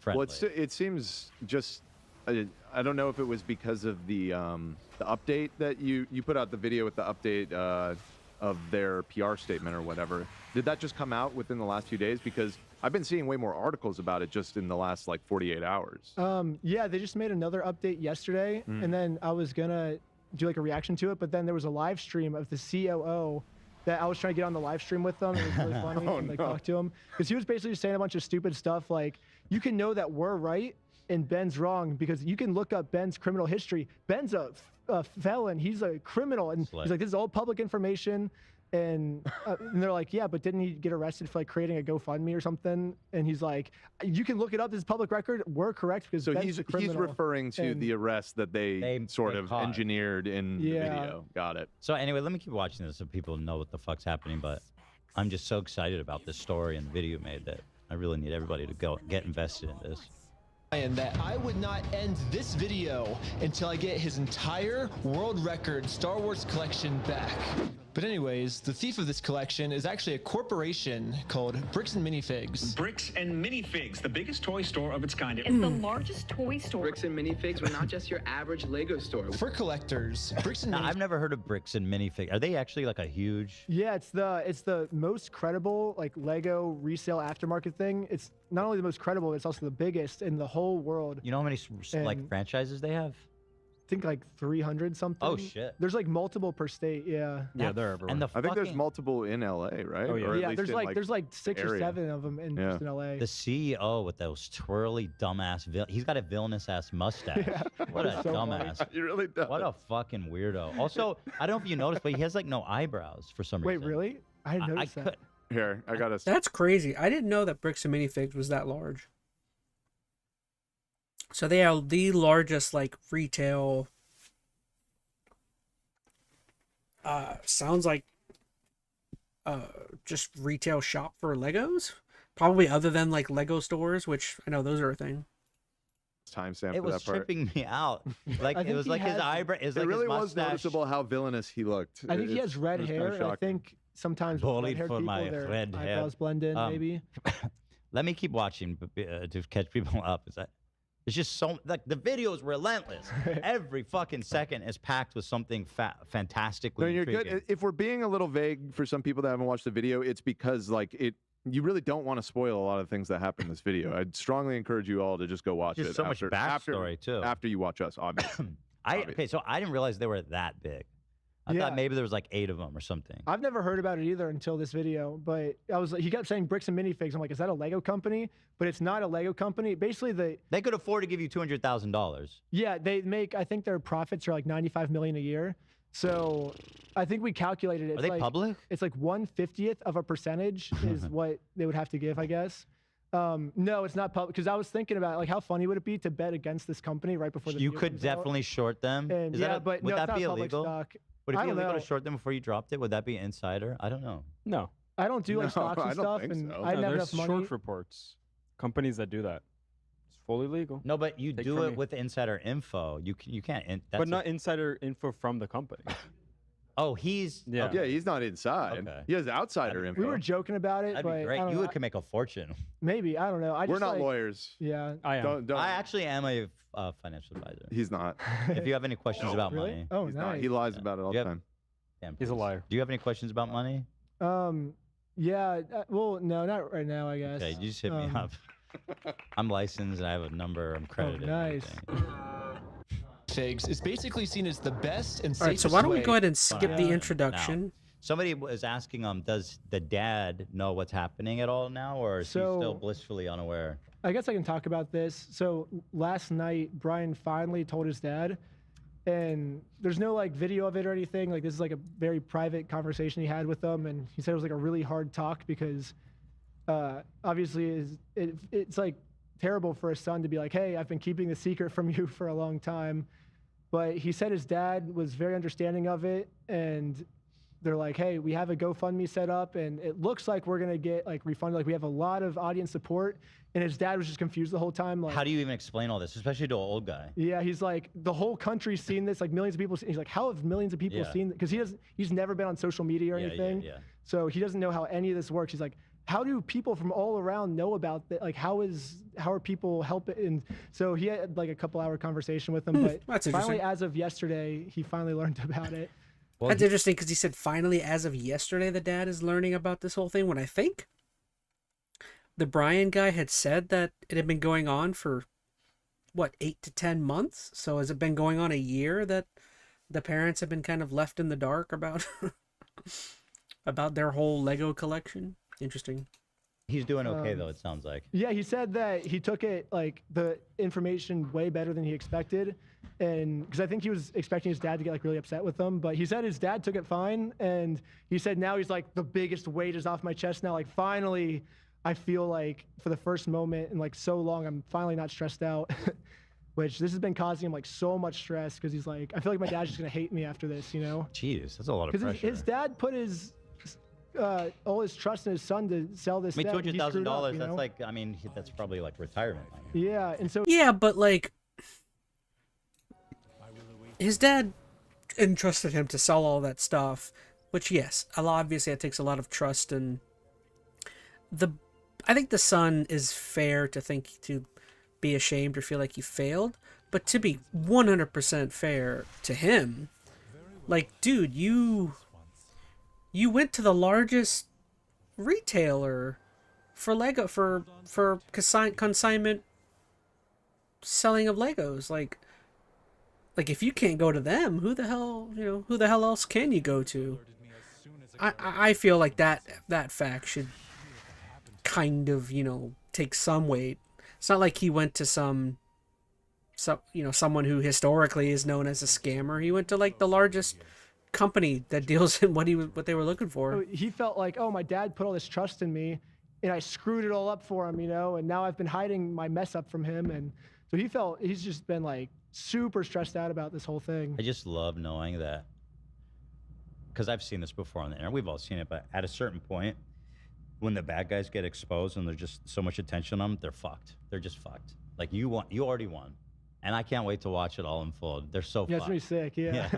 friendly. Well, it seems just. I don't know if it was because of the update that you put out the video with the update of their PR statement or whatever. Did that just come out within the last few days? Because I've been seeing way more articles about it just in the last like 48 hours. Yeah, they just made another update yesterday, and then I was gonna do like a reaction to it, but then there was a live stream of the COO that I was trying to get on the live stream with them. It was really funny Oh, and like no. talk to him because he was basically just saying a bunch of stupid stuff like, you can know that we're right and Ben's wrong because you can look up Ben's criminal history. Ben's a felon. He's a criminal, and he's like, this is all public information. And they're like, yeah, but didn't he get arrested for like creating a GoFundMe or something? And he's like, you can look it up. This is public record. We're correct because So Ben's he's a criminal. referring to And- the arrest that they sort of caught. engineered in the video. Got it. So anyway, let me keep watching this so people know what the fuck's happening. But I'm just so excited about this story and the video made that I really need everybody to go get invested in this. And that I would not end this video until I get his entire world record Star Wars collection back. But anyways, the thief of this collection is actually a corporation called Bricks and Minifigs. Bricks and Minifigs, the biggest toy store of its kind. It's the largest toy store. Bricks and Minifigs were not just your average Lego store. For collectors, Bricks and Now, I've never heard of Bricks and Minifig. Are they actually like a huge? Yeah, it's the most credible like Lego resale aftermarket thing. It's not only the most credible, it's also the biggest in the whole world. You know how many like And- franchises they have? I think like 300 something. Oh, shit. There's like multiple per state. Yeah. Yeah, they're everywhere. And the I think there's fucking- multiple in LA, right? Oh, yeah. Or at Yeah, least there's in, like 6 or area. 7 of them in, just in LA. The CEO with those twirly dumbass he's got a villainous ass mustache. What a That's so funny. dumbass. He really does. What a fucking weirdo. Also, I don't know if you noticed, but he has like no eyebrows for some Wait, reason. really? I didn't notice that. could. Here, I got a. That's crazy. I didn't know that Bricks and Minifigs was that large. So they are the largest like retail. Sounds like just retail shop for Legos. Probably other than like Lego stores, which I know those are a thing. Timestamp It for was that part. tripping me out. Like I it think was he like his has- eyebrow. It was like It really his was mustache. noticeable how villainous he looked. I think he has red it was hair. kinda And I shocking. think sometimes with Bullied red-haired for people, my their red hair. eyebrows blend in, maybe. Let me keep watching to catch people up. Is that It's just so like the video is relentless. Every fucking second is packed with something fantastically No, you're intriguing. good. If we're being a little vague for some people that haven't watched the video, it's because like you really don't want to spoil a lot of things that happen in this video. I'd strongly encourage you all to just go watch Just it. so much backstory too. After you watch us, obviously. Okay, so I didn't realize they were that big. I thought maybe there was like 8 of them or something. I've never heard about it either until this video, but I was like, he kept saying bricks and minifigs. I'm like, is that a Lego company? But it's not a Lego company. Basically, they could afford to give you $200,000. Yeah, they make. I think their profits are like 95 million a year. So I think we calculated it. Are they public? It's like 1/50th of a percentage is what they would have to give, I guess. No, it's not public because I was thinking about like how funny would it be to bet against this company right before the You video could comes out? definitely short them. And Is yeah, that a, but would no, that it's not be public illegal? stock. Would it I be don't illegal know. to short them before you dropped it? Would that be insider? I don't know. No. I don't do like stocks and I don't stuff, think and so. I No, never there's enough money. short reports. Companies that do that. It's fully legal. No, but you Take do from it me. with insider info. You can't. That's But not insider info from the company. Oh, he's Yeah. Yeah, he's not inside. Okay. He has outsider info. We were joking about it, That'd but be I great. don't You know. could make a fortune. Maybe I don't know. I We're just, not like, lawyers. Yeah. I am. Don't. I actually am a financial advisor. He's not. If you have any questions about Really? money, Oh, He's nice. not. He lies about it all the Yep. time. damn, He's a please. liar. Do you have any questions about money? Yeah. Well, no, not right now. I guess. Okay, you just hit me Um, up. I'm licensed and I have a number. I'm credited. and nice. everything. Figs is basically seen as the best and All right, safest so why don't we way- go ahead and skip the Now, introduction? somebody was asking, does the dad know what's happening at all now, or is he So- still blissfully unaware? I guess I can talk about this. So last night, Brian finally told his dad, and there's no like video of it or anything. Like this is like a very private conversation he had with them, and he said it was like a really hard talk because obviously it's like terrible for a son to be like, hey, I've been keeping the secret from you for a long time. But he said his dad was very understanding of it, and they're like, hey, we have a GoFundMe set up, and it looks like we're gonna get like refunded. Like we have a lot of audience support, and his dad was just confused the whole time. Like, How do you even explain all this, especially to an old guy? yeah, he's like, the whole country's seen this, like millions of people. He's like, how have millions of people Yeah. seen? Because he's never been on social media or Yeah, anything, yeah. so he doesn't know how any of this works. He's like, how do people from all around know about that? Like, how are people helping? And so he had like a couple-hour conversation with him, but that's finally, interesting. as of yesterday, he finally learned about it. Well, That's interesting because he said finally, as of yesterday, the dad is learning about this whole thing. When I think the Brian guy had said that it had been going on for what 8 to 10 months. So has it been going on a year that the parents have been kind of left in the dark about about their whole Lego collection? Interesting. He's doing okay though. It sounds like. Yeah, he said that he took it like the information way better than he expected, and because I think he was expecting his dad to get like really upset with him, but he said his dad took it fine, and he said now he's like the biggest weight is off my chest now. Like finally, I feel like for the first moment in like so long, I'm finally not stressed out. Which this has been causing him like so much stress because he's like, I feel like my dad's just gonna hate me after this, you know? Jeez, that's a lot of Because pressure. his dad put his all his trust in his son to sell this. I mean, set, and he screwed up, $200,000. you That's know? like, I mean, that's probably like retirement money. Yeah, and so Yeah, but like his dad entrusted him to sell all that stuff, which yes, obviously it takes a lot of trust, and I think the son is fair to think to be ashamed or feel like he failed, but to be 100% fair to him, like, dude, you went to the largest retailer for Lego for consignment selling of Legos. Like if you can't go to them, who the hell else can you go to? I feel like that fact should kind of, take some weight. It's not like he went to someone who historically is known as a scammer. He went to like the largest company that deals in what they were looking for. he felt like, oh, my dad put all this trust in me, and I screwed it all up for him, and now I've been hiding my mess up from him, and so he's just been like super stressed out about this whole thing. I just love knowing that, because I've seen this before on the internet. We've all seen it, but at a certain point, when the bad guys get exposed and there's just so much attention on them, they're fucked. They're just fucked. Like you already won, and I can't wait to watch it all unfold. They're so Yeah, it's fucked. gonna be sick. Yeah.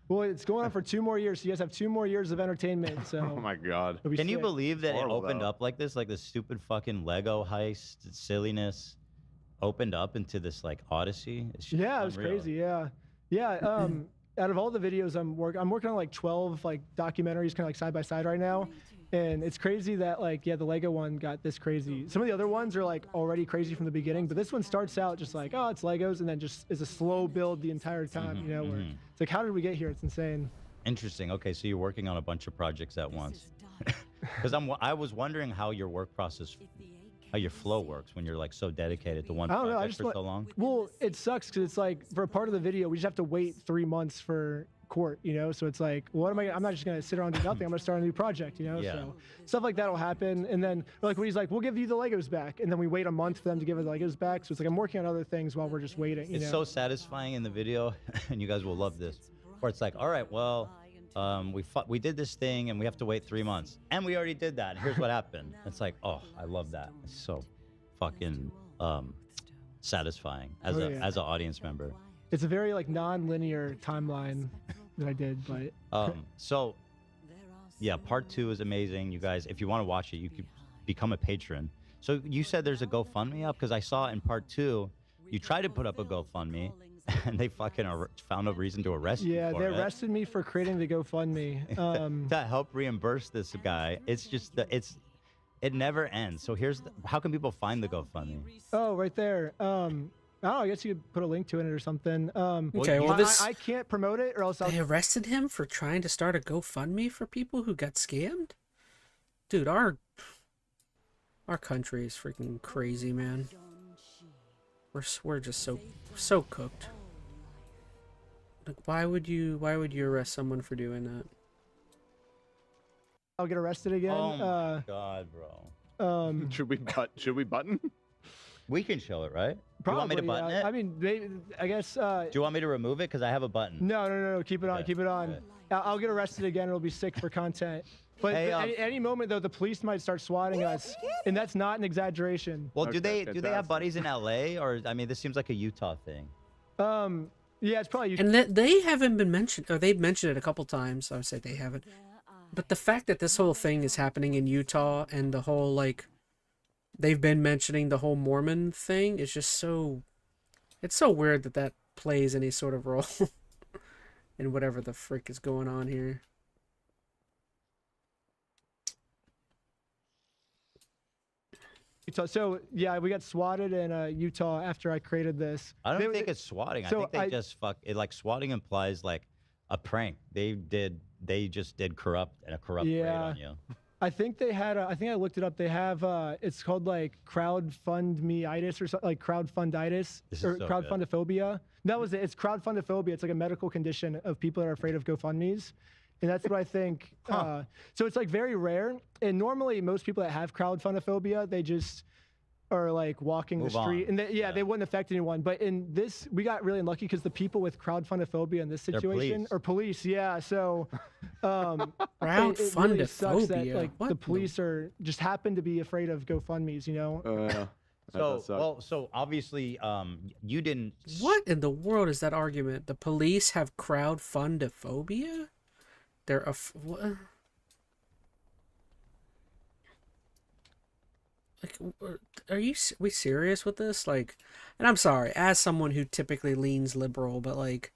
Well, it's going on for 2 more years. So you guys have 2 more years of entertainment. So. Oh my God. It'll be Can you sick. believe that it Horrible, opened though. up like this stupid fucking Lego heist silliness? opened up into this like odyssey. It's just Yeah, it was unreal. crazy. Yeah, yeah. Out of all the videos I'm working on like 12 like documentaries, kind of like side by side right now, and it's crazy that like the Lego one got this crazy. Some of the other ones are like already crazy from the beginning, but this one starts out just like, oh, it's Legos, and then just is a slow build the entire time. You know, where it's like, how did we get here? It's insane. Interesting. Okay, so you're working on a bunch of projects at once. Because I was wondering how your work process, how your flow works when you're like so dedicated to one I don't know. I project just for so long. Well, it sucks because it's like for a part of the video we just have to wait 3 months for court, you know. So it's like, what am I? I'm not just gonna sit around and do nothing. I'm gonna start a new project, you know. Yeah. So stuff like that will happen, and then like when he's like, we'll give you the Legos back, and then we wait a month for them to give us the Legos back. So it's like I'm working on other things while we're just waiting. You It's know? so satisfying in the video, and you guys will love this. Where it's like, all right, well, we did this thing, and we have to wait 3 months, and we already did that. Here's what happened. It's like, oh, I love that. It's so fucking satisfying as as an audience member. It's a very like non-linear timeline that I did, but So yeah, part 2 is amazing. You guys, if you want to watch it, you could become a patron. So you said there's a GoFundMe up, because I saw in part 2 you tried to put up a GoFundMe and they fucking found a reason to arrest you. yeah, for they it. arrested me for creating the GoFundMe. To help reimburse this guy. It's just it never ends. So how can people find the GoFundMe? Oh, right there. I don't know, I guess you could put a link to it or something. Okay, well, I can't promote it, or else They arrested him for trying to start a GoFundMe for people who got scammed? Dude, our country is freaking crazy, man. We're just so cooked. Like, why would you arrest someone for doing that? I'll get arrested again. Oh my god, bro. Should we button? We can show it, right? Probably, you want me to button it? I mean, maybe, I guess. Do you want me to remove it? Because I have a button. No. Keep it on. Okay, Keep it on. okay. I'll get arrested again. It'll be sick for content. But Hey, any moment though, the police might start swatting us, and that's not an exaggeration. Well, do they have buddies in LA, or I mean, this seems like a Utah thing. Yeah, it's probably. And they haven't been mentioned, or they've mentioned it a couple times. I would say they haven't. But the fact that this whole thing is happening in Utah, and the whole like, they've been mentioning the whole Mormon thing is just so. It's so weird that plays any sort of role in whatever the frick is going on here. Utah. So yeah, we got swatted in Utah after I created this. I don't think it's swatting. So I think they just fuck it. Like swatting implies like a prank. They just did corrupt raid on you. I think they had. I think I looked it up. They have. It's called like crowdfund-me-itis or something, like crowdfunditis or so crowdfundophobia. That was it. It's crowdfundophobia. It's like a medical condition of people that are afraid of GoFundMes. And that's what I think. So it's like very rare. And normally most people that have crowdfundophobia, they just are like walking Move the street. on. And they wouldn't affect anyone. But in this, we got really unlucky because the people with crowdfundophobia in this They're situation police. are police. Yeah. So it really sucks that Crowdfundophobia? like What the police are just happen to be afraid of GoFundMes, you know? So obviously, you didn't. What in the world is that argument? The police have crowdfundophobia? They're what? Like, we serious with this? Like, and I'm sorry, as someone who typically leans liberal, but like,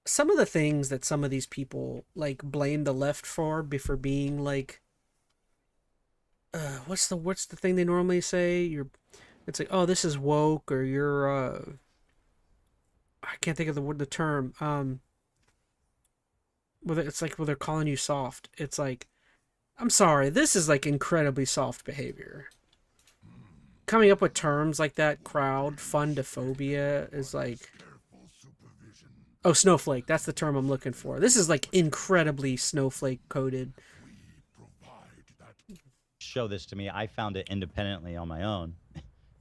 some of the things that some of these people like blame the left for being like, what's the thing they normally say? It's like, oh, this is woke, or you're I can't think of the term. It's like, well, they're calling you soft. It's like, I'm sorry, this is like incredibly soft behavior. Coming up with terms like that, crowdfundophobia, is like, oh, snowflake. That's the term I'm looking for. This is like incredibly snowflake coded. Show this to me. I found it independently on my own.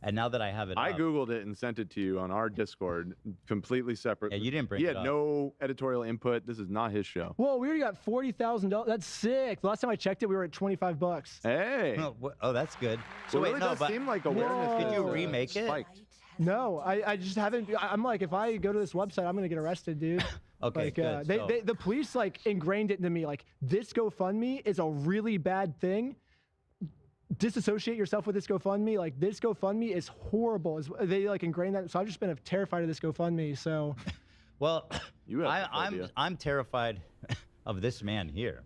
And now that I have it I up, Googled it and sent it to you on our Discord, completely separate. Yeah, you didn't bring He it had up. no editorial input. This is not his show. Whoa, we already got $40,000. That's sick. The last time I checked it, we were at $25. Hey. Oh, that's good. So it really does seem like awareness. Did you remake it? Spiked. No, I just haven't. I'm like, if I go to this website, I'm gonna get arrested, dude. Okay, like, good. the police like ingrained it into me. Like, this GoFundMe is a really bad thing. disassociate yourself with this GoFundMe. Like, this GoFundMe is horrible. They like ingrained that. So I've just been terrified of this GoFundMe. So, well, I'm terrified of this man here.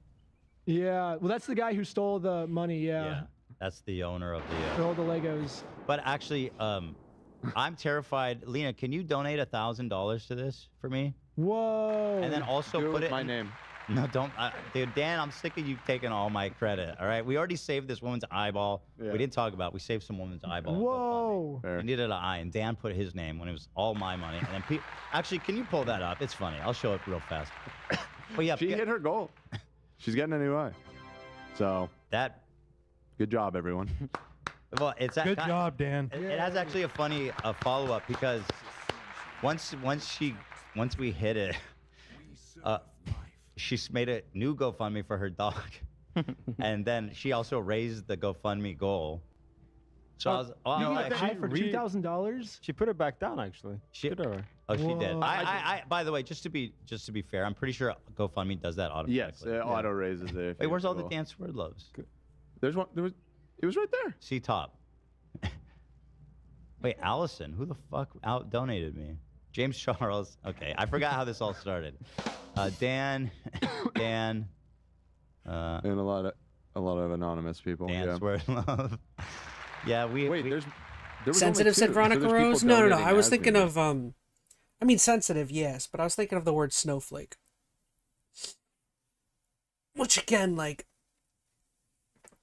yeah. Well, that's the guy who stole the money. Yeah, that's the owner of the. All the Legos. But actually, I'm terrified. Lena, can you donate $1,000 to this for me? Whoa. And then also put it my name. No, don't. Dude, Dan, I'm sick of you taking all my credit, all right? We already saved this woman's eyeball. Yeah. We didn't talk about it. We saved some woman's eyeball. Whoa. We needed an eye, and Dan put his name when it was all my money. And then actually, can you pull that up? It's funny. I'll show it real fast. But yeah, she hit her goal. She's getting a new eye. So that. Good job, everyone. Well, it's good job, Dan. It has actually a funny follow-up because once we hit it, she's made a new GoFundMe for her dog, and then she also raised the GoFundMe goal. So I was, for $2,000. She put it back down actually. She did. Oh, she did. I by the way, just to be fair, I'm pretty sure GoFundMe does that automatically. Yes, it auto raises it. Wait, where's all the Dan Swordloves? There's one. It was right there. See top. Wait, Allison, who the fuck out donated me? James Charles. Okay, I forgot how this all started. Dan, and a lot of anonymous people. Dan Swordlove. Yeah, wait. There was Sensitive, said Veronica Rose. No. I was thinking of I mean, sensitive, yes, but I was thinking of the word snowflake. Which again, like,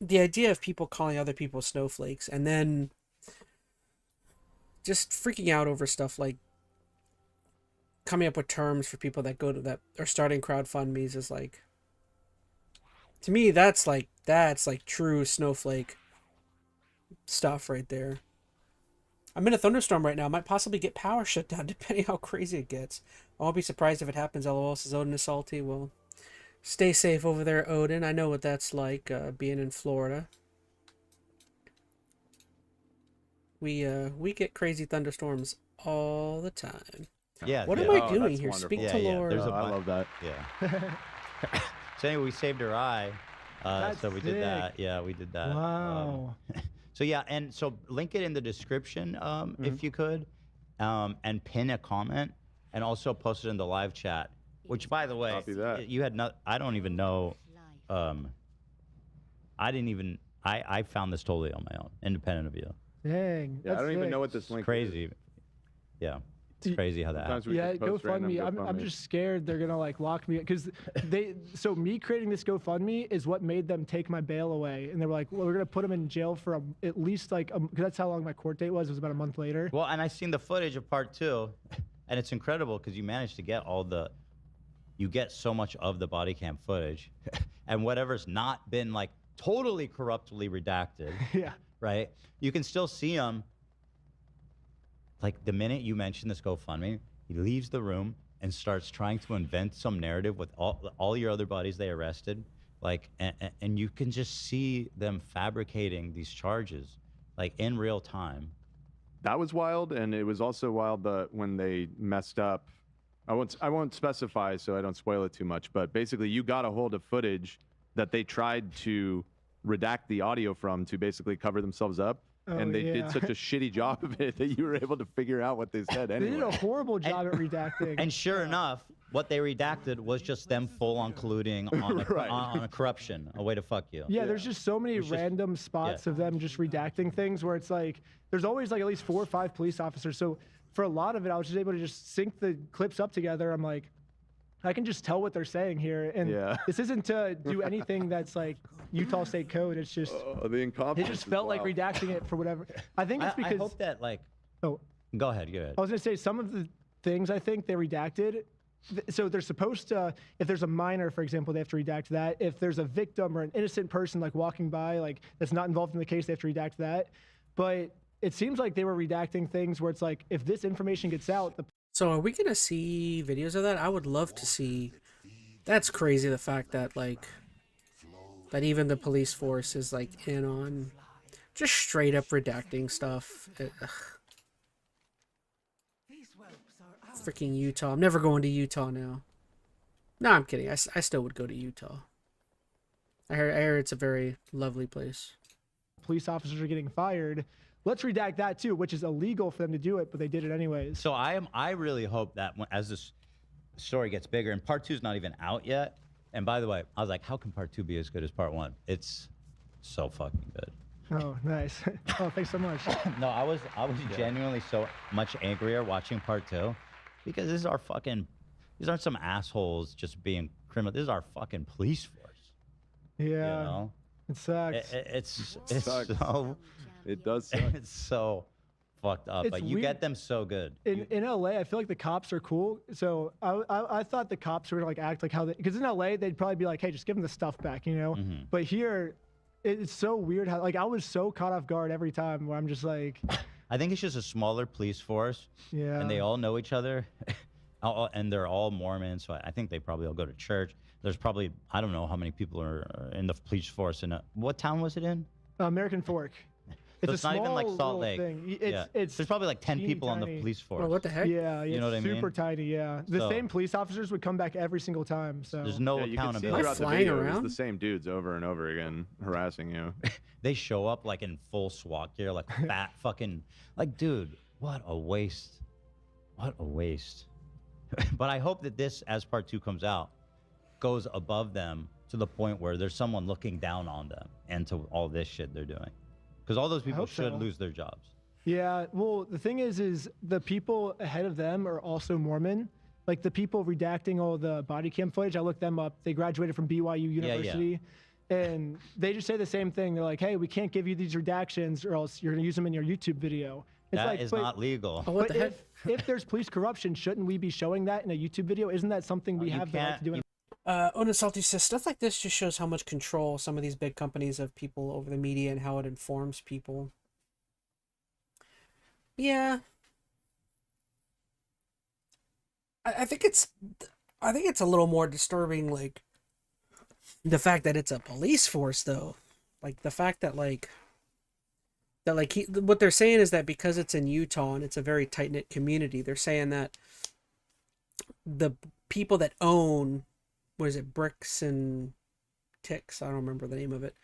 the idea of people calling other people snowflakes and then just freaking out over stuff like coming up with terms for people that are starting crowdfundmes is like, to me, that's like true snowflake stuff right there. I'm in a thunderstorm right now. Might possibly get power shut down depending how crazy it gets. I won't be surprised if it happens. LOL, says Odin is salty. Well, stay safe over there, Odin. I know what that's like, being in Florida. We get crazy thunderstorms all the time. Yeah. What am I doing here? Wonderful. Speak to Lord. I love that. Yeah. So anyway, we saved her eye. So we did that. Yeah, we did that. Wow. So yeah, and so link it in the description if you could, and pin a comment, and also post it in the live chat. Which, by the way, Copy that. you had not. I don't even know. I didn't even. I found this totally on my own, independent of you. Dang. Yeah, I don't even know what this It's link crazy. is. Yeah. It's crazy how that happens. Yeah, GoFundMe. I'm just scared they're gonna like lock me because so me creating this GoFundMe is what made them take my bail away, and they were like, well, we're gonna put him in jail for at least like because that's how long my court date was. It was about a month later. Well, and I seen the footage of part 2, and it's incredible because you managed to get you get so much of the body cam footage, and whatever's not been like totally corruptly redacted. Yeah. Right. You can still see him. Like, the minute you mention this GoFundMe, he leaves the room and starts trying to invent some narrative with all your other buddies they arrested. Like, and you can just see them fabricating these charges, like, in real time. That was wild, and it was also wild when they messed up. I won't specify so I don't spoil it too much, but basically you got a hold of footage that they tried to redact the audio from to basically cover themselves up. And they did such a shitty job of it that you were able to figure out what they said anyway. They did a horrible job at redacting. And sure enough, what they redacted was just them full on colluding on a corruption, a way to fuck you. Yeah, there's just so many random spots of them just redacting things where it's like, there's always like at least 4 or 5 police officers. So for a lot of it, I was just able to just sync the clips up together. I'm like, I can just tell what they're saying here. And this isn't to do anything that's like Utah State code. It's just, the incompetence. It just felt like redacting it for whatever. I think it's because. I hope that like. Oh. Go ahead. Go ahead. I was going to say some of the things I think they redacted. So they're supposed to, if there's a minor, for example, they have to redact that. If there's a victim or an innocent person like walking by, like that's not involved in the case, they have to redact that. But it seems like they were redacting things where it's like, if this information gets out, So are we going to see videos of that? I would love to see. That's crazy, the fact that, like, that even the police force is, like, in on just straight up redacting stuff. Freaking Utah. I'm never going to Utah now. No, I'm kidding. I still would go to Utah. I hear it's a very lovely place. police officers are getting fired. Let's redact that too, which is illegal for them to do it, but they did it anyways. So I really hope that as this story gets bigger, and part 2 is not even out yet. And by the way, I was like, how can part 2 be as good as part 1? It's so fucking good. Oh, nice. Oh, thanks so much. No, I was genuinely so much angrier watching part 2 because these aren't some assholes just being criminal. This is our fucking police force. Yeah. You know? It sucks. It's sucks. so it does suck. It's so fucked up. It's But you weird. get them so good. In LA, I feel like the cops are cool. So I thought the cops were like act like how they, because in LA they'd probably be like, hey, just give them the stuff back, you know. Mhm. But here, it's so weird how like I was so caught off guard every time where I'm just like, I think it's just a smaller police force. Yeah. And they all know each other. And they're all Mormons, so I think they probably all go to church. There's probably, I don't know how many people are in the police force. What town was it in? American Fork. So it's not even like small Salt little Lake. thing. Yeah. There's probably like 10 teeny people on the tiny. police force. Well, what the heck? Yeah, You know what I mean? super tiny. Yeah, the So- same police officers would come back every single time. So There's no Yeah, you can see accountability. throughout the Flying video, around? it's the same dudes over and over again harassing you. They show up like in full SWAT gear, like fat fucking, like, dude, what a waste. What a waste. But I hope that this, as part 2 comes out, goes above them to the point where there's someone looking down on them and to all this shit they're doing. Because all those people hope should so. lose their jobs. Yeah, well, the thing is the people ahead of them are also Mormon. Like the people redacting all the body cam footage, I looked them up. They graduated from BYU University. And they just say the same thing. They're like, hey, we can't give you these redactions or else you're going to use them in your YouTube video. It's That like, is but- not legal. Oh, what but the heck? if there's police corruption, shouldn't we be showing that in a YouTube video? Isn't that something we You have the right to do? Salty says stuff like this just shows how much control some of these big companies have people over the media and how it informs people. Yeah. I think it's a little more disturbing, like the fact that it's a police force, though. Like the fact that what they're saying is that because it's in Utah and it's a very tight-knit community, they're saying that the people that own, what is it, Bricks and Ticks, I don't remember the name of it,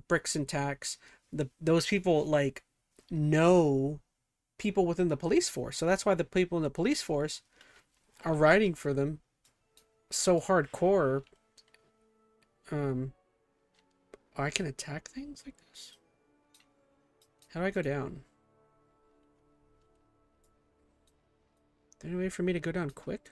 Bricks and Tacks, those people like know people within the police force, so that's why the people in the police force are writing for them so hardcore. I can attack things like this. How do I go down? Is there any way for me to go down quick?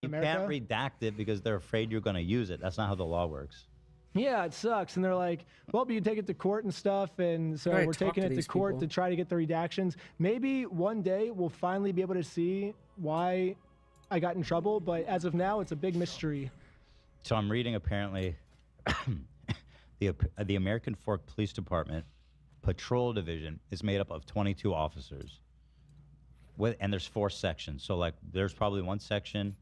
You America? can't redact it because they're afraid you're going to use it. That's not how the law works. Yeah, it sucks. And they're like, well, but you take it to court and stuff. And so Right, we're talk taking to it to these court people. to try to get the redactions. Maybe one day we'll finally be able to see why I got in trouble. But as of now, it's a big mystery. So I'm reading apparently the American Fork Police Department Patrol Division is made up of 22 officers. And there's 4 sections. So like there's probably one section,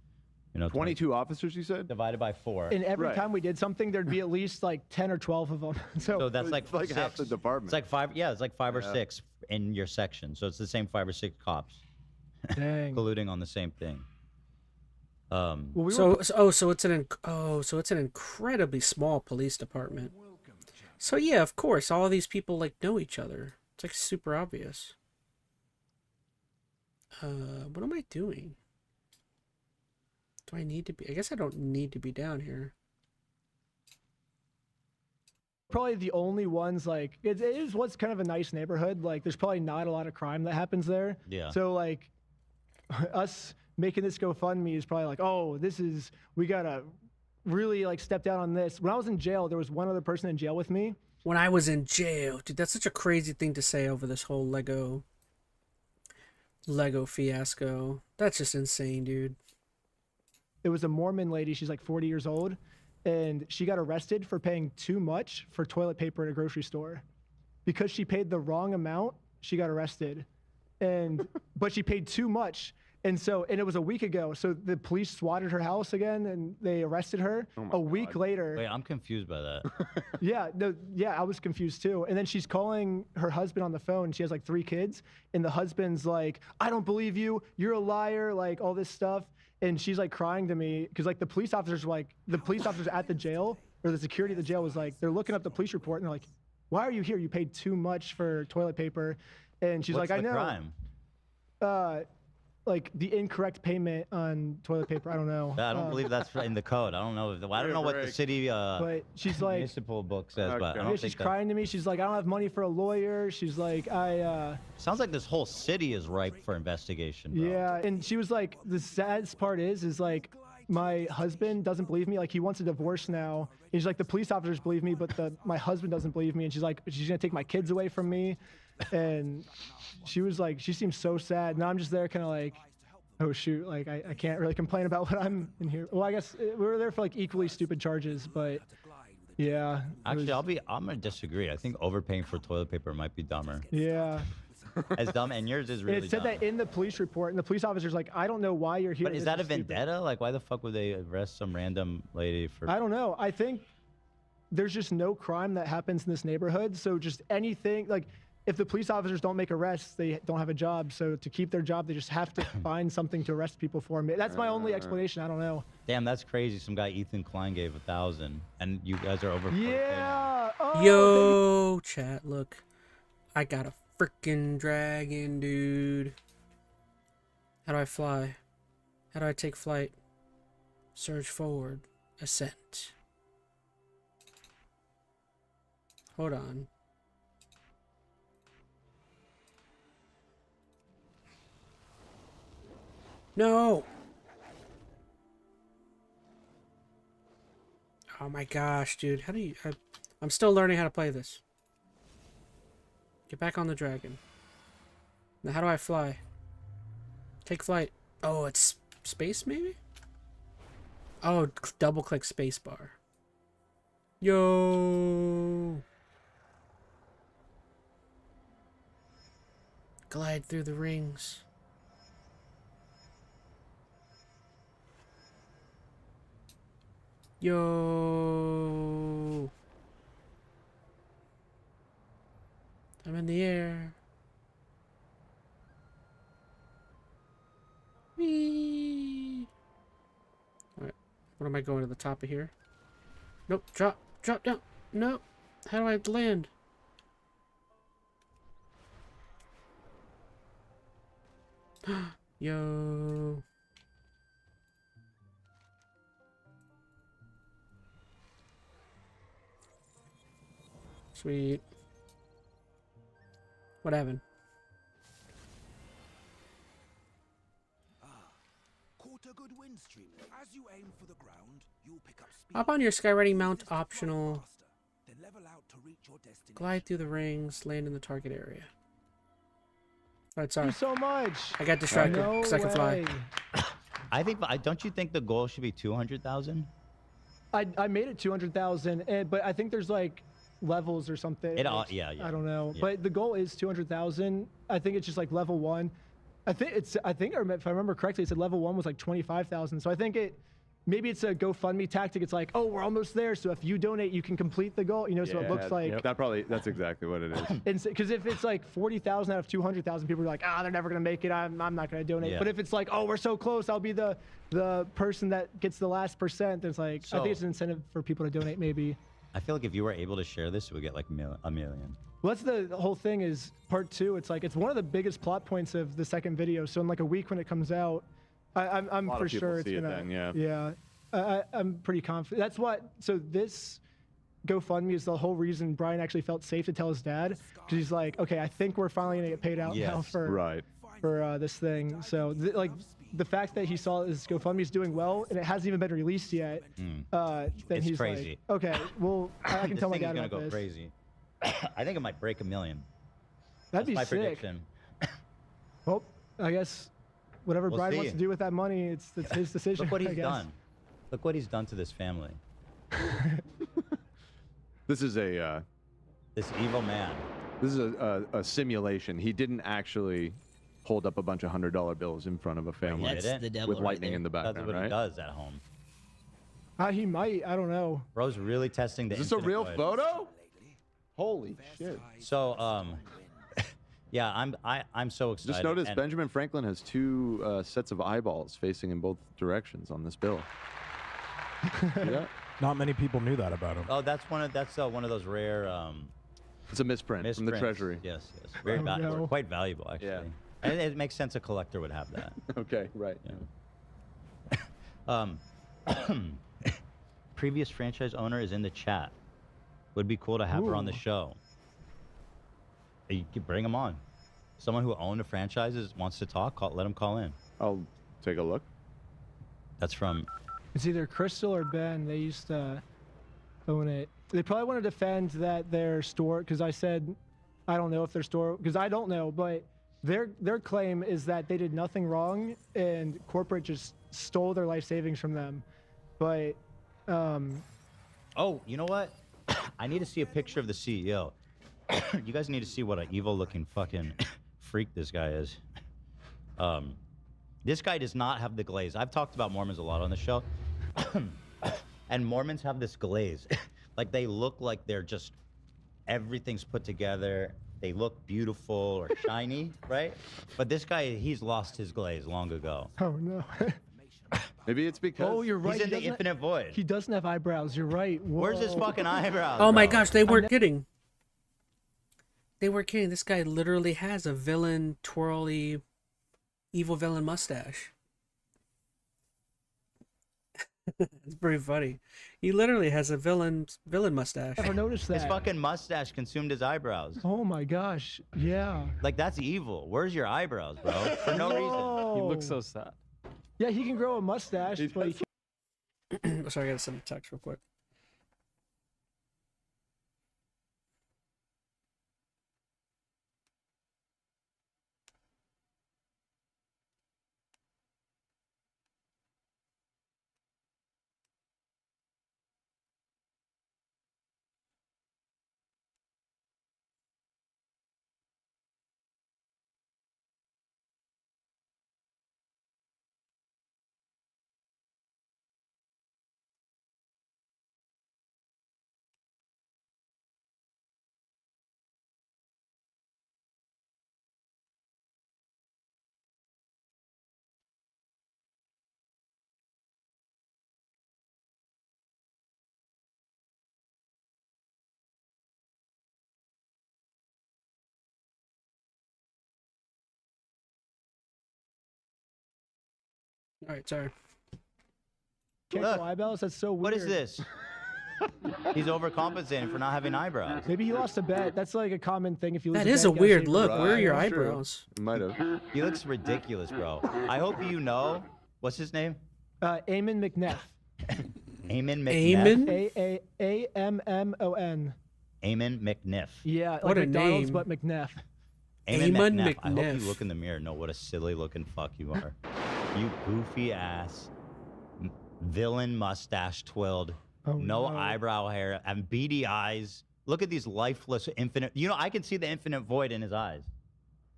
22 officers, you said? divided by 4. And every Right. time we did something, there'd be at least like 10 or 12 of them. So that's like It's like half 6. the department. It's like 5. Yeah, it's like 5 or Yeah. 6 in your section. So it's the same 5 or 6 cops Dang. colluding on the same thing. Well, we So it's an incredibly small police department. So yeah, of course, all of these people like know each other. It's like super obvious. What am I doing? Do I need to be? I guess I don't need to be down here. probably the only ones, like, it is what's kind of a nice neighborhood. Like, there's probably not a lot of crime that happens there. Yeah. So, like, us making this GoFundMe is probably like, oh, we gotta really, like, step down on this. When I was in jail, there was one other person in jail with me. When I was in jail, dude, that's such a crazy thing to say over this whole Lego fiasco. That's just insane, dude. It was a Mormon lady. She's like 40 years old, and she got arrested for paying too much for toilet paper at a grocery store. Because she paid the wrong amount, she got arrested. But she paid too much. And it was a week ago. So the police swatted her house again, and they arrested her. A week later. Wait, I'm confused by that. I was confused too. And then she's calling her husband on the phone. She has like 3 kids, and the husband's like, "I don't believe you. You're a liar." Like all this stuff. And she's like crying to me because like the police officers at the jail, or the security at the jail was like, they're looking up the police report and they're like, "Why are you here? You paid too much for toilet paper." And she's What's like, "I the know." crime? Like the incorrect payment on toilet paper. I don't know. I don't believe that's in the code. I don't know. I don't know what the city but she's like, municipal book says, but I don't she's think that. crying to me. She's like, "I don't have money for a lawyer." She's like, Sounds like this whole city is ripe for investigation. Bro. Yeah, and she was like, the saddest part is like, my husband doesn't believe me. Like he wants a divorce now. And she's like, the police officers believe me, but my husband doesn't believe me. And she's like, she's gonna take my kids away from me. And she was like, she seems so sad. And I'm just there kind of like, oh shoot, like I can't really complain about what I'm in here. Well, I guess we were there for like equally stupid charges, but yeah. Actually, I'm gonna disagree. I think overpaying for toilet paper might be dumber. Yeah. As dumb, and yours is really And it said dumb. that in the police report, and the police officer's like, "I don't know why you're here." But is that a vendetta? Like, why the fuck would they arrest some random lady for? I don't know. I think there's just no crime that happens in this neighborhood. So just anything, like if the police officers don't make arrests, they don't have a job. So to keep their job, they just have to find something to arrest people for. That's my only explanation. I don't know. Damn, that's crazy. Some guy Ethan Klein gave 1,000, and you guys are over. Yeah. Yo, chat. Look, I got a freaking dragon, dude. How do I fly? How do I take flight? Surge forward. Ascent. Hold on. No! Oh my gosh, dude. How do you... I'm still learning how to play this. Get back on the dragon. Now how do I fly? Take flight. Oh, it's space maybe? Oh, double click spacebar. Yo! Glide through the rings. Yo! I'm in the air. Whee! Alright, what am I going to the top of here? Nope, drop down. No. How do I land? Yo. Sweet. What happened? Caught a good wind stream. As you aim for the ground, you'll pick up speed. Hop on your skywriting mount optional. Then level out to reach your destination. Glide through the rings, land in the target area. Alright, sorry. Thank you so much. I got distracted because I can fly. I think, don't you think the goal should be 200,000? I made it 200,000, but I think there's like levels or something. Yeah. I don't know, Yeah. but the goal is 200,000. I think it's just like level 1. I think if I remember correctly, it said level 1 was like 25,000. So I think maybe it's a GoFundMe tactic. It's like, oh, we're almost there. So if you donate, you can complete the goal. You know, so it looks like that's exactly what it is. Because if it's like 40,000 out of 200,000, people are like, they're never gonna make it. I'm not gonna donate. Yeah. But if it's like, oh, we're so close, I'll be the person that gets the last percent. Then it's like, I think it's an incentive for people to donate. Maybe. I feel like if you were able to share this, it would get like a million. Well, that's the whole thing is part 2. It's like, it's one of the biggest plot points of the second video. So in like a week when it comes out, I'm for sure it's gonna. I'm pretty confident. That's what. So this GoFundMe is the whole reason Brian actually felt safe to tell his dad, because he's like, okay, I think we're finally gonna get paid out now for this thing. So like the fact that he saw this GoFundMe is doing well and it hasn't even been released yet, then It's he's crazy. like, okay, well, I can tell my dad gonna about go this. crazy. I think it might break 1 million. That'd be That's my sick. prediction. Well, I guess whatever We'll Brian see. wants to do with that money, it's his decision. Look what I he's guess. done. Look what he's done to this family. This is this evil man. This is a simulation. He didn't actually hold up a bunch of $100 bills in front of a family That's the devil with right lightning there. in the background, That's what right? he does at home. He might. I don't know. Bro's really testing the. Is this a infinite real void. photo? Holy shit! So yeah, I'm so excited. Just noticed and- Benjamin Franklin has 2 sets of eyeballs facing in both directions on this bill. Yeah. Not many people knew that about him. Oh, that's one of those rare. It's a misprint from the misprints. Treasury. Yes, very no. quite valuable actually. Yeah. And it makes sense a collector would have that. Okay, right. Previous franchise owner is in the chat. Would be cool to have her on the Ooh. show. You could bring them on. Someone who owned a franchise wants to talk. Let them call in. I'll take a look. That's from. It's either Crystal or Ben. They used to own it. They probably want to defend that their store, because I said, I don't know if their store, because I don't know, but their claim is that they did nothing wrong and corporate just stole their life savings from them. But, Oh, you know what? I need to see a picture of the CEO. You guys need to see what an evil-looking fucking freak this guy is. This guy does not have the glaze. I've talked about Mormons a lot on the show. And Mormons have this glaze. Like, they look like they're just, everything's put together. They look beautiful or shiny, right? But this guy, he's lost his glaze long ago. oh no. Maybe it's because Oh, you're right. He's in he the doesn't- infinite void. He doesn't have eyebrows. You're right. Where's his Whoa. fucking eyebrows? Oh my bro? gosh, they weren't kidding. They weren't kidding. This guy literally has a villain, twirly, evil villain mustache. It's pretty funny. He literally has a villain mustache. Never noticed that. His fucking mustache consumed his eyebrows. Oh my gosh. Yeah. Like, that's evil. Where's your eyebrows, bro? For no reason. He looks so sad. Yeah, he can grow a mustache, but he can't. Sorry, I gotta send a text real quick. All right, sorry. Can't Look, grow eyebrows? That's so weird. What is this? He's overcompensating for not having eyebrows. Maybe he lost a bet. That's like a common thing if you lose That a is bet, a you gotta weird shave look. your Where are your Right, true. eyebrows? Might have. He looks ridiculous, bro. I hope you know. What's his name? Eamon McNeff. Eamon McNeff. Eamon? A-M-M-O-N. Eamon McNiff. Yeah, What like a McDonald's, name. but McNeff. Eamon McNeff. I hope McNeff. you look in the mirror and know what a silly looking fuck you are. You goofy ass villain mustache twirled, Oh, no no. eyebrow hair, and beady eyes. Look at these lifeless infinite. You know, I can see the infinite void in his eyes.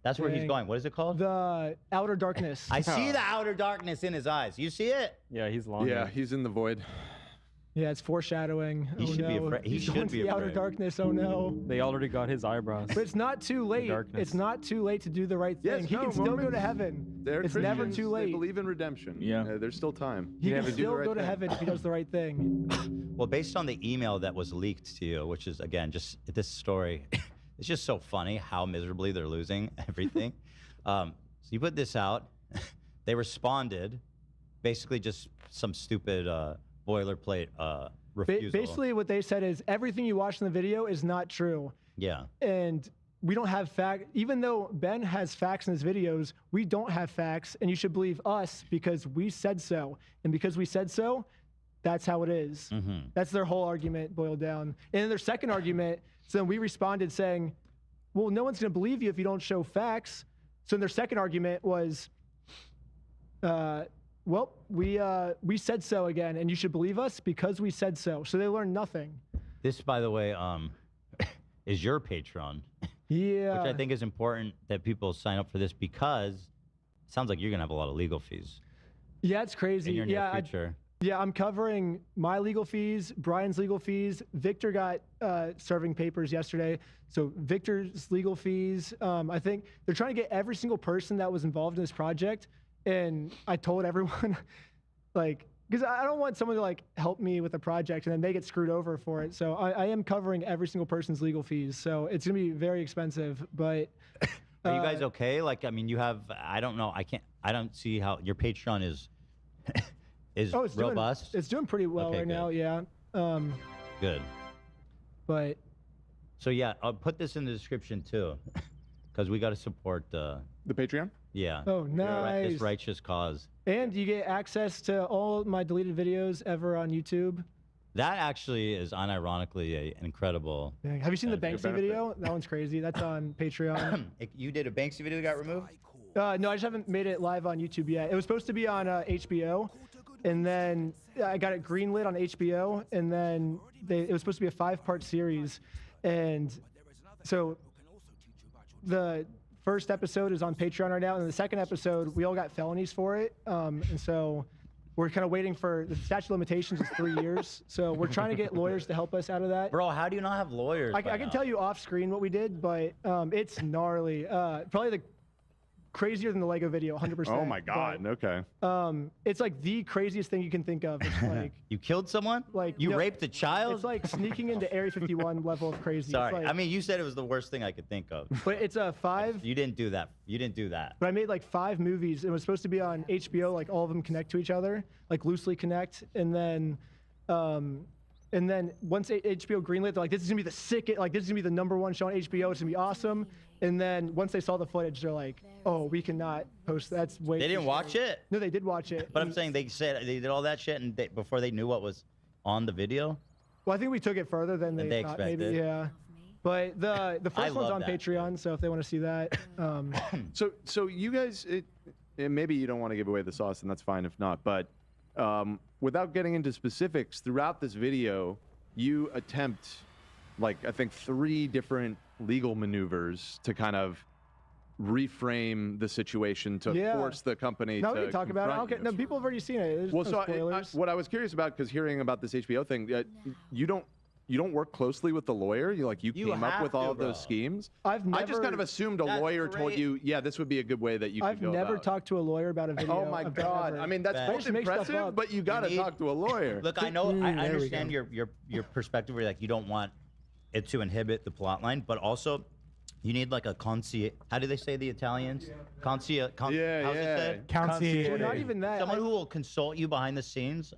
That's where he's Dang. going. What is it called? The Outer Darkness. I see the outer darkness in his eyes. You see it? Yeah, he's long. Yeah, he's in the void. Yeah, it's foreshadowing. He oh, should be no. afraid- he He's should going to be the Outer afraid. Darkness. Oh no. They already got his eyebrows. But it's not too late. darkness. It's not too late to do the right thing. Yes, He no, can still go to Mormons, heaven. They're It's never Christians, too They late. believe in redemption. Yeah. There's still time. He You can have to do the still right go to thing. heaven if he does the right thing. Well, based on the email that was leaked to you, which is, again, just this story, it's just so funny how miserably they're losing everything. So you put this out. They responded, basically just some stupid boilerplate refusal. Basically, what they said is everything you watch in the video is not true. Yeah. And we don't have facts. Even though Ben has facts in his videos, we don't have facts, and you should believe us because we said so. And because we said so, that's how it is. Mm-hmm. That's their whole argument boiled down. And then their second argument, so then we responded saying, well, no one's going to believe you if you don't show facts. So their second argument was, well, we said so again, and you should believe us because we said so. So they learned nothing. This, by the way, is your Patreon. Yeah. Which I think is important that people sign up for this because it sounds like you're gonna have a lot of legal fees Yeah, it's crazy. in your near Yeah, future. yeah, I'm covering my legal fees, Brian's legal fees. Victor got serving papers yesterday, so Victor's legal fees. I think they're trying to get every single person that was involved in this project, and I told everyone, like, because I don't want someone to like help me with a project and then they get screwed over for it. So I am covering every single person's legal fees. So it's gonna be very expensive, but. Are you guys okay? Like, I mean, you have, I don't know, I don't see how your Patreon is is robust. It's doing pretty well Okay, right good. now, yeah. Good. But So yeah, I'll put this in the description too, because we got to support the Patreon. Yeah. Oh, nice. This righteous cause. And you get access to all my deleted videos ever on YouTube. That actually is unironically an incredible. Dang. Have you seen the benefit. Banksy video? That one's crazy. That's on Patreon. You did a Banksy video that got removed? No, I just haven't made it live on YouTube yet. It was supposed to be on HBO, and then I got it greenlit on HBO, and then it was supposed to be a 5-part series, and so the first episode is on Patreon right now, and the second episode we all got felonies for it, and so we're kind of waiting for the statute of limitations is 3 years, so we're trying to get lawyers to help us out of that. Bro, how do you not have lawyers? I can tell you off screen what we did, but it's gnarly. Probably the crazier than the Lego video, 100%. Oh my God. Okay. It's like the craziest thing you can think of. It's like You killed someone? Like You raped a child? It's like sneaking into Area 51 level of crazy. Sorry. It's like, I mean, you said it was the worst thing I could think of. but it's a 5. You didn't do that. You didn't do that. But I made like 5 movies. It was supposed to be on HBO. Like all of them connect to each other, like loosely connect, and then once HBO greenlit, they're like, this is gonna be the sickest, like this is gonna be the #1 show on HBO. It's gonna be awesome. And then once they saw the footage, they're like, oh, we cannot post. That's way. They too didn't watch scary. it? No, they did watch it. But I'm saying they said they did all that shit and before they knew what was on the video. Well, I think we took it further than they thought. Maybe, expected. yeah. But the I first one's love on that. Patreon, so if they want to see that, So you guys, and maybe you don't want to give away the sauce, and that's fine if not. But without getting into specifics, throughout this video, you attempt, like I think 3 different legal maneuvers to kind of reframe the situation to Yeah. force the company no, to we can talk about it. confront Okay, you. no, people have already seen it. There's Well, no so spoilers. what I was curious about, because hearing about this HBO thing, you don't work closely with the lawyer. You came up have with all to, of those bro. schemes. I've I just never- kind of assumed a That's lawyer told great. you, yeah, this would be a good way that you I've could go never about. talked to a lawyer about a video. Oh my I've God! never. I mean, that's Bad. both I just make stuff impressive, up. but you got to need- talk to a lawyer. Look, I know, I there we understand go. your perspective where like you don't want it to inhibit the plot line, but also you need like a concierge. How do they say the Italians? Concierge. Yeah, how's it yeah. said? Concierge. Well, not even that. Someone who will consult you behind the scenes,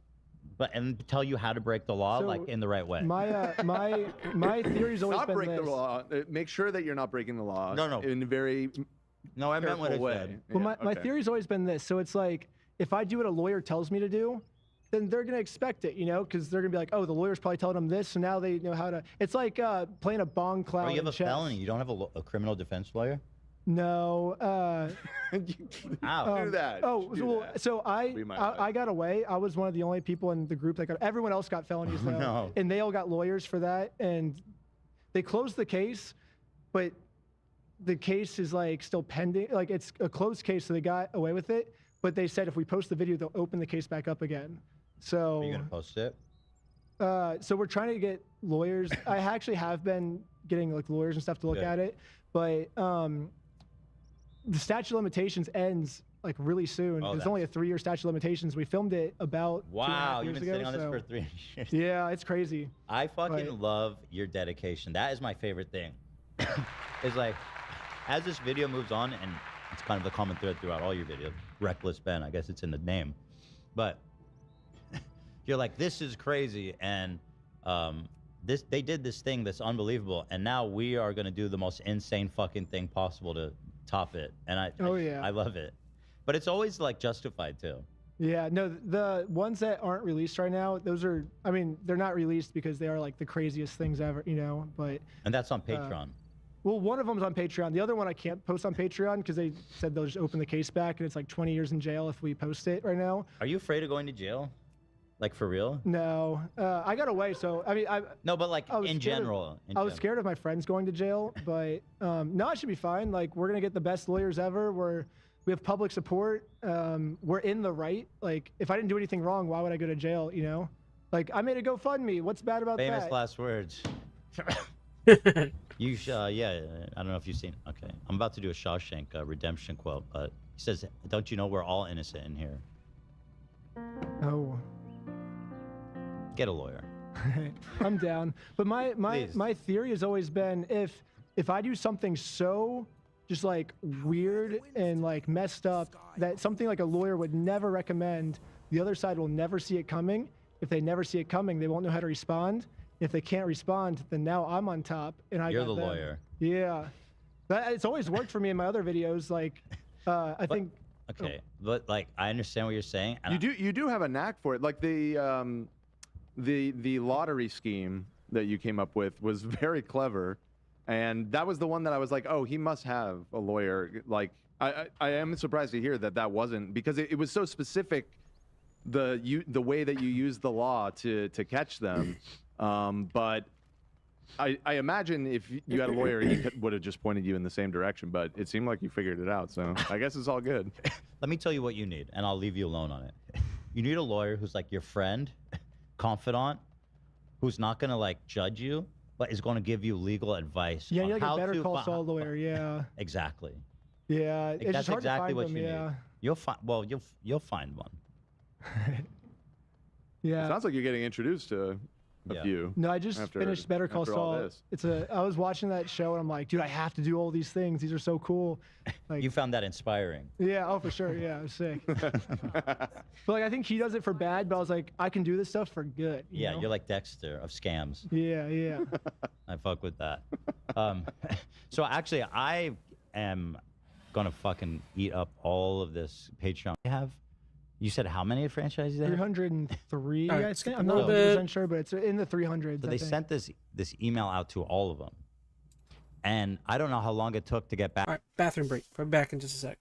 and tell you how to break the law So, like in the right way. My theory's always Not been break this. the law. Make sure that you're not breaking the law. No. In a very No, I meant what I careful way. said. Well, Yeah, my okay. theory's always been this. So it's like, if I do what a lawyer tells me to do, then they're gonna expect it, because they're gonna be like, oh, the lawyer's probably telling them this, so now they know how to. It's like playing a bong clown. Bro, you have in a chess. felony. You don't have a criminal defense lawyer. No. Ow. Do that. Oh, Do well, that. so Be my I got away. I was one of the only people in the group that got. Everyone else got felonies though, no. and they all got lawyers for that, and they closed the case, but the case is like still pending. Like it's a closed case, so they got away with it. But they said if we post the video, they'll open the case back up again. So Are you gonna post it? so we're trying to get lawyers. I actually have been getting like lawyers and stuff to look Good. at it, but the statute of limitations ends like really soon. Oh, There's only a 3-year statute of limitations. We filmed it about 2.5 Wow, years you've been ago, sitting on this so- for 3 years. Yeah, it's crazy. I fucking Right. love your dedication. That is my favorite thing. It's like, as this video moves on, and it's kind of the common thread throughout all your videos, Reckless Ben, I guess it's in the name, but you're like, this is crazy, and they did this thing that's unbelievable, and now we are gonna do the most insane fucking thing possible to top it, and I love it. But it's always like justified too. Yeah, no, the ones that aren't released right now, those are, I mean, they're not released because they are like the craziest things ever, but. And that's on Patreon. Well, one of them's on Patreon. The other one I can't post on Patreon because they said they'll just open the case back, and it's like 20 years in jail if we post it right now. Are you afraid of going to jail? Like for real? No, I got away. So I mean, No, but like I was in scared of- general. I was scared of my friends going to jail, but no, it should be fine. Like we're gonna get the best lawyers ever. We have public support. We're in the right. Like if I didn't do anything wrong, why would I go to jail? You know, like I made a GoFundMe. What's bad about Famous that? last words. You yeah, I don't know if you've seen. Okay, I'm about to do a Shawshank Redemption quote, but he says, "Don't you know we're all innocent in here? Oh. Get a lawyer." I'm down. But my Please. theory has always been if I do something so just like weird and like messed up that something like a lawyer would never recommend, the other side will never see it coming. If they never see it coming, they won't know how to respond. If they can't respond, then now I'm on top and You're got the them. lawyer. Yeah. It's always worked for me in my other videos. Like I think Okay, but like I understand what you're saying. And You do have a knack for it. Like the lottery scheme that you came up with was very clever, and that was the one that I was like, oh, he must have a lawyer. Like I am surprised to hear that that wasn't, because it was so specific, the way that you use the law to catch them. But I imagine if you had a lawyer, he would have just pointed you in the same direction. But it seemed like you figured it out, so I guess it's all good. Let me tell you what you need, and I'll leave you alone on it. You need a lawyer who's like your friend, confidant, who's not gonna like judge you, but is going to give you legal advice. yeah, on you're like how a Better to Call Saul lawyer. Yeah. Exactly. Yeah. Like, It's that's just hard exactly to find what them. you Yeah. need. You'll find. Well, you'll find one. Yeah. It sounds like you're getting introduced to a few. No, I just after- finished Better Call after all Saul. this. I was watching that show and I'm like, dude, I have to do all these things. These are so cool. Like, You found that inspiring. yeah, oh for sure. Yeah, it was sick. But like, I think he does it for bad, but I was like, I can do this stuff for good. you Yeah, know? you're like Dexter of scams. Yeah, yeah. I fuck with that. So actually, I am gonna fucking eat up all of this Patreon. You said how many franchises they have? 303, All right, I skip think. a I'm not little 100% bit. sure, but it's in the 300s. So I they think. sent this email out to all of them, and I don't know how long it took to get back. All right, bathroom break. I'll be back in just a sec.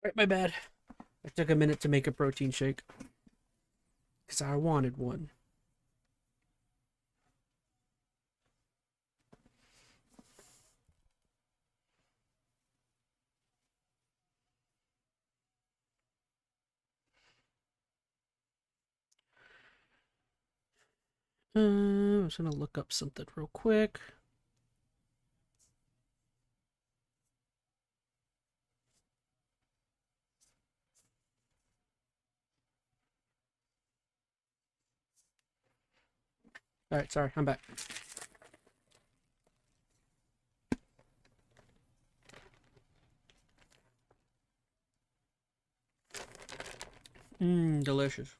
Right, my bad. I took a minute to make a protein shake. Because I wanted one. I'm just gonna look up something real quick. Alright, sorry, I'm back. Delicious.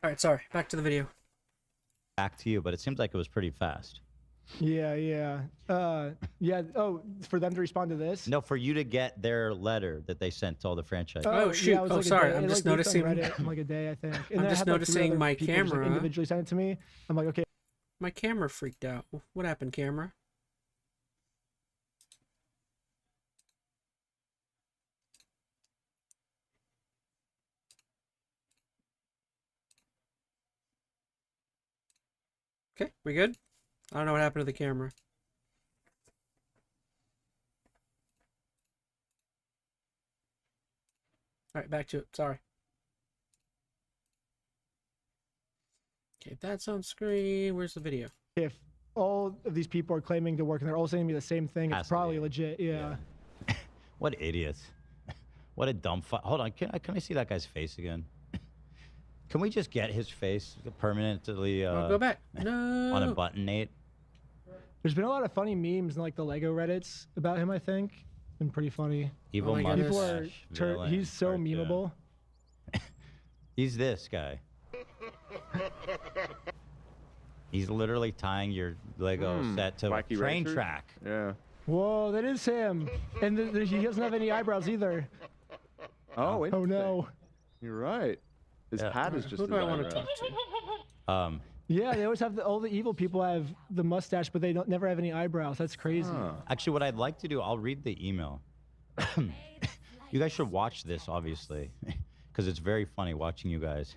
Alright, sorry, back to the video. Back to you, but it seems like it was pretty fast. Yeah, yeah. Yeah, oh, for them to respond to this? No, for you to get their letter that they sent to all the franchises. Oh, shoot. Yeah, it was Oh, like a sorry. day. I'm It, just like, leaked on noticing. Reddit in, like a day, I think. And I'm then I just had, like, three noticing other my people just, like, camera. individually sent it to me. I'm like, okay. My camera freaked out. What happened, camera? Okay, we good? I don't know what happened to the camera. Alright, back to it. Sorry. Okay, that's on screen. Where's the video? If all of these people are claiming to work and they're all saying to me the same thing, Has it's to probably be. legit. Yeah. What idiots. What a dumb Hold on, can I see that guy's face again? Can we just get his face permanently Go back. No. on a button, Nate? There's been a lot of funny memes in like the Lego Reddits about him, I think. Been pretty funny. Evil People mustache, are villain, he's so cartoon. memeable. He's this guy. He's literally tying your Lego set to a Wacky train Racer? track. Yeah. Whoa, that is him. And he doesn't have any eyebrows either. Oh, Oh no. You're right. His Yeah. hat is just. Who do his I want to eyebrow. talk to? Yeah, they always have all the evil people have the mustache, but they don't never have any eyebrows. That's crazy. Actually, what I'd like to do, I'll read the email. You guys should watch this, obviously, because it's very funny watching you guys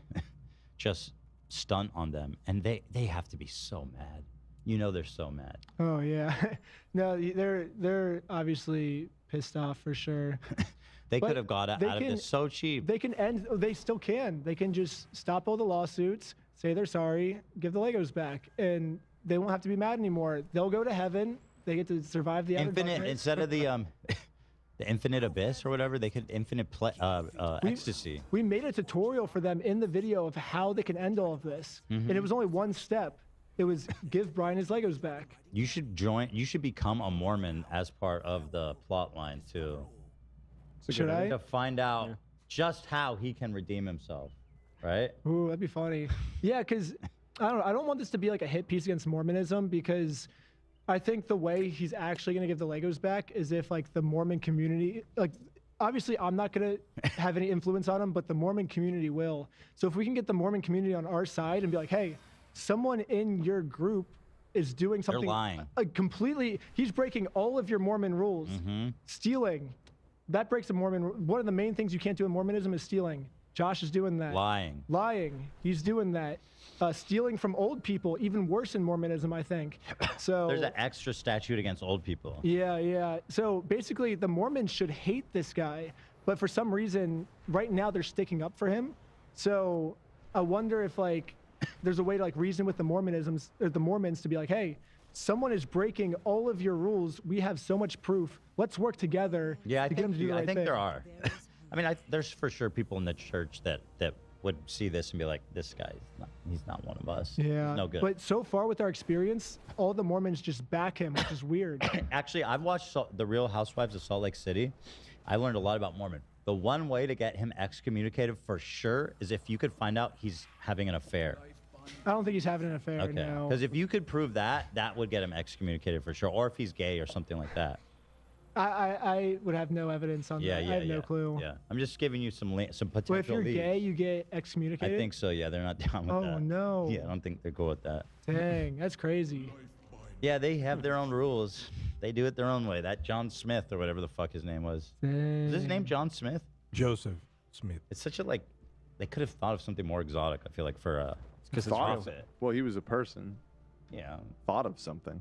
just stunt on them, and they have to be so mad. You know they're so mad. Oh yeah. No, they're obviously pissed off for sure. They But could have got out they of can- this so cheap. They can end. They still can. They can just stop all the lawsuits, say they're sorry, give the Legos back, and they won't have to be mad anymore. They'll go to heaven. They get to survive the outer Infinite darkness. instead of the the infinite abyss or whatever, they could infinite ecstasy. We made a tutorial for them in the video of how they can end all of this, and it was only one step. It was give Brian his Legos back. You should join. You should become a Mormon as part of the plot line too. Should I? To find out just how he can redeem himself, right? Ooh, that'd be funny. Yeah, because I don't want this to be like a hit piece against Mormonism, because I think the way he's actually going to give the Legos back is if like the Mormon community, like obviously I'm not going to have any influence on him, but the Mormon community will. So if we can get the Mormon community on our side and be like, hey, someone in your group is doing something lying. Completely, he's breaking all of your Mormon rules, stealing. That breaks the Mormon. One of the main things you can't do in Mormonism is stealing. Josh is doing that. Lying. He's doing that. Stealing from old people, even worse in Mormonism, I think. So There's an extra statute against old people. yeah, yeah. So basically, the Mormons should hate this guy, but for some reason, right now they're sticking up for him. So I wonder if like there's a way to like reason with the Mormonisms or the Mormons to be like, hey, someone is breaking all of your rules. We have so much proof. Let's work together. Yeah, I to get him think to do the right thing. there are. I mean, there's for sure people in the church that would see this and be like, this guy, he's not one of us. Yeah, He's no good. but so far with our experience, all the Mormons just back him, which is weird. Actually, I've watched The Real Housewives of Salt Lake City. I learned a lot about Mormon. The one way to get him excommunicated for sure is if you could find out he's having an affair. I don't think he's having an affair Okay. now. Because if you could prove that, that would get him excommunicated for sure. Or if he's gay or something like that. I would have no evidence on Yeah, that. yeah, I have yeah. no clue. Yeah. I'm just giving you some potential Well, if you're leads. gay, you get I excommunicated? think so, yeah. They're not down with that. Oh, no. Yeah, I don't think they're cool with that. Dang, that's crazy. Yeah, they have their own rules. They do it their own way. That John Smith or whatever the fuck his name was. Is his name John Smith? Joseph Smith. It's such a like. They could have thought of something more exotic. I feel like for Because well, he was a person. Yeah. Thought of something.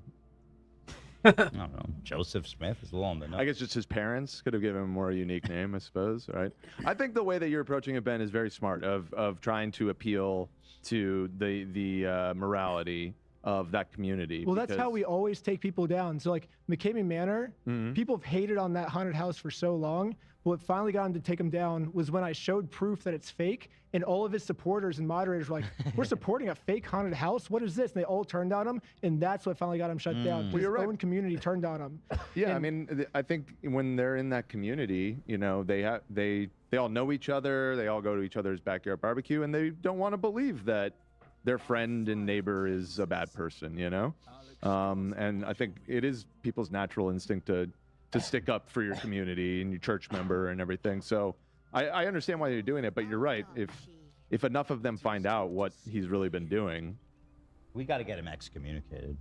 I don't know. Joseph Smith is a little on the nose. I guess just his parents could have given him a more unique name, I suppose, right? I think the way that you're approaching it, Ben, is very smart of trying to appeal to the morality of that community. Well, that's how we always take people down. So like McCamey Manor, people have hated on that haunted house for so long. What finally got him to take him down was when I showed proof that it's fake, and all of his supporters and moderators were like, "We're supporting a fake haunted house. What is this?" And they all turned on him, and that's what finally got him shut down. His own community turned on him. Yeah, I mean, I think when they're in that community, you know, they all know each other. They all go to each other's backyard barbecue, and they don't want to believe that their friend and neighbor is a bad person, you know? And I think it is people's natural instinct to stick up for your community and your church member and everything. So I understand why you're doing it, but you're right. If enough of them find out what he's really been doing, we got to get him excommunicated.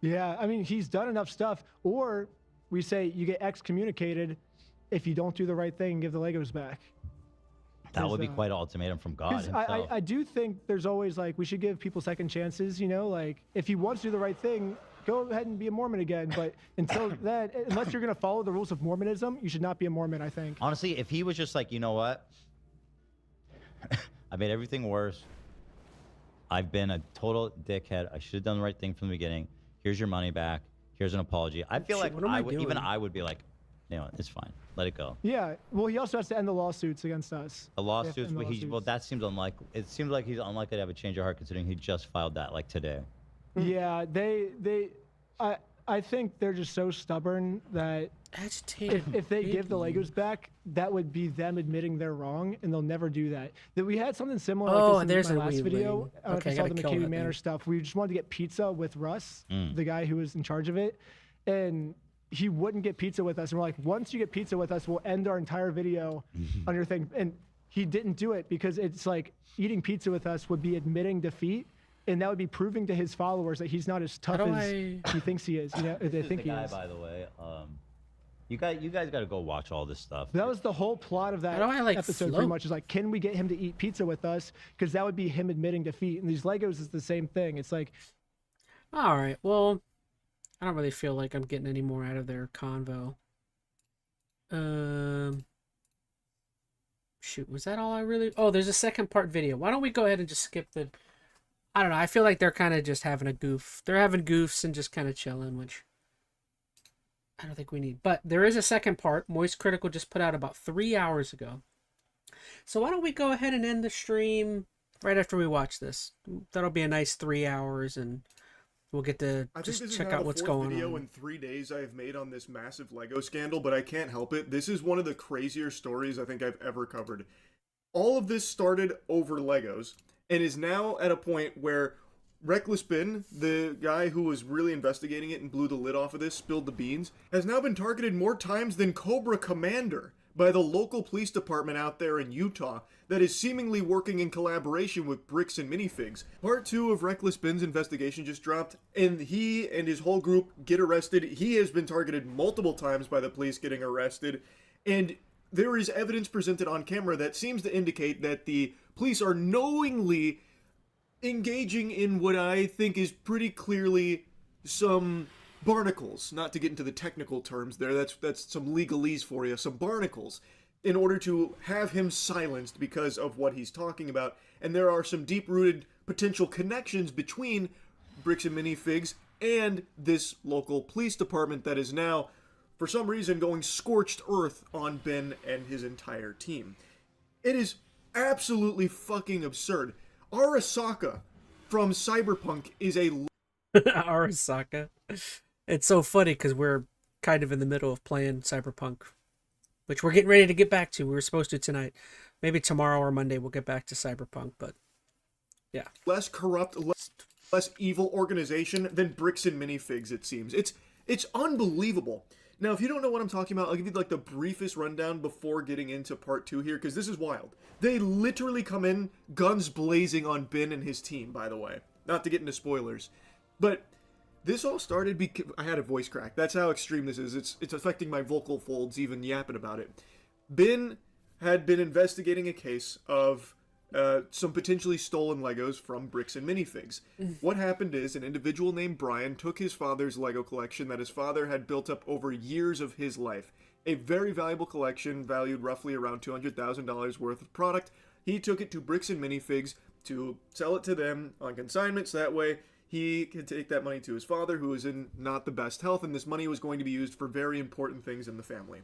Yeah, I mean, he's done enough stuff. Or we say you get excommunicated if you don't do the right thing and give the Legos back. That would be quite an ultimatem from God himself. I do think there's always like we should give people second chances. You know, like if you want to do the right thing, go ahead and be a Mormon again. But until then, unless you're going to follow the rules of Mormonism, you should not be a Mormon, I think. Honestly, if he was just like, you know what? I made everything worse. I've been a total dickhead. I should have done the right thing from the beginning. Here's your money back. Here's an apology. I feel like even I would be like, you know, it's fine. Let it go. Yeah. Well, he also has to end the lawsuits against us. The lawsuits, well, that seems unlikely. It seems like he's unlikely to have a change of heart considering he just filed that like today. Yeah, I think they're just so stubborn that if they give the Legos back, that would be them admitting they're wrong, and they'll never do that. That we had something similar like this in my last video. I don't know if you saw the McCamey Manor stuff. We just wanted to get pizza with Russ, the guy who was in charge of it, and he wouldn't get pizza with us. And we're like, once you get pizza with us, we'll end our entire video on your thing. And he didn't do it because it's like eating pizza with us would be admitting defeat. And that would be proving to his followers that he's not as tough as he thinks he is. You know, they think he is. By the way, you guys got to go watch all this stuff. That was the whole plot of that episode. Pretty much is like, can we get him to eat pizza with us? Because that would be him admitting defeat. And these Legos is the same thing. It's like, all right, well, I don't really feel like I'm getting any more out of their convo. Shoot, was that all I really? Oh, there's a second part video. Why don't we go ahead and just skip the? I don't know. I feel like they're kind of just having a goof. They're having goofs and just kind of chilling, which I don't think we need. But there is a second part. Moist Critical just put out about 3 hours ago. So why don't we go ahead and end the stream right after we watch this? That'll be a nice 3 hours, and we'll get to just check out what's going on. Video in 3 days I've made on this massive Lego scandal, but I can't help it. This is one of the crazier stories I think I've ever covered. All of this started over Legos, and is now at a point where Reckless Bin, the guy who was really investigating it and blew the lid off of this, spilled the beans, has now been targeted more times than Cobra Commander by the local police department out there in Utah that is seemingly working in collaboration with Bricks and Minifigs. Part 2 of Reckless Bin's investigation just dropped, and he and his whole group get arrested. He has been targeted multiple times by the police getting arrested, and there is evidence presented on camera that seems to indicate that the police are knowingly engaging in what I think is pretty clearly some barnacles. Not to get into the technical terms there, that's some legalese for you, some barnacles, in order to have him silenced because of what he's talking about. And there are some deep-rooted potential connections between Bricks and Minifigs and this local police department that is now, for some reason, going scorched earth on Ben and his entire team. It is absolutely fucking absurd. Arasaka from Cyberpunk is a... Arasaka. It's so funny because we're kind of in the middle of playing Cyberpunk, which we're getting ready to get back to. We were supposed to tonight. Maybe tomorrow or Monday we'll get back to Cyberpunk, but yeah. Less corrupt, less evil organization than Bricks and Minifigs, it seems. It's unbelievable. Now, if you don't know what I'm talking about, I'll give you like the briefest rundown before getting into part 2 here, because this is wild. They literally come in guns blazing on Ben and his team, by the way. Not to get into spoilers. But this all started because I had a voice crack. That's how extreme this is. It's affecting my vocal folds even yapping about it. Ben had been investigating a case of some potentially stolen Legos from Bricks and Minifigs. What happened is an individual named Brian took his father's Lego collection that his father had built up over years of his life. A very valuable collection valued roughly around $200,000 worth of product. He took it to Bricks and Minifigs to sell it to them on consignment, so that way he could take that money to his father, who was in not the best health, and this money was going to be used for very important things in the family.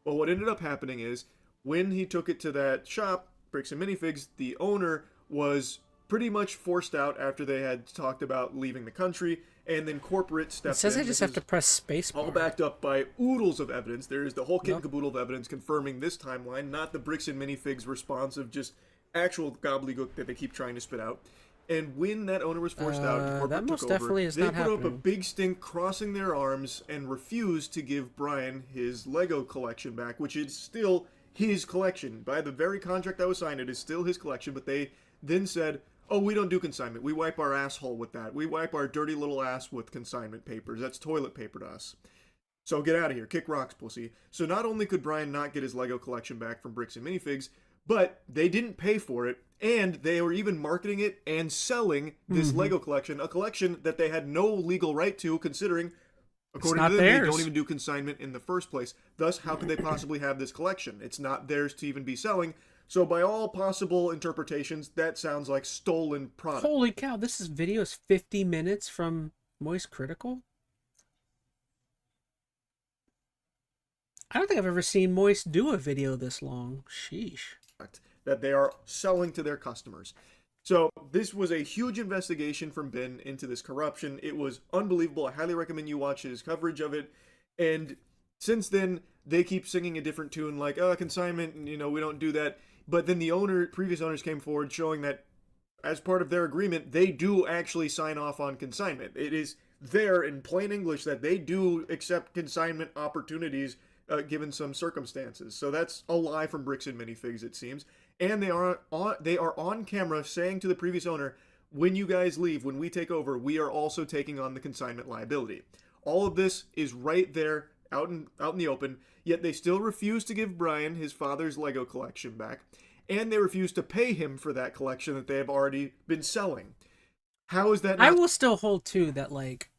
Well, what ended up happening is, when he took it to that shop, Bricks and Minifigs, the owner was pretty much forced out after they had talked about leaving the country, and then corporate stepped in. It says I just have to press space bar. All backed up by oodles of evidence. There's the whole kit and caboodle of evidence confirming this timeline, not the Bricks and Minifigs response of just actual gobbledygook that they keep trying to spit out. And when that owner was forced out, corporate that most took definitely over, is they not put up a happening. big stink crossing their arms and refused to give Brian his Lego collection back, which is still his collection. By the very contract that was signed, it is still his collection, but they then said, oh, we don't do consignment. We wipe our asshole with that. We wipe our dirty little ass with consignment papers. That's toilet paper to us. So get out of here. Kick rocks, pussy. So not only could Brian not get his Lego collection back from Bricks and Minifigs, but they didn't pay for it, and they were even marketing it and selling this Lego collection, a collection that they had no legal right to, considering, according to them, they don't even do consignment in the first place. Thus, how could they possibly have this collection? It's not theirs to even be selling. So by all possible interpretations, that sounds like stolen product. Holy cow, this video is 50 minutes from Moist Critical? I don't think I've ever seen Moist do a video this long. Sheesh. That they are selling to their customers. So this was a huge investigation from Ben into this corruption. It was unbelievable. I highly recommend you watch his coverage of it. And since then, they keep singing a different tune, like, oh, consignment, and, we don't do that. But then the previous owners came forward showing that as part of their agreement, they do actually sign off on consignment. It is there in plain English that they do accept consignment opportunities given some circumstances. So that's a lie from Bricks and Minifigs, it seems. And they are on camera saying to the previous owner, when you guys leave, when we take over, we are also taking on the consignment liability. All of this is right there out in the open, yet they still refuse to give Brian his father's Lego collection back, and they refuse to pay him for that collection that they have already been selling. How is that not— I will still hold, too, that, like,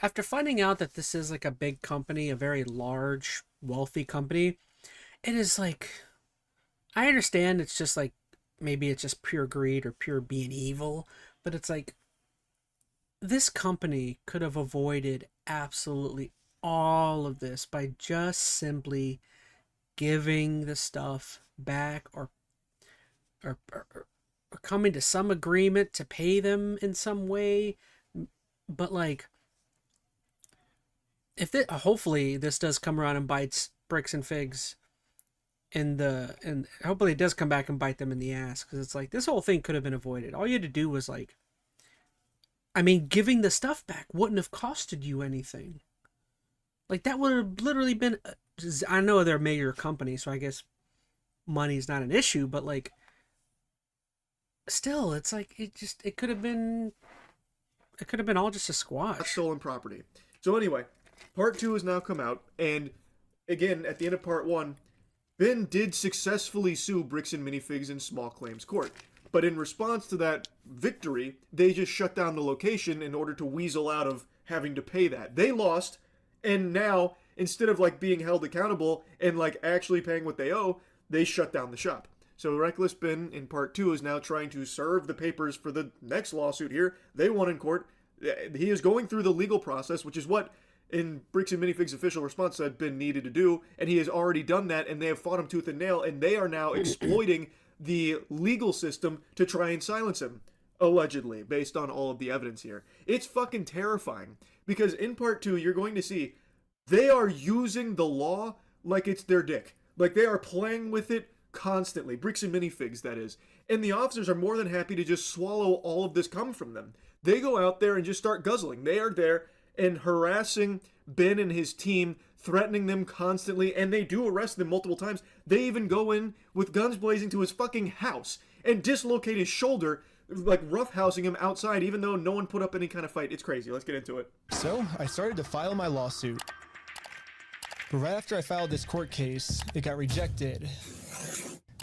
after finding out that this is, like, a big company, a very large, wealthy company, it is, like, I understand it's just, like, maybe it's just pure greed or pure being evil, but it's like, this company could have avoided absolutely all of this by just simply giving the stuff back or coming to some agreement to pay them in some way. But like, if it, hopefully this does come around and bites Bricks and Figs and hopefully it does come back and bite them in the ass, because it's like, this whole thing could have been avoided. All you had to do was, like, I mean, giving the stuff back wouldn't have costed you anything. Like, that would have literally been, I know they're a major company, so I guess money's not an issue, but like, still, it's like, it could have been all just a squash. Stolen property. So anyway, part 2 has now come out, and again, at the end of part 1, Ben did successfully sue Bricks and Minifigs in small claims court. But in response to that victory, they just shut down the location in order to weasel out of having to pay that. They lost, and now, instead of like being held accountable and like actually paying what they owe, they shut down the shop. So Reckless Ben in part 2 is now trying to serve the papers for the next lawsuit here. They won in court. He is going through the legal process, which is what in Bricks and Minifigs' official response said Ben needed to do, and he has already done that, and they have fought him tooth and nail, and they are now exploiting the legal system to try and silence him, allegedly, based on all of the evidence here. It's fucking terrifying, because in part 2, you're going to see they are using the law like it's their dick. Like, they are playing with it constantly. Bricks and Minifigs, that is. And the officers are more than happy to just swallow all of this come from them. They go out there and just start guzzling. They are there and harassing Ben and his team, threatening them constantly, and they do arrest them multiple times. They even go in with guns blazing to his fucking house and dislocate his shoulder, like roughhousing him outside, even though no one put up any kind of fight. It's crazy. Let's get into it. So I started to file my lawsuit. But right after I filed this court case, it got rejected.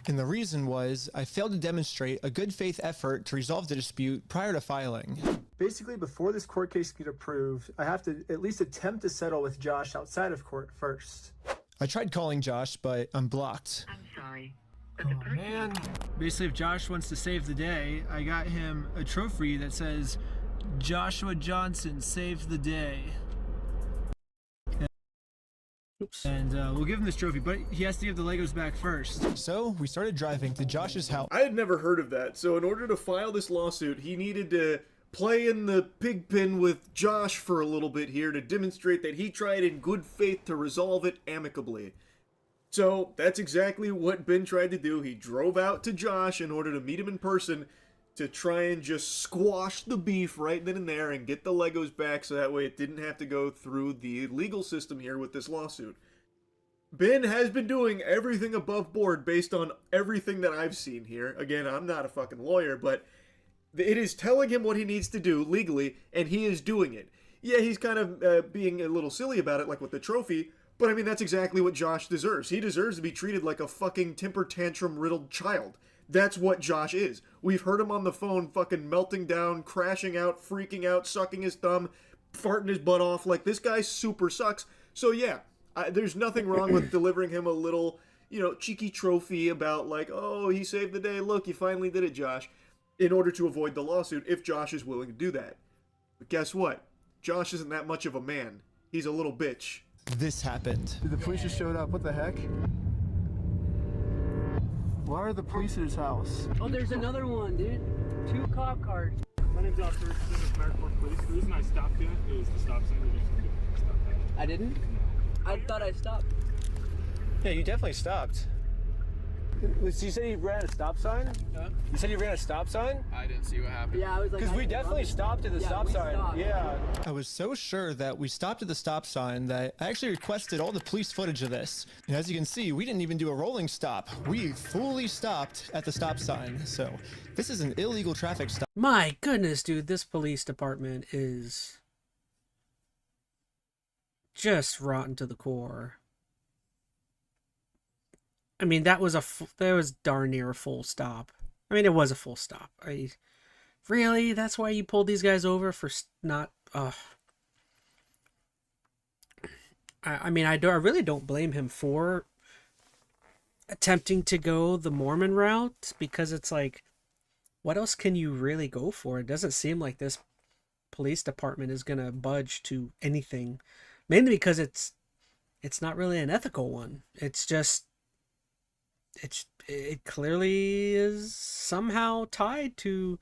And the reason was I failed to demonstrate a good faith effort to resolve the dispute prior to filing. Basically, before this court case can get approved, I have to at least attempt to settle with Josh outside of court first. I tried calling Josh, but I'm blocked. I'm sorry. Oh man. Basically, if Josh wants to save the day, I got him a trophy that says, Joshua Johnson saved the day. Oops. And we'll give him this trophy, but he has to give the Legos back first. So we started driving to Josh's house. I had never heard of that. So in order to file this lawsuit, he needed to play in the pig pen with Josh for a little bit here to demonstrate that he tried in good faith to resolve it amicably. So that's exactly what Ben tried to do. He drove out to Josh in order to meet him in person to try and just squash the beef right then and there and get the Legos back so that way it didn't have to go through the legal system here with this lawsuit. Ben has been doing everything above board based on everything that I've seen here. Again, I'm not a fucking lawyer, but it is telling him what he needs to do legally, and he is doing it. Yeah, he's kind of being a little silly about it, like with the trophy, but I mean, that's exactly what Josh deserves. He deserves to be treated like a fucking temper tantrum-riddled child. That's what Josh is. We've heard him on the phone fucking melting down, crashing out, freaking out, sucking his thumb, farting his butt off. Like, this guy super sucks. So yeah, there's nothing wrong with delivering him a little, you know, cheeky trophy about like, oh, he saved the day. Look, you finally did it, Josh. In order to avoid the lawsuit, if Josh is willing to do that. But guess what? Josh isn't that much of a man. He's a little bitch. This happened. Dude, the police just showed up. What the heck? Why are the police at his house? Oh, there's another one, dude. 2 cop cars. My name's Oscar. This is Merrick Police. The reason I stopped you is the stop sign. You just didn't stop that. I didn't? No. I thought I stopped. Yeah, you definitely stopped. You said he ran a stop sign? Huh? You said he ran a stop sign? I didn't see what happened. Yeah, I was like... Because we definitely stopped at the stop sign. Stopped. Yeah. I was so sure that we stopped at the stop sign that I actually requested all the police footage of this. And as you can see, we didn't even do a rolling stop. We fully stopped at the stop sign. So this is an illegal traffic stop. My goodness, dude, this police department is just rotten to the core. I mean, that was darn near a full stop. I mean, it was a full stop. Really? That's why you pulled these guys over for not... I mean, I really don't blame him for attempting to go the Mormon route, because it's like, what else can you really go for? It doesn't seem like this police department is going to budge to anything, mainly because it's not really an ethical one. It's just... It clearly is somehow tied to,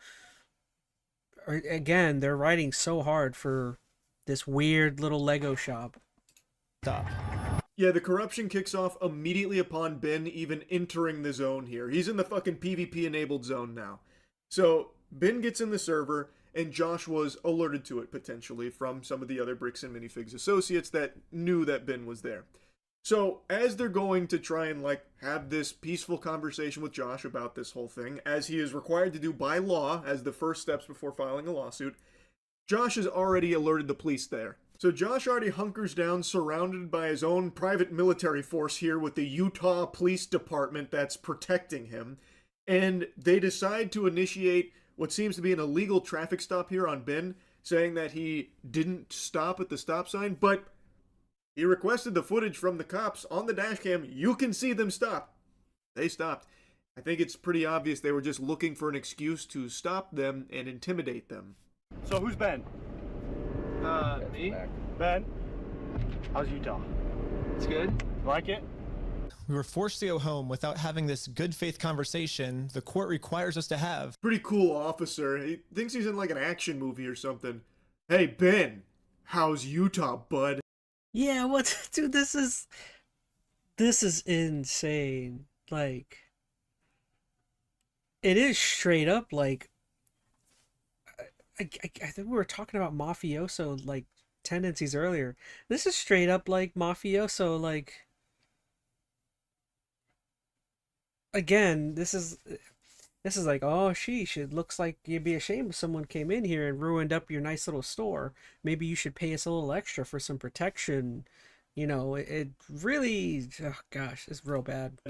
or again, they're writing so hard for this weird little Lego shop. Stop. Yeah, the corruption kicks off immediately upon Ben even entering the zone here. He's in the fucking PvP-enabled zone now. So, Ben gets in the server, and Josh was alerted to it, potentially, from some of the other Bricks and Minifigs associates that knew that Ben was there. So, as they're going to try and, like, have this peaceful conversation with Josh about this whole thing, as he is required to do by law as the first steps before filing a lawsuit, Josh has already alerted the police there. So Josh already hunkers down, surrounded by his own private military force here with the Utah Police Department that's protecting him, and they decide to initiate what seems to be an illegal traffic stop here on Ben, saying that he didn't stop at the stop sign, but he requested the footage from the cops on the dash cam. You can see them stop. They stopped. I think it's pretty obvious they were just looking for an excuse to stop them and intimidate them. So who's Ben? Me? Ben? How's Utah? It's good. You like it? We were forced to go home without having this good faith conversation the court requires us to have. Pretty cool officer. He thinks he's in like an action movie or something. Hey, Ben, how's Utah, bud? Yeah, what? Dude, this is insane. Like, it is straight up like, I think we were talking about mafioso like tendencies earlier. This is straight up like mafioso, like, again, this is This is like, oh, sheesh, it looks like you'd be ashamed if someone came in here and ruined up your nice little store. Maybe you should pay us a little extra for some protection. You know, it really, oh gosh, it's real bad.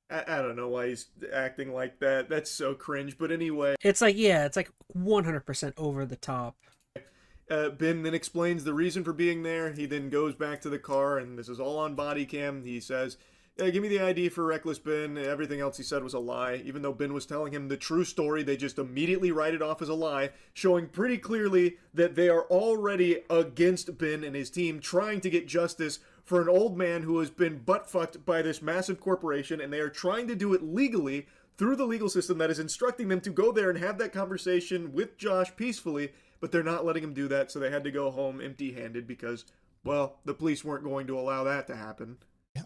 I don't know why he's acting like that. That's so cringe. But anyway. It's like, yeah, it's like 100% over the top. Ben then explains the reason for being there. He then goes back to the car, and this is all on body cam. He says, give me the ID for Reckless Ben. Everything else he said was a lie. Even though Ben was telling him the true story, they just immediately write it off as a lie, showing pretty clearly that they are already against Ben and his team, trying to get justice for an old man who has been butt-fucked by this massive corporation, and they are trying to do it legally through the legal system that is instructing them to go there and have that conversation with Josh peacefully, but they're not letting him do that, so they had to go home empty-handed because, well, the police weren't going to allow that to happen.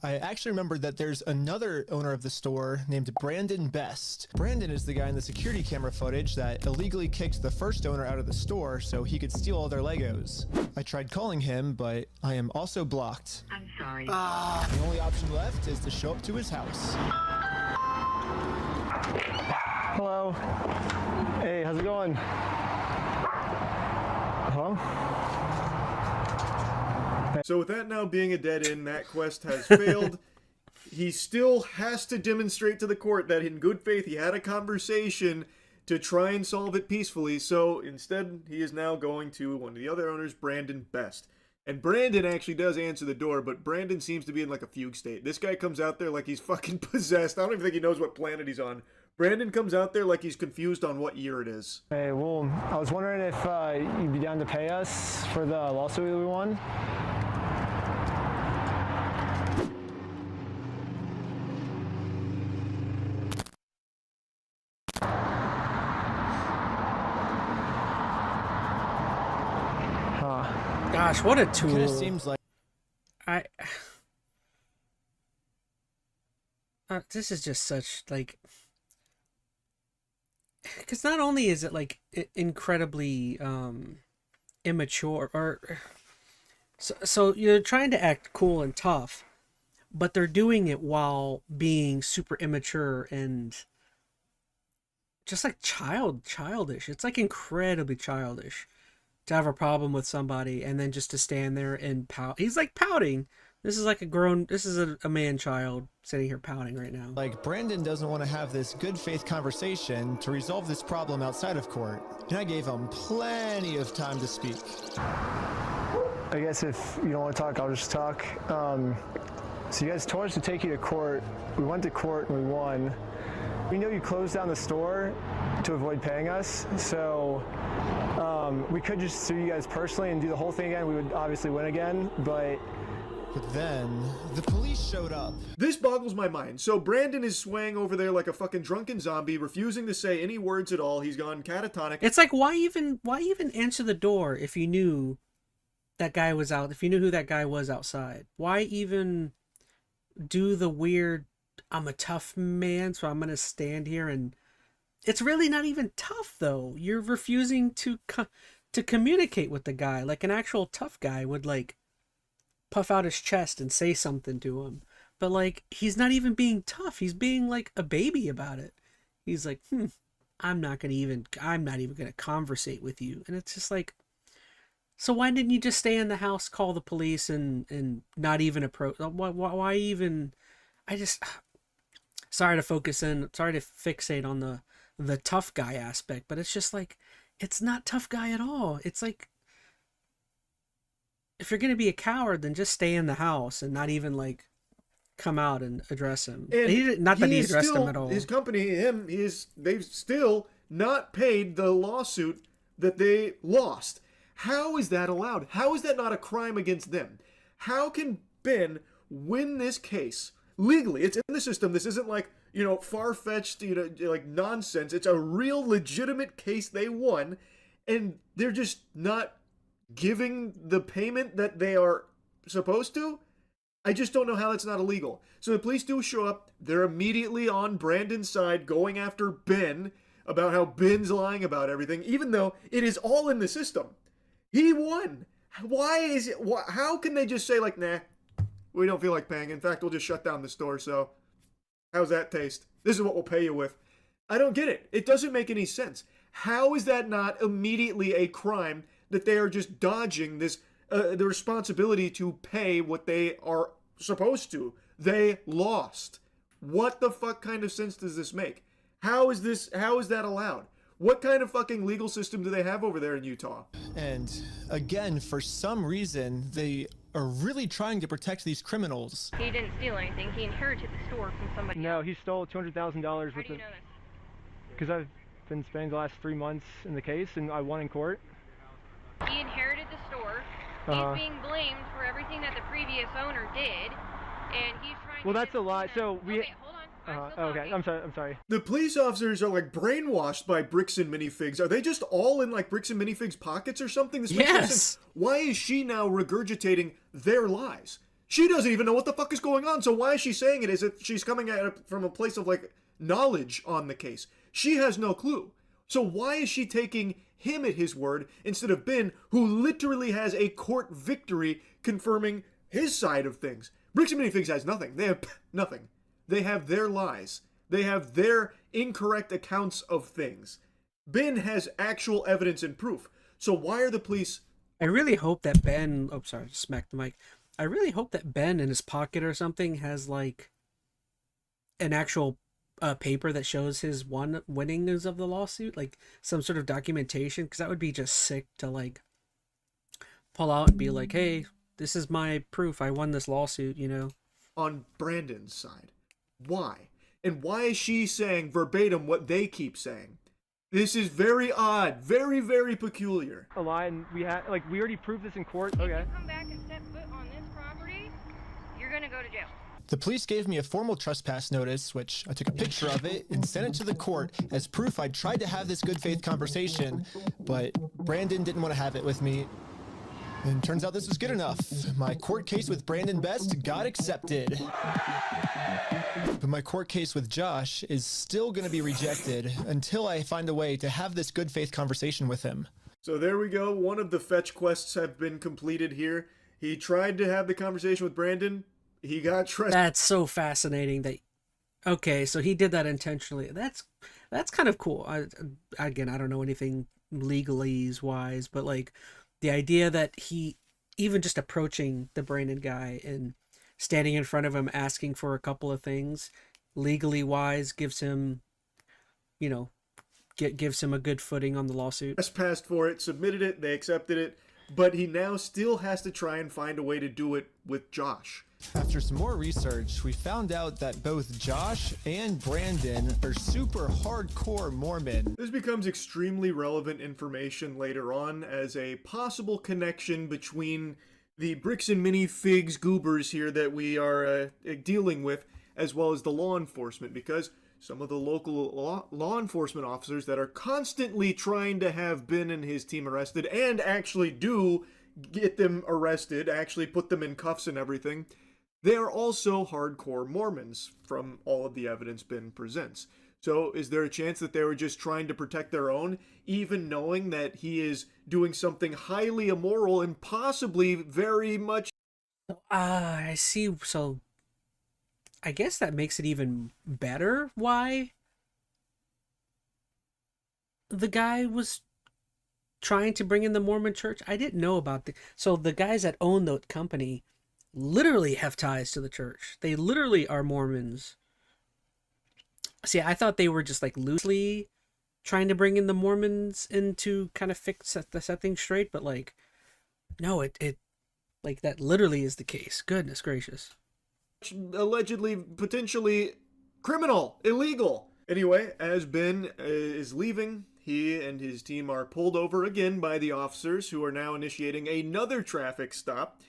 I actually remembered that there's another owner of the store named Brandon Best. Brandon is the guy in the security camera footage that illegally kicked the first owner out of the store so he could steal all their Legos. I tried calling him, but I am also blocked. I'm sorry. The only option left is to show up to his house. Hello. Hey, how's it going? Hello? So with that now being a dead end, that quest has failed. He still has to demonstrate to the court that in good faith he had a conversation to try and solve it peacefully. So instead, he is now going to one of the other owners, Brandon Best. And Brandon actually does answer the door, but Brandon seems to be in like a fugue state. This guy comes out there like he's fucking possessed. I don't even think he knows what planet he's on. Brandon comes out there like he's confused on what year it is. Hey, well, I was wondering if you'd be down to pay us for the lawsuit that we won. Gosh, what a tool. It seems like this is just such, like, because not only is it, like, incredibly immature, or so you're trying to act cool and tough, but they're doing it while being super immature and just like childish. It's like incredibly childish to have a problem with somebody and then just to stand there and pout. He's like pouting. This is like this is a man-child sitting here pouting right now. Like, Brandon doesn't want to have this good faith conversation to resolve this problem outside of court. And I gave him plenty of time to speak. I guess if you don't want to talk, I'll just talk. So you guys told us to take you to court. We went to court and we won. We know you closed down the store to avoid paying us, so we could just sue you guys personally and do the whole thing again. We would obviously win again, but then the police showed up. This boggles my mind. So Brandon is swaying over there like a fucking drunken zombie, refusing to say any words at all. He's gone catatonic. It's like, why even answer the door if you knew that guy was out, if you knew who that guy was outside? Why even do the weird, I'm a tough man, so I'm going to stand here and... It's really not even tough, though. You're refusing to communicate with the guy like an actual tough guy would, like, puff out his chest and say something to him. But, like, he's not even being tough. He's being, like, a baby about it. He's like, I'm not even going to conversate with you. And it's just like, so why didn't you just stay in the house, call the police, and not even approach? Why even... I just... Sorry to fixate on the tough guy aspect, but it's just like, it's not tough guy at all. It's like, if you're gonna be a coward, then just stay in the house and not even, like, come out and address him. And not that he addressed him at all. His company, they've still not paid the lawsuit that they lost. How is that allowed? How is that not a crime against them? How can Ben win this case legally? It's in the system. This isn't like, far-fetched, like nonsense. It's a real legitimate case they won, and they're just not giving the payment that they are supposed to. I just don't know how that's not illegal. So the police do show up. They're immediately on Brandon's side, going after Ben about how Ben's lying about everything, even though it is all in the system. He won. How can they just say, like, nah, we don't feel like paying. In fact, we'll just shut down the store, so how's that taste? This is what we'll pay you with. I don't get it. It doesn't make any sense. How is that not immediately a crime that they are just dodging this the responsibility to pay what they are supposed to? They lost. What the fuck kind of sense does this make? How is that allowed? What kind of fucking legal system do they have over there in Utah? And again, for some reason, they are really trying to protect these criminals. He didn't steal anything. He inherited the store from somebody. No, he stole $200,000 worth How do you of. know this? Because I've been spending the last 3 months in the case, and I won in court. He inherited the store. Uh-huh. He's being blamed for everything that the previous owner did, and he's trying. Well, to that's a lie. So we. Okay, hold on. Okay, I'm sorry. The police officers are like brainwashed by Bricks and Minifigs. Are they just all in like Bricks and Minifigs pockets or something? This makes no sense. Why is she now regurgitating their lies? She doesn't even know what the fuck is going on. So why is she saying it as if she's coming at it from a place of like knowledge on the case? She has no clue. So why is she taking him at his word instead of Ben, who literally has a court victory confirming his side of things? Bricks and Minifigs has nothing. They have nothing. They have their lies. They have their incorrect accounts of things. Ben has actual evidence and proof. So why are the police... I really hope that Ben... Oh, sorry, smacked the mic. I really hope that Ben in his pocket or something has, like, an actual paper that shows his winnings of the lawsuit. Like, some sort of documentation. Because that would be just sick to, like, pull out and be like, hey, this is my proof. I won this lawsuit, you know? On Brandon's side. Why? And why is she saying verbatim what they keep saying? This is very odd. Very, very peculiar. A lie, and we already proved this in court. Okay. If you come back and step foot on this property, you're gonna go to jail. The police gave me a formal trespass notice, which I took a picture of it and sent it to the court as proof I tried to have this good faith conversation, but Brandon didn't want to have it with me. And turns out this was good enough. My court case with Brandon Best got accepted. But my court case with Josh is still going to be rejected until I find a way to have this good faith conversation with him. So there we go. One of the fetch quests have been completed here. He tried to have the conversation with Brandon. He got That's so fascinating that... Okay, so he did that intentionally. That's kind of cool. Again, I don't know anything legalese-wise, but like... The idea that he, even just approaching the Brandon guy and standing in front of him asking for a couple of things, legally wise, gives him, you know, gives him a good footing on the lawsuit. Passed for it, submitted it, they accepted it, but he now still has to try and find a way to do it with Josh. After some more research, we found out that both Josh and Brandon are super hardcore Mormon. This becomes extremely relevant information later on as a possible connection between the Bricks and Minifigs goobers here that we are dealing with, as well as the law enforcement, because some of the local law enforcement officers that are constantly trying to have Ben and his team arrested, and actually do get them arrested, actually put them in cuffs and everything, they are also hardcore Mormons from all of the evidence Ben presents. So is there a chance that they were just trying to protect their own, even knowing that he is doing something highly immoral and possibly very much... I see. So I guess that makes it even better why the guy was trying to bring in the Mormon church. I didn't know about so the guys that own the company literally have ties to the church. They literally are Mormons. See, I thought they were just like loosely trying to bring in the Mormons in to kind of set things straight, but like, no, it like that literally is the case. Goodness gracious. Allegedly, potentially criminal, illegal. Anyway, as Ben is leaving, he and his team are pulled over again by the officers, who are now initiating another traffic stop.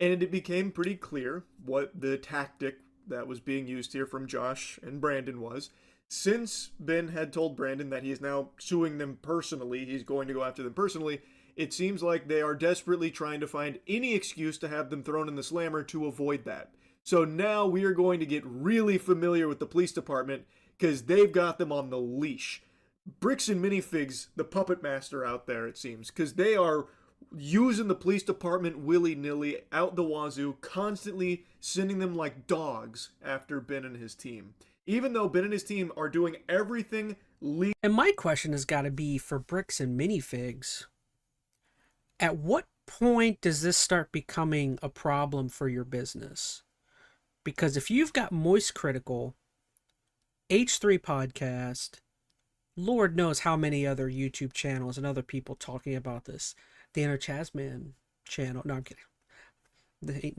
And it became pretty clear what the tactic that was being used here from Josh and Brandon was. Since Ben had told Brandon that he is now suing them personally, he's going to go after them personally, it seems like they are desperately trying to find any excuse to have them thrown in the slammer to avoid that. So now we are going to get really familiar with the police department, because they've got them on the leash. Bricks and Minifigs, the puppet master out there, it seems, because they are using the police department willy-nilly out the wazoo, constantly sending them like dogs after Ben and his team. even though Ben and his team are doing everything legal. And my question has got to be for bricks and minifigs. At what point does this start becoming a problem for your business? Because if you've got Moist Critical, H3 Podcast, Lord knows how many other YouTube channels and other people talking about this, the inner ChazmaN channel. No, I'm kidding. I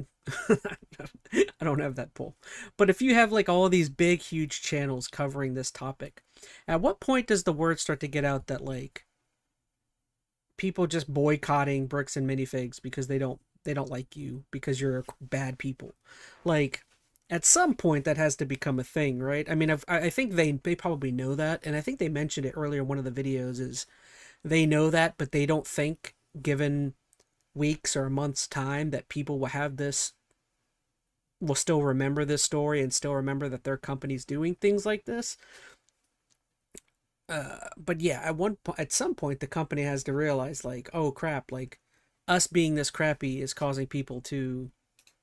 don't have that pull. But if you have like all of these big, huge channels covering this topic, at what point does the word start to get out that like people just boycotting bricks and minifigs because they don't like you because you're bad people? Like, at some point that has to become a thing, right? I mean, I think they probably know that, and I think they mentioned it earlier in one of the videos, is they know that, but they don't think, given weeks or a month's time, that people will still remember this story and still remember that their company's doing things like this. But yeah, at some point, the company has to realize, like, oh crap, like, us being this crappy is causing people to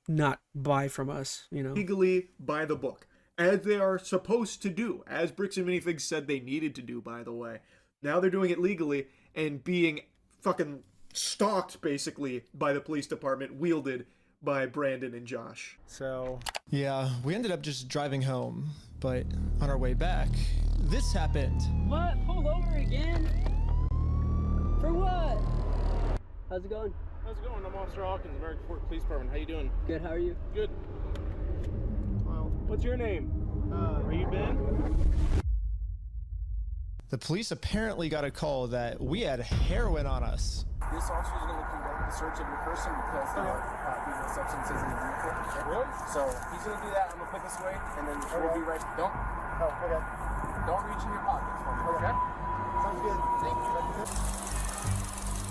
not buy from us, you know? Legally by the book, as they are supposed to do, as Bricks and Minifigs said they needed to do, by the way. Now they're doing it legally and being fucking stalked, basically, by the police department, wielded by Brandon and Josh. So, yeah, we ended up just driving home, but on our way back, this happened. What? Pull over again? For what? How's it going? How's it going? I'm Officer Hawkins, American Fort Police Department. How you doing? Good, how are you? Good. Well, what's your name? Are you Ben? The police apparently got a call that we had heroin on us. This officer is going to conduct the search of your person because there are illegal substances in the vehicle. Really? So he's going to do that. I'm going to put this away, and then we'll be right. Don't reach in your pockets for me, okay? Sounds good. Thank you.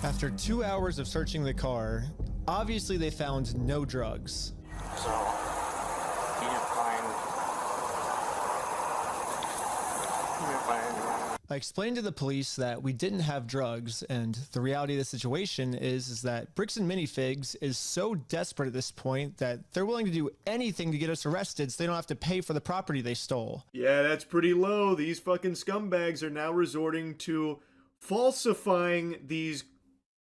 After 2 hours of searching the car, obviously they found no drugs. So you didn't find. I explained to the police that we didn't have drugs, and the reality of the situation is that Bricks and Minifigs is so desperate at this point that they're willing to do anything to get us arrested so they don't have to pay for the property they stole. Yeah, that's pretty low. These fucking scumbags are now resorting to falsifying these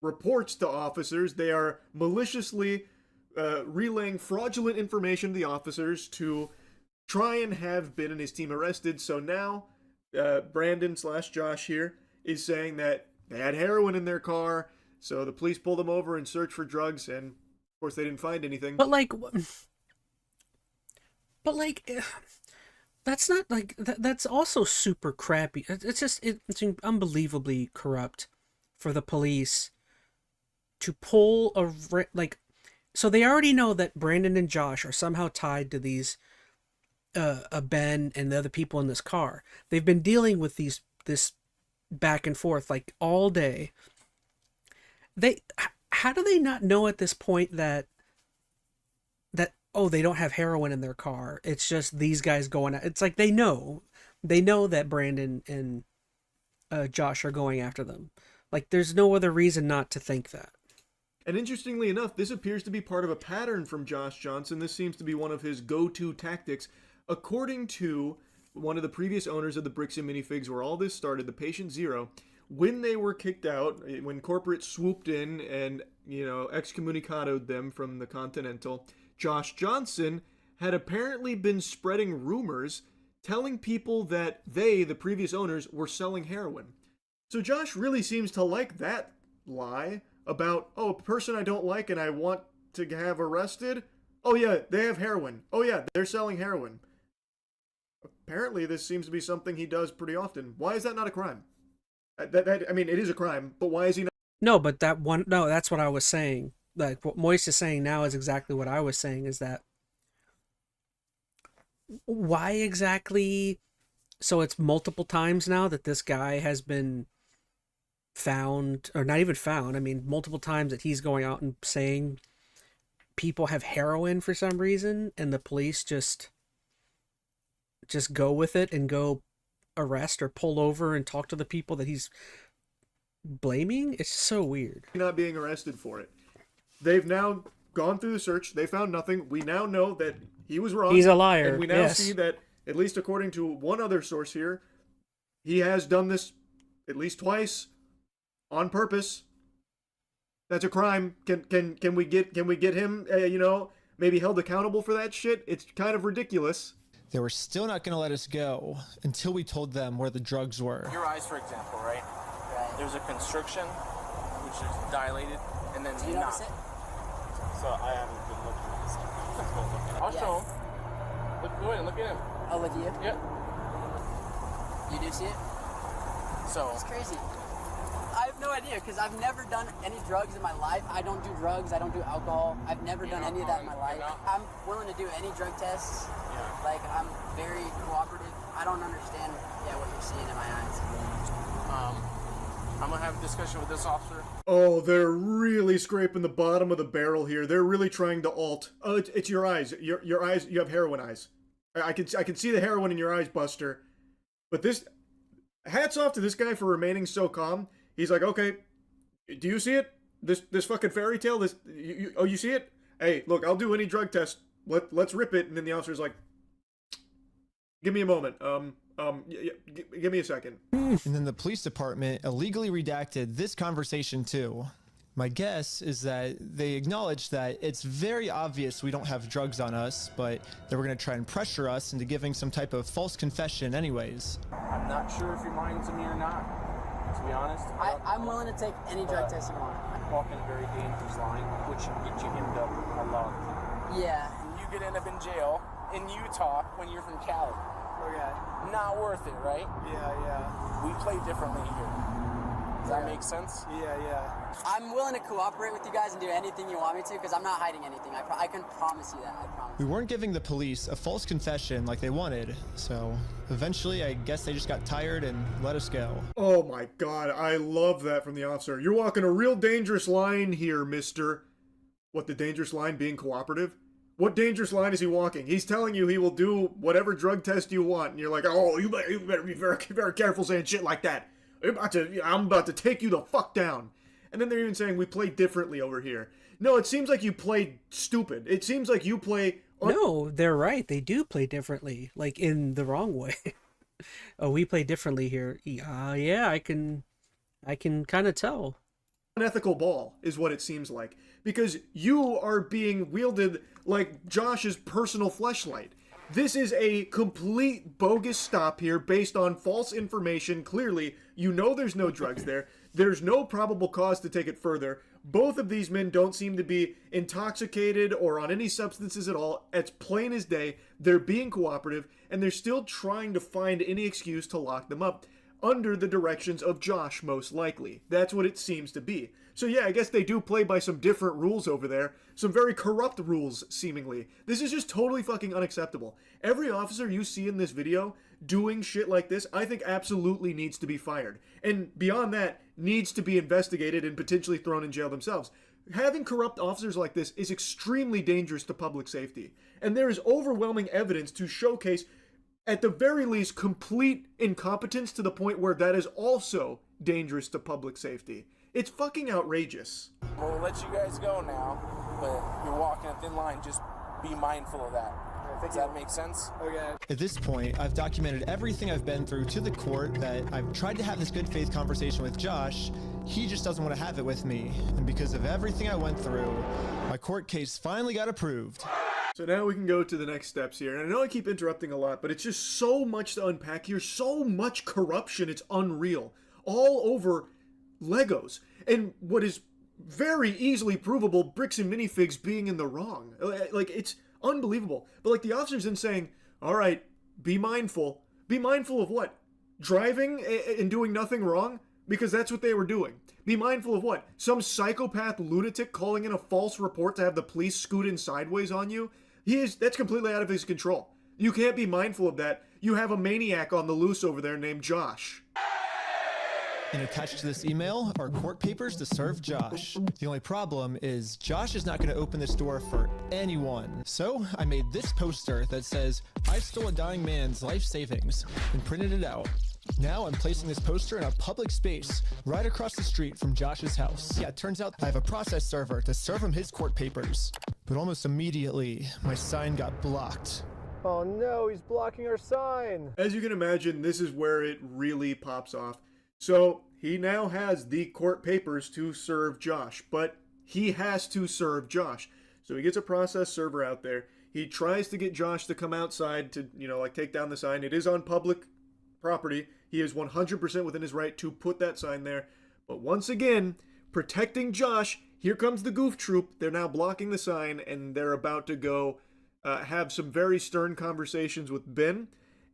reports to officers. They are maliciously relaying fraudulent information to the officers to try and have Ben and his team arrested. So now Brandon/Josh here is saying that they had heroin in their car, so the police pulled them over and searched for drugs, and of course they didn't find anything. But like that's not like that's also super crappy. It's just it's unbelievably corrupt for the police to pull so they already know that Brandon and Josh are somehow tied to these Ben and the other people in this car. They've been dealing with this back and forth like all day. How do they not know at this point that they don't have heroin in their car? It's just these guys going out. It's like they know that Brandon and Josh are going after them. Like there's no other reason not to think that. And interestingly enough, this appears to be part of a pattern from Josh Johnson. This seems to be one of his go-to tactics. According to one of the previous owners of the Bricks and Minifigs, where all this started, the Patient Zero, when they were kicked out, when corporate swooped in and, excommunicated them from the Continental, Josh Johnson had apparently been spreading rumors telling people that they, the previous owners, were selling heroin. So Josh really seems to like that lie about, a person I don't like and I want to have arrested. Oh yeah, they have heroin. Oh yeah, they're selling heroin. Apparently this seems to be something he does pretty often. Why is that not a crime? I mean, it is a crime, but why is he not? No, but that's what I was saying. Like what Moist is saying now is exactly what I was saying, is that why exactly? So it's multiple times now that this guy has been found, or not even found, I mean multiple times that he's going out and saying people have heroin for some reason, and the police just go with it and go arrest or pull over and talk to the people that he's blaming. It's so weird. Not being arrested for it. They've now gone through the search. They found nothing. We now know that he was wrong. He's a liar. And we now see that at least according to one other source here, he has done this at least twice on purpose. That's a crime. Can we get him, you know, maybe held accountable for that shit? It's kind of ridiculous. They were still not going to let us go until we told them where the drugs were. Your eyes, for example, right? There's a constriction, which is dilated, and then Do you not. notice it? So I haven't been looking at this. Let's go look at it. I'll show him. Look, go ahead, look at him. I'll look at you. Yep. You do see it? So It's crazy. I have no idea because I've never done any drugs in my life. I don't do drugs. I don't do alcohol. I've never done any of that in my life. I'm willing to do any drug tests. Like, I'm very cooperative. I don't understand, what you're seeing in my eyes. I'm gonna have a discussion with this officer. Oh, they're really scraping the bottom of the barrel here. They're really trying to alt. Oh, it's your eyes. Your eyes. You have heroin eyes. I can see the heroin in your eyes, Buster. But this, hats off to this guy for remaining so calm. He's like, okay, do you see it? This fucking fairy tale. You see it? Hey, look, I'll do any drug test. Let's rip it. And then the officer's like, give me a moment. Give me a second. And then the police department illegally redacted this conversation too. My guess is that they acknowledged that it's very obvious we don't have drugs on us, but they were going to try and pressure us into giving some type of false confession anyways. I'm not sure if your mind's in me or not, to be honest. I'm willing to take any drug test you want. I'm walking a very dangerous line, which can get you hemmed up a lot. Yeah. And you could end up in jail in Utah when you're from Cali. Okay. Not worth it, right? Yeah. We play differently here. Does that make sense? Yeah. I'm willing to cooperate with you guys and do anything you want me to because I'm not hiding anything. I can promise you that. I promise. We weren't giving the police a false confession like they wanted, so eventually I guess they just got tired and let us go. Oh my god, I love that from the officer. You're walking a real dangerous line here, mister. What, the dangerous line being cooperative? What dangerous line is he walking? He's telling you he will do whatever drug test you want, and you're like, oh, you better be very, very careful saying shit like that. I'm about to take you the fuck down. And then they're even saying we play differently over here. No, it seems like you play stupid. It seems like you play... No, they're right. They do play differently, like in the wrong way. Oh, we play differently here. Yeah, I can kind of tell. Unethical ball is what it seems like, because you are being wielded like Josh's personal fleshlight. This is a complete bogus stop here based on false information. Clearly, you know there's no drugs there. There's no probable cause to take it further. Both of these men don't seem to be intoxicated or on any substances at all. It's plain as day. They're being cooperative, and they're still trying to find any excuse to lock them up. Under the directions of Josh, most likely. That's what it seems to be. So yeah, I guess they do play by some different rules over there. Some very corrupt rules, seemingly. This is just totally fucking unacceptable. Every officer you see in this video doing shit like this, I think absolutely needs to be fired. And beyond that, needs to be investigated and potentially thrown in jail themselves. Having corrupt officers like this is extremely dangerous to public safety. And there is overwhelming evidence to showcase, at the very least, complete incompetence to the point where that is also dangerous to public safety. It's fucking outrageous. We'll let you guys go now, but you're walking a thin line. Just be mindful of that. Does that make sense? Okay. At this point, I've documented everything I've been through to the court, that I've tried to have this good faith conversation with Josh. He just doesn't want to have it with me. And because of everything I went through, my court case finally got approved. So now we can go to the next steps here. And I know I keep interrupting a lot, but it's just so much to unpack here. So much corruption, it's unreal. All over Legos. And what is very easily provable, bricks and minifigs being in the wrong. Like, it's unbelievable. But like the officer's then saying, all right, be mindful. Be mindful of what? Driving and doing nothing wrong? Because that's what they were doing. Be mindful of what? Some psychopath lunatic calling in a false report to have the police scoot in sideways on you? That's completely out of his control. You can't be mindful of that. You have a maniac on the loose over there named Josh. And attached to this email are court papers to serve Josh. The only problem is Josh is not going to open this door for anyone. So I made this poster that says, I stole a dying man's life savings, and printed it out. Now I'm placing this poster in a public space right across the street from Josh's house. Yeah, it turns out I have a process server to serve him his court papers. But almost immediately, my sign got blocked. Oh no, he's blocking our sign. As you can imagine, this is where it really pops off. So he now has the court papers to serve Josh, but he has to serve Josh. So he gets a process server out there. He tries to get Josh to come outside to, like take down the sign. It is on public property. He is 100% within his right to put that sign there. But once again, protecting Josh, here comes the goof troop. They're now blocking the sign, and they're about to go have some very stern conversations with Ben,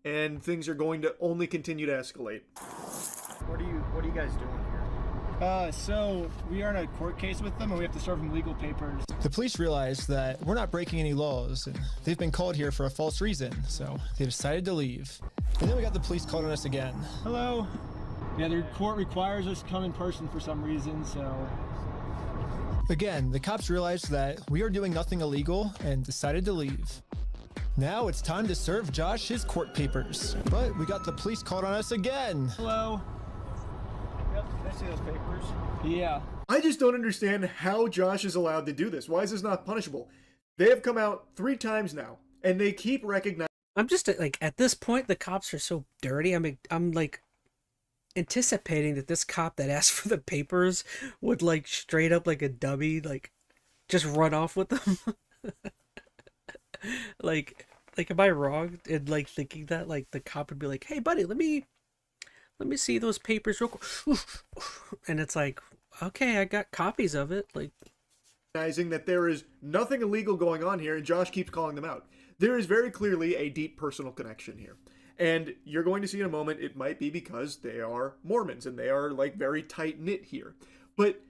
and things are going to only continue to escalate. What are you guys doing here? So we are in a court case with them, and we have to serve them legal papers. The police realize that we're not breaking any laws, and they've been called here for a false reason, so they decided to leave. And then we got the police called on us again. Hello. Yeah, the court requires us to come in person for some reason, so... Again, the cops realized that we are doing nothing illegal and decided to leave. Now it's time to serve Josh his court papers. But we got the police called on us again. Hello. Yep, can I see those papers? Yeah. I just don't understand how Josh is allowed to do this. Why is this not punishable? They have come out 3 times now, and they keep recognizing... I'm just like, at this point, the cops are so dirty. I'm like anticipating that this cop that asked for the papers would like straight up like a dummy, like just run off with them. like am I wrong in like thinking that like the cop would be like, hey buddy, let me see those papers real quick. And it's like, okay, I got copies of it. Like, recognizing that there is nothing illegal going on here, and Josh keeps calling them out. There is very clearly a deep personal connection here. And you're going to see in a moment, it might be because they are Mormons and they are like very tight-knit here. But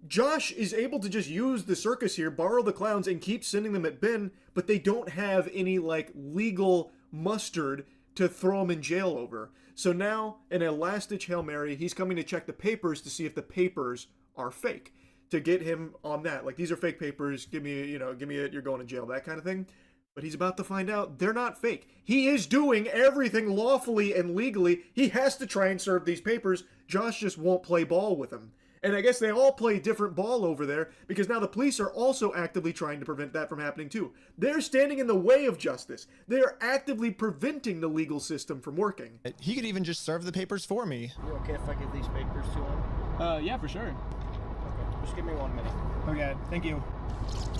Josh is able to just use the circus here, borrow the clowns, and keep sending them at Ben, but they don't have any like legal mustard to throw him in jail over. So now, in a last-ditch Hail Mary, he's coming to check the papers to see if the papers are fake, to get him on that. Like, these are fake papers, give me it, you're going to jail, that kind of thing. But he's about to find out they're not fake. He is doing everything lawfully and legally. He has to try and serve these papers. Josh just won't play ball with him. And I guess they all play different ball over there, because now the police are also actively trying to prevent that from happening too. They're standing in the way of justice. They are actively preventing the legal system from working. He could even just serve the papers for me. You okay if I give these papers to him? Yeah, for sure. Okay, just give me 1 minute. Okay, thank you.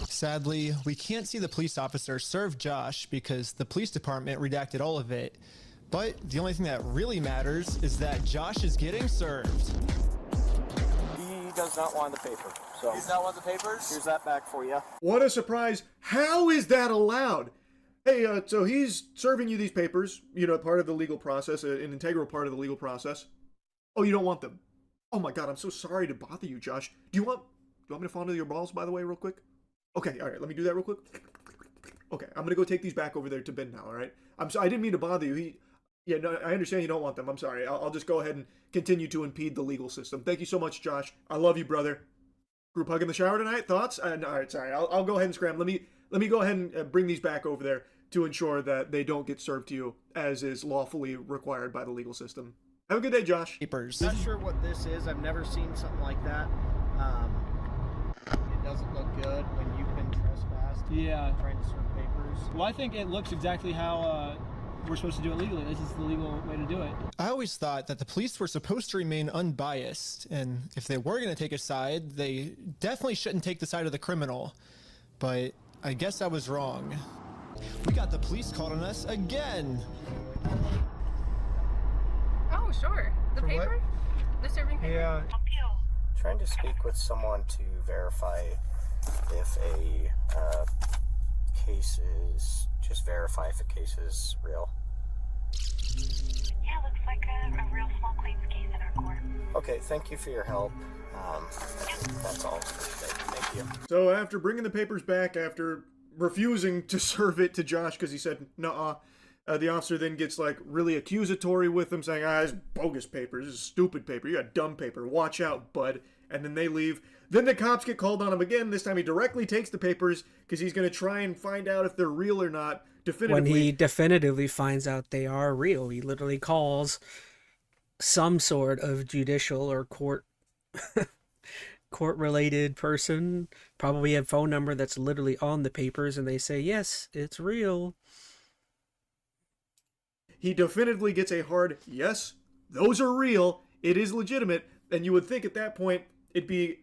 Sadly, we can't see the police officer serve Josh because the police department redacted all of it. But the only thing that really matters is that Josh is getting served. He does not want the paper. So He does not want the papers? here's that back for you. What a surprise. How is that allowed? Hey, so he's serving you these papers, part of the legal process, an integral part of the legal process. Oh, you don't want them? Oh my God, I'm so sorry to bother you, Josh. Do you want me to fondle your balls, by the way, real quick? Okay, all right, let me do that real quick. Okay, I'm gonna go take these back over there to Ben now, all right? I'm sorry, I didn't mean to bother you. I understand you don't want them. I'm sorry. I'll just go ahead and continue to impede the legal system. Thank you so much, Josh. I love you, brother. Group hug in the shower tonight? Thoughts? All right, sorry. I'll go ahead and scram. Let me go ahead and bring these back over there to ensure that they don't get served to you as is lawfully required by the legal system. Have a good day, Josh. Papers. Not sure what this is. I've never seen something like that. It doesn't look good when you've been trespassed. Yeah. Trying to serve papers. Well, I think it looks exactly how we're supposed to do it legally. This is the legal way to do it. I always thought that the police were supposed to remain unbiased, and if they were going to take a side, they definitely shouldn't take the side of the criminal. But I guess I was wrong. We got the police called on us again. Oh, sure. The For paper? The serving paper? Yeah. Trying to speak with someone to verify if a case is, just verify if a case is real. Yeah, looks like a real small claims case in our court. Okay, thank you for your help. That's all for today. Thank you. So after bringing the papers back, after refusing to serve it to Josh because he said, nuh-uh, the officer then gets like really accusatory with him, saying, this is bogus paper, this is stupid paper, you got dumb paper, watch out, bud. And then they leave. Then the cops get called on him again. This time he directly takes the papers because he's going to try and find out if they're real or not definitively. When he definitively finds out they are real, he literally calls some sort of judicial or court-related person, probably a phone number that's literally on the papers, and they say, yes, it's real. he definitively gets a hard, yes, those are real, it is legitimate, and you would think at that point it'd be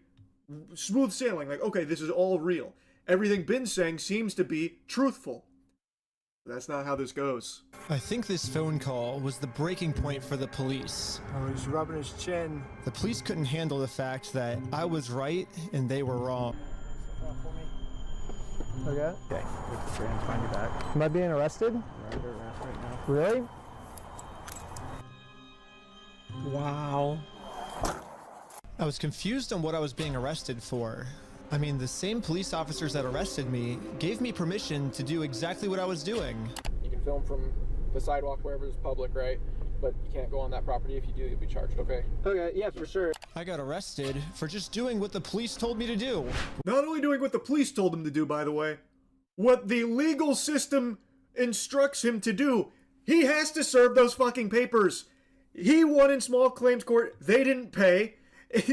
smooth sailing, like, okay, this is all real. Everything Ben's saying seems to be truthful. That's not how this goes. I think this phone call was the breaking point for the police. Oh, he's rubbing his chin. The police couldn't handle the fact that I was right and they were wrong. Okay. Okay, let's try and find you back. Am I being arrested? You're under arrest right now. Really? Wow. I was confused on what I was being arrested for. I mean, the same police officers that arrested me gave me permission to do exactly what I was doing. You can film from the sidewalk wherever it's public, right? But you can't go on that property. If you do, you'll be charged, okay? Okay, yeah, for sure. I got arrested for just doing what the police told me to do. Not only doing what the police told him to do, by the way, what the legal system instructs him to do. He has to serve those fucking papers. He won in small claims court. They didn't pay.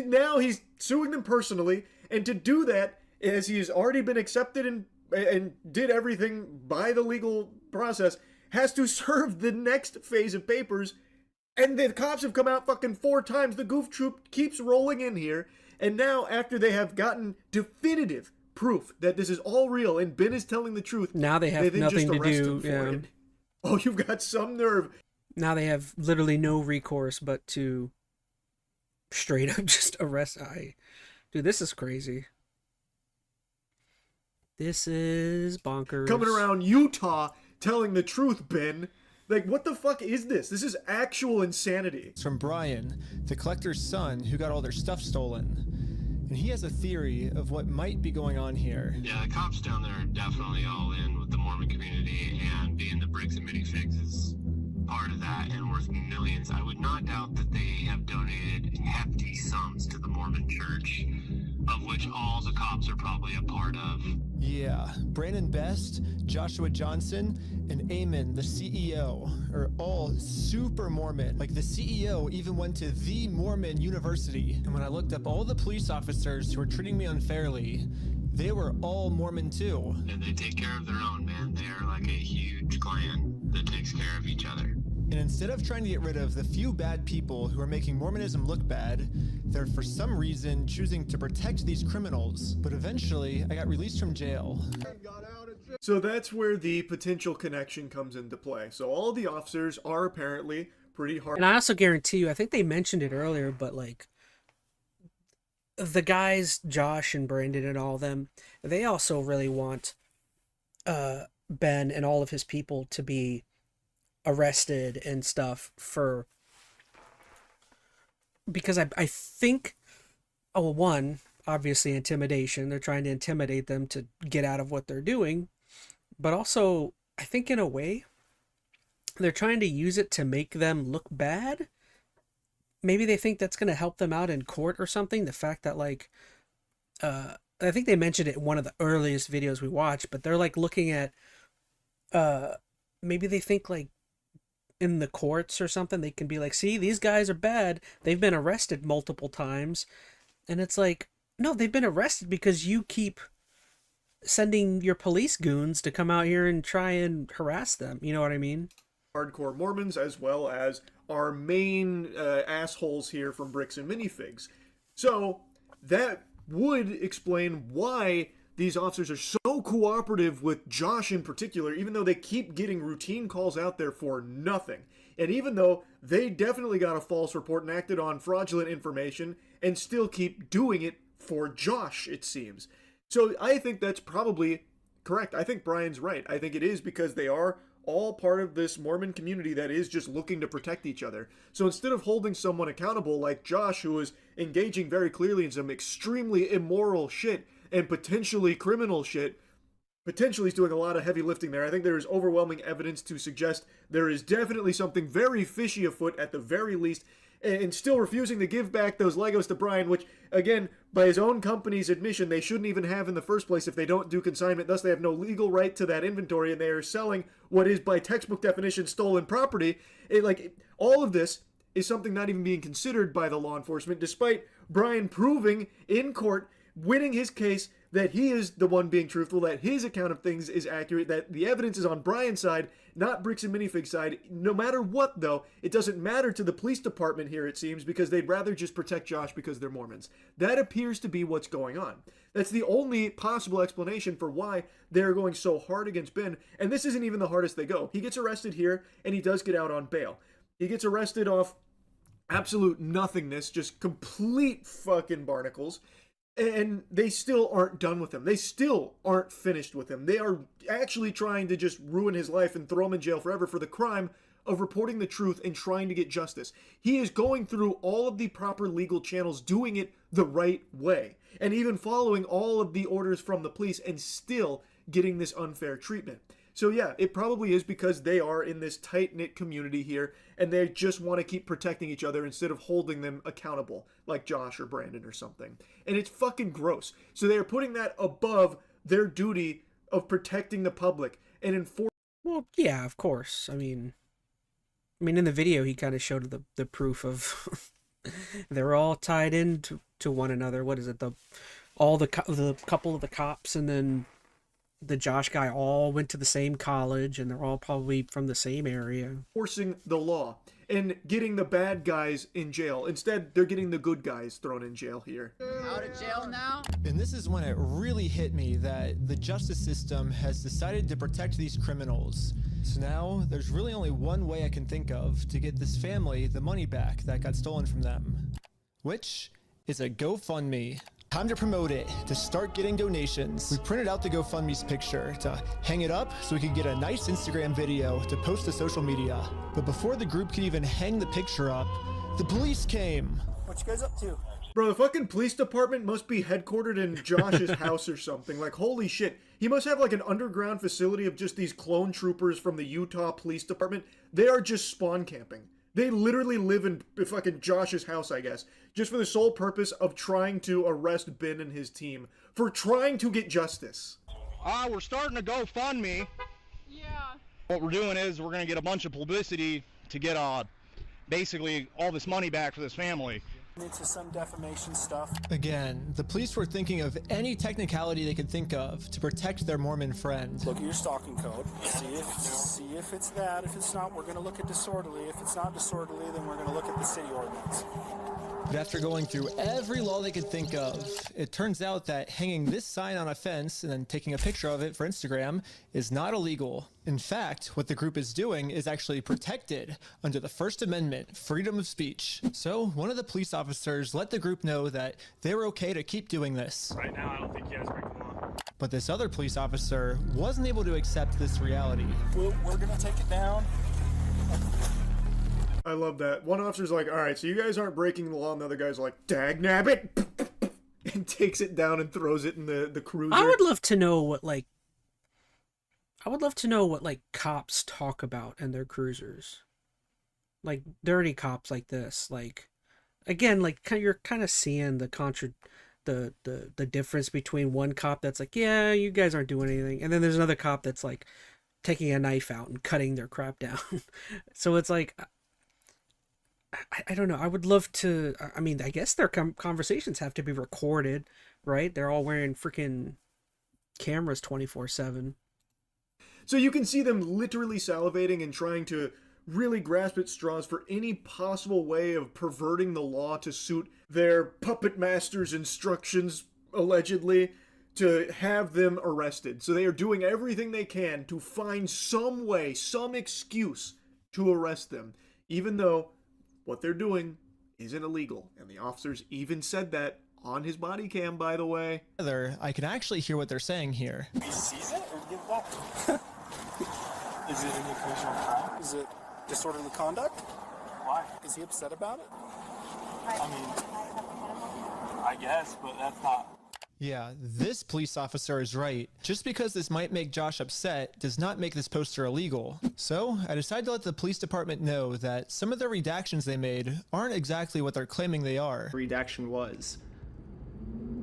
Now he's suing them personally. And to do that, as he's already been accepted and did everything by the legal process, has to serve the next phase of papers. And the cops have come out fucking 4 times. The goof troop keeps rolling in here. And now, after they have gotten definitive proof that this is all real and Ben is telling the truth, now they have then nothing just to arrest do. him for Yeah. it. Oh, you've got some nerve. Now they have literally no recourse but to straight up just arrest. Dude, this is crazy. This is bonkers. Coming around Utah telling the truth, Ben. Like, what the fuck is this? This is actual insanity. It's from Brian, the collector's son, who got all their stuff stolen. And he has a theory of what might be going on here. Yeah, the cops down there are definitely all in with the Mormon community, and being the bricks and minifigs is part of that and worth millions. I would not doubt that they have donated hefty sums to the Mormon church, of which all the cops are probably a part of. Yeah, Brandon Best, Joshua Johnson, and Eamon, the CEO, are all super Mormon. Like, the CEO even went to the Mormon University. And when I looked up all the police officers who were treating me unfairly, they were all Mormon too. And they take care of their own, man. They are like a huge clan that takes care of each other. And instead of trying to get rid of the few bad people who are making Mormonism look bad, they're for some reason choosing to protect these criminals. But eventually, I got released from jail. So that's where the potential connection comes into play. So all the officers are apparently pretty hard. And I also guarantee you, I think they mentioned it earlier, but like the guys, Josh and Brandon and all of them, they also really want Ben and all of his people to be arrested and stuff for, because I think, oh, one, obviously intimidation. They're trying to intimidate them to get out of what they're doing. But also, I think in a way, they're trying to use it to make them look bad. Maybe they think that's going to help them out in court or something. The fact that, like, I think they mentioned it in one of the earliest videos we watched, but they're like looking at, maybe they think like in the courts or something, they can be like, see, these guys are bad. They've been arrested multiple times. And it's like, no, they've been arrested because you keep sending your police goons to come out here and try and harass them. You know what I mean? Hardcore Mormons, as well as our main assholes here from Bricks and Minifigs. So that would explain why these officers are so cooperative with Josh in particular, even though they keep getting routine calls out there for nothing. And even though they definitely got a false report and acted on fraudulent information and still keep doing it for Josh, it seems. So I think that's probably correct. I think Brian's right. I think it is because they are all part of this Mormon community that is just looking to protect each other. So instead of holding someone accountable like Josh, who is engaging very clearly in some extremely immoral shit and potentially criminal shit, potentially he's doing a lot of heavy lifting there. I think there is overwhelming evidence to suggest there is definitely something very fishy afoot at the very least, and still refusing to give back those Legos to Brian, which, again, by his own company's admission, they shouldn't even have in the first place if they don't do consignment. Thus, they have no legal right to that inventory, and they are selling what is, by textbook definition, stolen property. All of this is something not even being considered by the law enforcement, despite Brian proving in court, winning his case, that he is the one being truthful, that his account of things is accurate, that the evidence is on Brian's side, not Bricks and Minifig's side. No matter what, though, it doesn't matter to the police department here, it seems, because they'd rather just protect Josh because they're Mormons. That appears to be what's going on. That's the only possible explanation for why they're going so hard against Ben, and this isn't even the hardest they go. He gets arrested here, and he does get out on bail. He gets arrested off absolute nothingness, just complete fucking barnacles, and they still aren't done with him. They still aren't finished with him. They are actually trying to just ruin his life and throw him in jail forever for the crime of reporting the truth and trying to get justice. He is going through all of the proper legal channels, doing it the right way, and even following all of the orders from the police and still getting this unfair treatment. So yeah, it probably is because they are in this tight-knit community here, and they just want to keep protecting each other instead of holding them accountable, like Josh or Brandon or something. And it's fucking gross. So they are putting that above their duty of protecting the public and enforcing. Well, yeah, of course. I mean, in the video, he kind of showed the proof of they're all tied in to one another. What is it? The couple of the cops and then the Josh guy all went to the same college, and they're all probably from the same area. Enforcing the law and getting the bad guys in jail. Instead, they're getting the good guys thrown in jail here. Out of jail now? And this is when it really hit me that the justice system has decided to protect these criminals. So now there's really only one way I can think of to get this family the money back that got stolen from them, which is a GoFundMe. Time to promote it, to start getting donations. We printed out the GoFundMe's picture to hang it up so we could get a nice Instagram video to post to social media. But before the group could even hang the picture up, the police came. What you guys up to? Bro, the fucking police department must be headquartered in Josh's house or something. Like, holy shit. He must have like an underground facility of just these clone troopers from the Utah Police Department. They are just spawn camping. They literally live in fucking Josh's house, I guess, just for the sole purpose of trying to arrest Ben and his team for trying to get justice. We're starting a GoFundMe. Yeah. What we're doing is we're going to get a bunch of publicity to get basically all this money back for this family. Into some defamation stuff. Again, the police were thinking of any technicality they could think of to protect their Mormon friend. Look at your stalking code. See if it's that. If it's not, we're going to look at disorderly. If it's not disorderly, then we're going to look at the city ordinance. But after going through every law they could think of, it turns out that hanging this sign on a fence and then taking a picture of it for Instagram is not illegal. In fact, what the group is doing is actually protected under the First Amendment, freedom of speech. So one of the police officers let the group know that they were okay to keep doing this. Right now, I don't think you guys are breaking the law. But this other police officer wasn't able to accept this reality. We're going to take it down. I love that. One officer's like, all right, so you guys aren't breaking the law, and the other guy's like, dagnabbit, and takes it down and throws it in the cruiser. I would love to know what cops talk about in their cruisers. Like dirty cops like this. Like, again, like you're kind of seeing the difference between one cop that's like, yeah, you guys aren't doing anything, and then there's another cop that's like taking a knife out and cutting their crap down. So it's like, I don't know. I would love to. I mean, I guess their conversations have to be recorded, right? They're all wearing freaking cameras 24/7. So you can see them literally salivating and trying to really grasp at straws for any possible way of perverting the law to suit their puppet master's instructions, allegedly, to have them arrested. So they are doing everything they can to find some way, some excuse to arrest them, even though what they're doing isn't illegal. And the officers even said that on his body cam, by the way. I can actually hear what they're saying here. He sees it or give it back to him? Is it an occasional crime? Is it disorderly conduct? Why? Is he upset about it? I mean, I guess, but that's not. Yeah, this police officer is right. Just because this might make Josh upset does not make this poster illegal. So I decided to let the police department know that some of the redactions they made aren't exactly what they're claiming they are. Redaction was.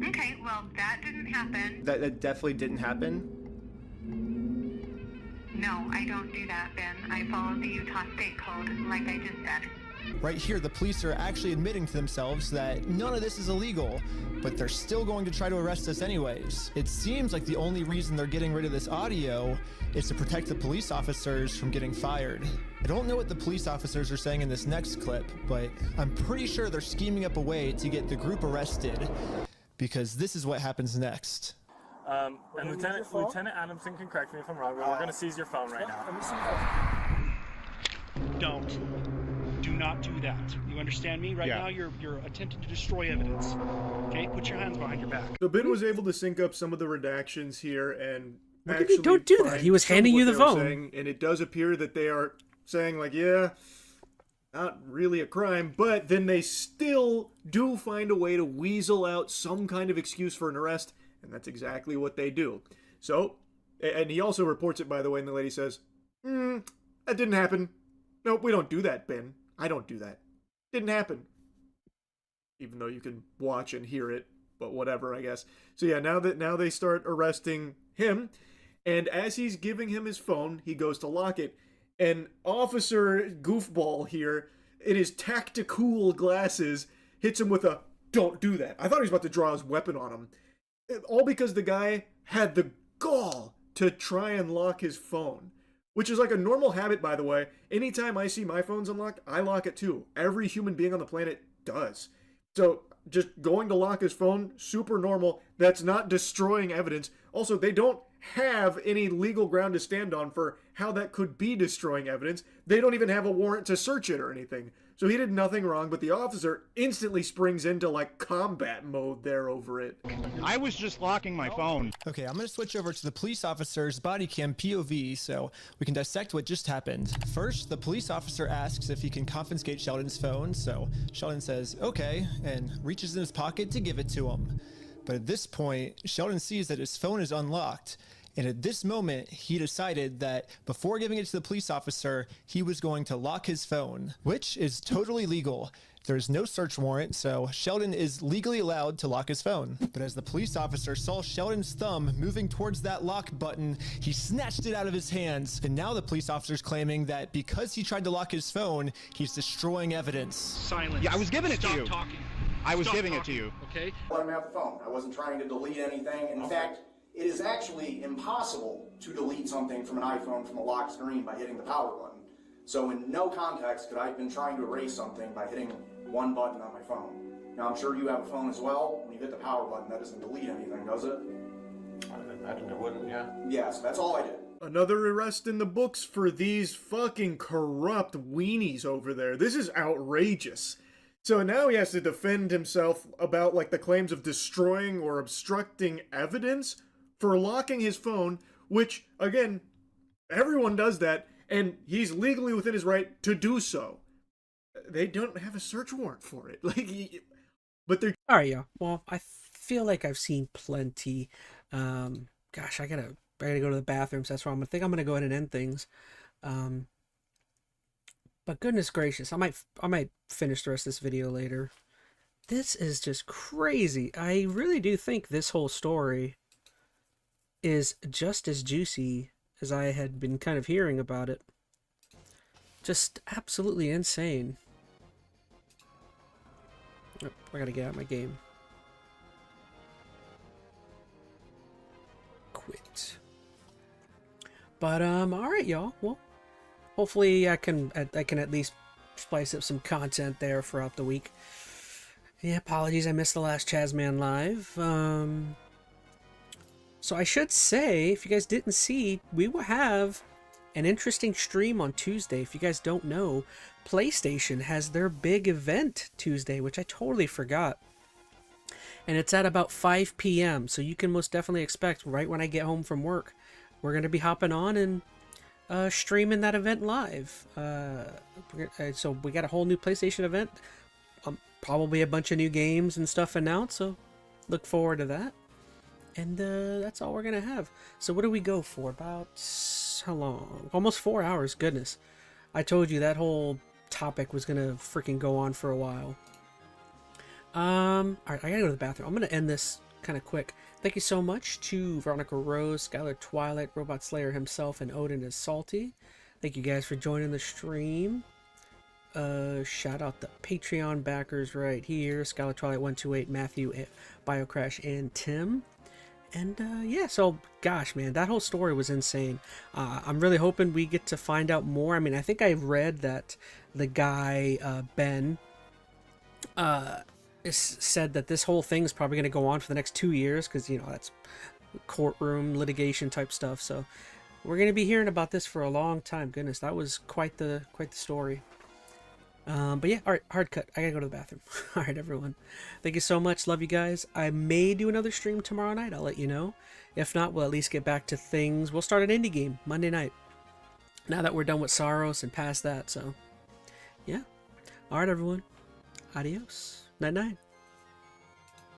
Okay, well, that didn't happen. That definitely didn't happen? No, I don't do that, Ben. I follow the Utah State Code, like I just said. Right here, the police are actually admitting to themselves that none of this is illegal, but they're still going to try to arrest us anyways. It seems like the only reason they're getting rid of this audio is to protect the police officers from getting fired. I don't know what the police officers are saying in this next clip, but I'm pretty sure they're scheming up a way to get the group arrested, because this is what happens next. And Lieutenant Adamson can correct me if I'm wrong, but we're going to seize your phone right now. Do not do that. You understand me? Right now, you're attempting to destroy evidence. Okay, put your hands behind your back. So Ben was able to sync up some of the redactions here and What do you mean, don't do that? find He was some of handing what you the they were phone. saying, and it does appear that they are saying, like, yeah, not really a crime, but then they still do find a way to weasel out some kind of excuse for an arrest, and that's exactly what they do. So, and he also reports it, by the way, and the lady says, that didn't happen. Nope, we don't do that, Ben. I don't do that. Didn't happen. Even though you can watch and hear it, but whatever, I guess. So yeah, now they start arresting him, and as he's giving him his phone, he goes to lock it, and Officer Goofball here, in his tactical glasses, hits him with a, "Don't do that." I thought he was about to draw his weapon on him. All because the guy had the gall to try and lock his phone. Which is like a normal habit, by the way. Anytime I see my phone's unlocked, I lock it too. Every human being on the planet does. So just going to lock his phone, super normal. That's not destroying evidence. Also, they don't have any legal ground to stand on for how that could be destroying evidence. They don't even have a warrant to search it or anything. So he did nothing wrong, but the officer instantly springs into like combat mode there over it. I was just locking my phone. Okay, I'm gonna switch over to the police officer's body cam POV so we can dissect what just happened. First, the police officer asks if he can confiscate Sheldon's phone, so Sheldon says, okay, and reaches in his pocket to give it to him. But at this point, Sheldon sees that his phone is unlocked, and at this moment, he decided that before giving it to the police officer, he was going to lock his phone, which is totally legal. There's no search warrant, so Sheldon is legally allowed to lock his phone. But as the police officer saw Sheldon's thumb moving towards that lock button, he snatched it out of his hands. And now the police officer's claiming that because he tried to lock his phone, he's destroying evidence. Silence. Yeah, I was giving it to you. Stop talking. I was Stop giving talking, it to you. Okay? Let him have the phone. I wasn't trying to delete anything. In fact, it is actually impossible to delete something from an iPhone from a lock screen by hitting the power button. So in no context could I have been trying to erase something by hitting one button on my phone. Now I'm sure you have a phone as well. When you hit the power button, that doesn't delete anything, does it? I imagine it wouldn't, yeah. Yes, that's all I did. Another arrest in the books for these fucking corrupt weenies over there. This is outrageous. So now he has to defend himself about like the claims of destroying or obstructing evidence for locking his phone, which, again, everyone does that, and he's legally within his right to do so. They don't have a search warrant for it. But they're... Alright, yeah. Well, I feel like I've seen plenty. Gosh, I gotta go to the bathroom, so that's why I think I'm gonna go ahead and end things. But goodness gracious, I might finish the rest of this video later. This is just crazy. I really do think this whole story is just as juicy as I had been kind of hearing about it. Just absolutely insane. Oh, I gotta get out of my game. Quit. But alright y'all. Well, hopefully I can at least splice up some content there throughout the week. Yeah, apologies I missed the last ChazmaN live. So I should say, if you guys didn't see, we will have an interesting stream on Tuesday. If you guys don't know, PlayStation has their big event Tuesday, which I totally forgot. And it's at about 5 p.m. So you can most definitely expect right when I get home from work, we're going to be hopping on and streaming that event live. So we got a whole new PlayStation event. Probably a bunch of new games and stuff announced. So look forward to that. And that's all we're going to have. So what do we go for? About how long? Almost 4 hours. Goodness. I told you that whole topic was going to freaking go on for a while. Alright, I gotta go to the bathroom. I'm going to end this kind of quick. Thank you so much to Veronica Rose, Skylar Twilight, Robot Slayer himself, and Odin is Salty. Thank you guys for joining the stream. Shout out the Patreon backers right here. Skylar Twilight 128, Matthew, Biocrash, and Tim. And yeah, so gosh, man, that whole story was insane. I'm really hoping we get to find out more. I mean, I think I read that the guy Ben said that this whole thing is probably going to go on for the next 2 years because, you know, that's courtroom litigation type stuff. So we're going to be hearing about this for a long time. Goodness, that was quite the story. But yeah, all right, hard cut. I gotta go to the bathroom. All right, everyone. Thank you so much. Love you guys. I may do another stream tomorrow night. I'll let you know. If not, we'll at least get back to things. We'll start an indie game Monday night. Now that we're done with SORUS and past that, so yeah. All right, everyone. Adios. Night-night.